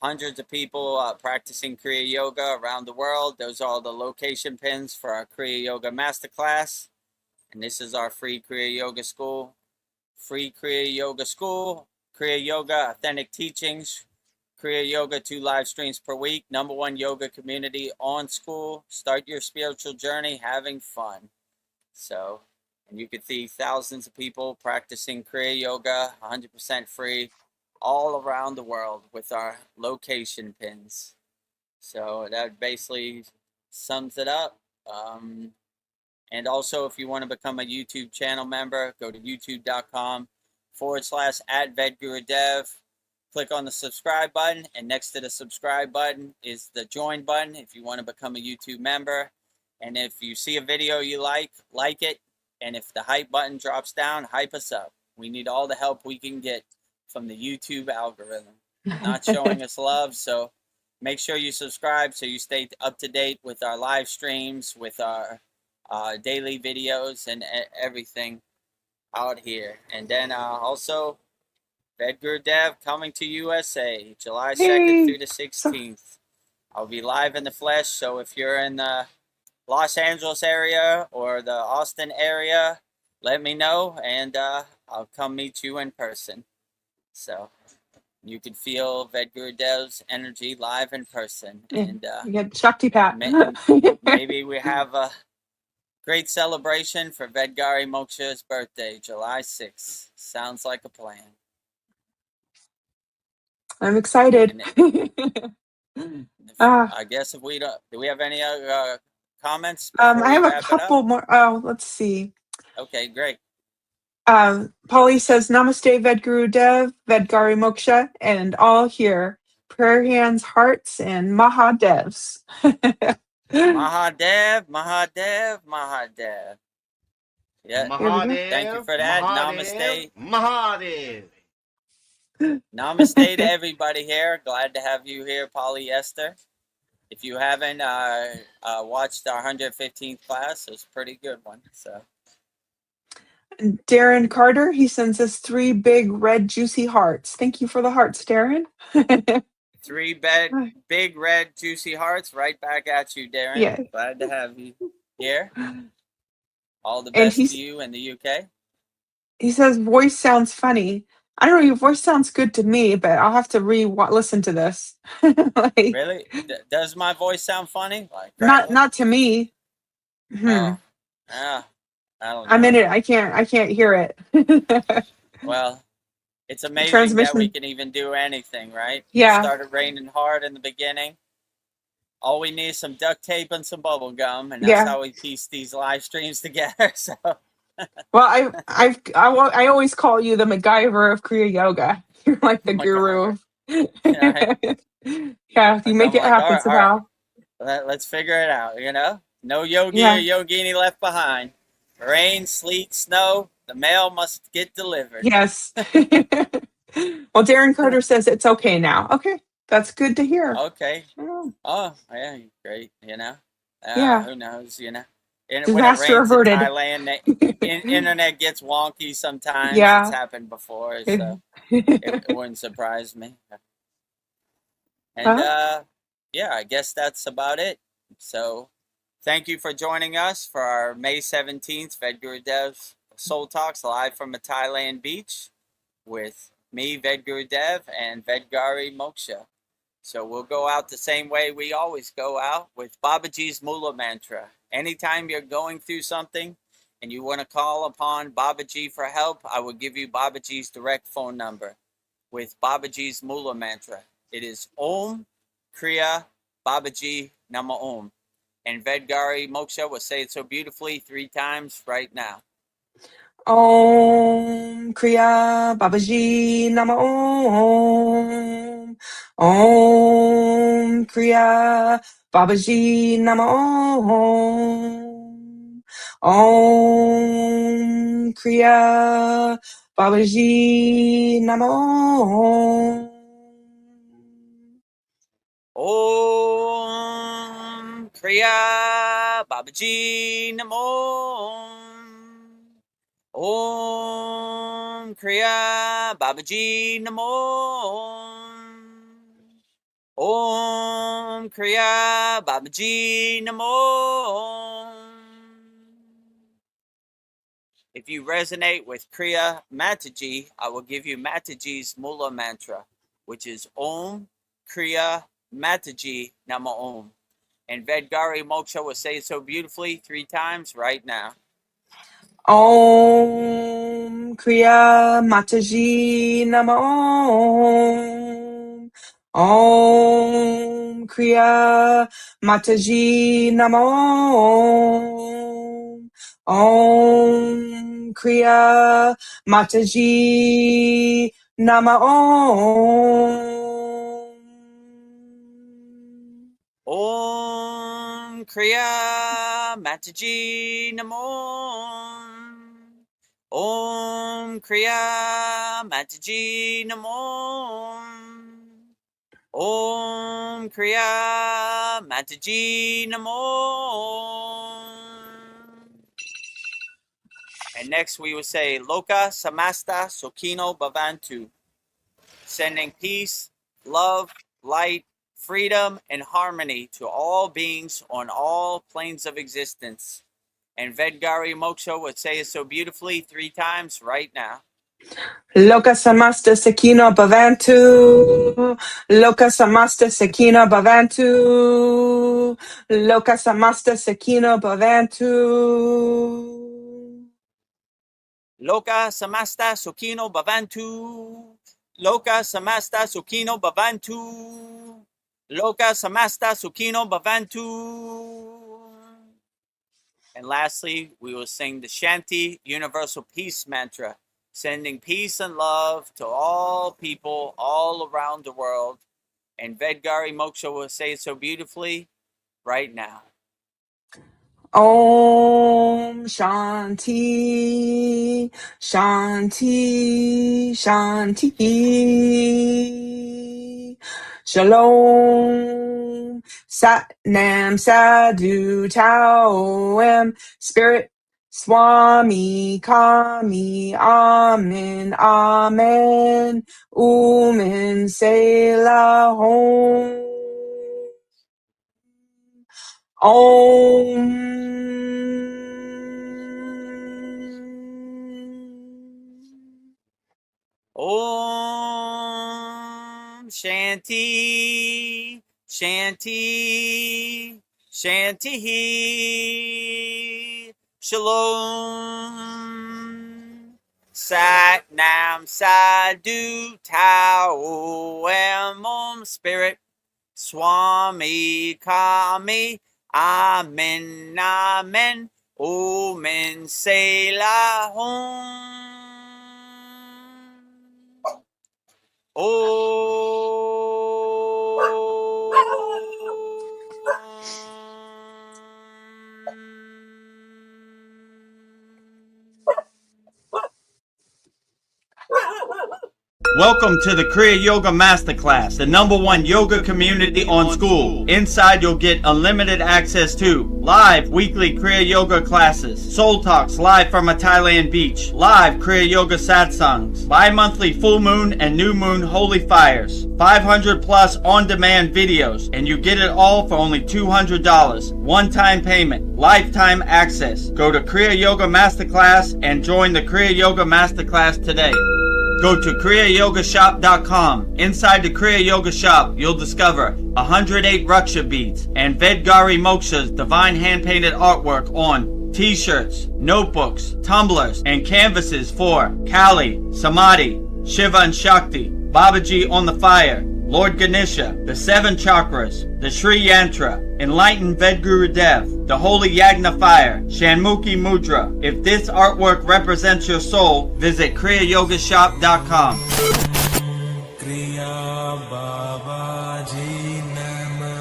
hundreds of people practicing Kriya Yoga around the world. Those are all the location pins for our Kriya Yoga Masterclass. And this is our free Kriya Yoga School. Free Kriya Yoga School. Kriya Yoga, authentic teachings. Kriya Yoga, 2 live streams per week. #1 yoga community on Skool. Start your spiritual journey having fun. So, and you can see thousands of people practicing Kriya Yoga, 100% free, all around the world with our location pins. So that basically sums it up. And also, if you want to become a YouTube channel member, go to youtube.com/@VEDGuruDev. Click on the subscribe button, and next to the subscribe button is the join button if you want to become a YouTube member. And if you see a video you like it. And if the hype button drops down, hype us up. We need all the help we can get from the YouTube algorithm. Not showing us love, so make sure you subscribe so you stay up to date with our live streams, with our daily videos, and everything out here. And then also, VEDGurudev coming to USA, July 2nd through the 16th. I'll be live in the flesh, so if you're in the Los Angeles area or the Austin area, let me know, and I'll come meet you in person. So you can feel VEDGurudev's energy live in person. And You get Shakti Pat. maybe we have a great celebration for Vedgari Moksha's birthday, July 6th. Sounds like a plan. I'm excited. I guess if we don't, do we have any other comments? I have a couple more. Oh, let's see. Okay, great. Polly says, Namaste, Vedgurudev, Vedgari Moksha, and all here. Prayer hands, hearts, and Mahadevs. Mahadev, Mahadev, Mahadev. Yeah. Mahadev. Thank you for that. Mahadev, Namaste. Mahadev. Namaste to everybody here. Glad to have you here, Polyester. If you haven't watched our 115th class, it's a pretty good one. So, Darren Carter, he sends us 3 big red juicy hearts. Thank you for the hearts, Darren. 3 big red juicy hearts right back at you, Darren. Yeah. Glad to have you here. All the best to you in the UK. He says voice sounds funny. I don't know, your voice sounds good to me, but I'll have to listen to this. Really? Does my voice sound funny? Like, not to me. Oh, I don't know. I'm in it. I can't hear it. Well, It's amazing that we transmission. can even do anything, right? It Yeah, started raining hard in the beginning. All we need is some duct tape and some bubble gum, and that's yeah. how we piece these live streams together. So, Well, I always call you the MacGyver of Kriya Yoga. You're like the guru. MacGyver. Right? Yeah, you Like make I'm it like, happen all right, somehow. let's figure it out. You know, no yogi or Yeah. yogini left behind. Rain, sleet, snow, the mail must get delivered. Yes. Well, Darren Carter says it's okay now. Okay, that's good to hear. Okay. Oh, Oh, yeah, great. You know, yeah, who knows? You know, and when it disaster rains in averted. Thailand, internet gets wonky sometimes. It's Yeah. happened before, so it wouldn't surprise me. And Huh? yeah, I guess that's about it. So thank you for joining us for our May 17th VEDAGURUDEV'S Soul Talks live from a Thailand beach with me, VEDAGURUDEV, and Vedgari Moksha. So we'll go out the same way we always go out, with Babaji's Mula Mantra. Anytime you're going through something and you want to call upon Babaji for help, I will give you Babaji's direct phone number with Babaji's Mula Mantra. It is Om Kriya Babaji Nama Om. And Vedgari Moksha will say it so beautifully 3 times right now. Om Kriya Babaji Nama Om. Om Kriya Babaji Nama Om. Om Kriya Babaji Nama Om. Om Kriya Babaji Namo. Om Kriya Babaji Namo. Om Kriya Babaji Namo. If you resonate with Kriya Mataji, I will give you Mataji's Mula Mantra, which is Om Kriya Mataji Nama Om. And Vedgari Moksha will say it so beautifully 3 times right now. Om Kriya Mataji Nama Om. Om Kriya Mataji Nama Om. Om Kriya Mataji Nama Om. Om Kriya Mataji Namo. Om Kriya Mataji Namo. Om Kriya Mataji Namo. And next we will say Loka Samasta Sokino Bhavantu, sending peace, love, light, freedom, and harmony to all beings on all planes of existence. And Vedgari Moksha would say it so beautifully 3 times right now. Loka samasta sakina bhavantu. Loka samasta sakina bhavantu. Loka samasta sakina bhavantu. Loka Samasta Sokino Bhavantu. Loka Samasta Sokino Bhavantu. Loka Samasta Sokino Bhavantu. And lastly, we will sing the Shanti Universal Peace Mantra, sending peace and love to all people all around the world. And Vedgari Moksha will say it so beautifully right now. Om Shanti, Shanti, Shanti. Shalom, Sat Nam, Sadhu, Tao, Spirit, Swami, Kami, Amen, Amen, Umen, Selah, Hom. Om. Om Shanti, Shanti, Shanti. Shalom. Sat Nam Sadhu Tao Om Spirit Swami Kami Amen Amen Omen Selah Welcome to the Kriya Yoga Masterclass, the #1 yoga community on SKOOL. Inside you'll get unlimited access to live weekly Kriya Yoga classes, soul talks live from a Thailand beach, live Kriya Yoga satsangs, bi-monthly full moon and new moon holy fires, 500 plus on-demand videos, and you get it all for only $200. One-time payment, lifetime access. Go to Kriya Yoga Masterclass and join the Kriya Yoga Masterclass today. Go to kriyayogamasterclass.com. Inside the Kriya Yoga shop, you'll discover 108 Raksha beads and Vedgari Moksha's divine hand-painted artwork on t-shirts, notebooks, tumblers, and canvases for Kali, Samadhi, Shiva and Shakti, Babaji on the fire, Lord Ganesha, the 7 chakras, the Sri Yantra, Enlightened Vedagurudev, the Holy Yagna Fire, Shanmukhi Mudra. If this artwork represents your soul, visit kriyayogashop.com. Kriya Babaji Namo.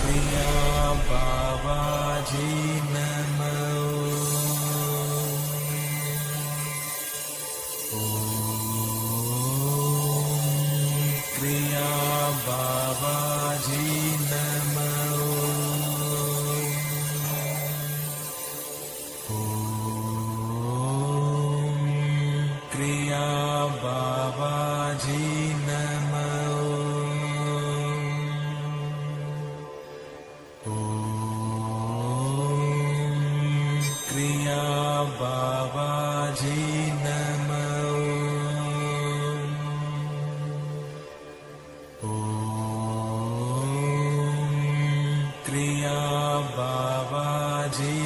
Kriya Babaji Namo. Kriya Babaji Namo. Kriya Babaji Namo. Kriya Babaji Namo. Kriya Babaji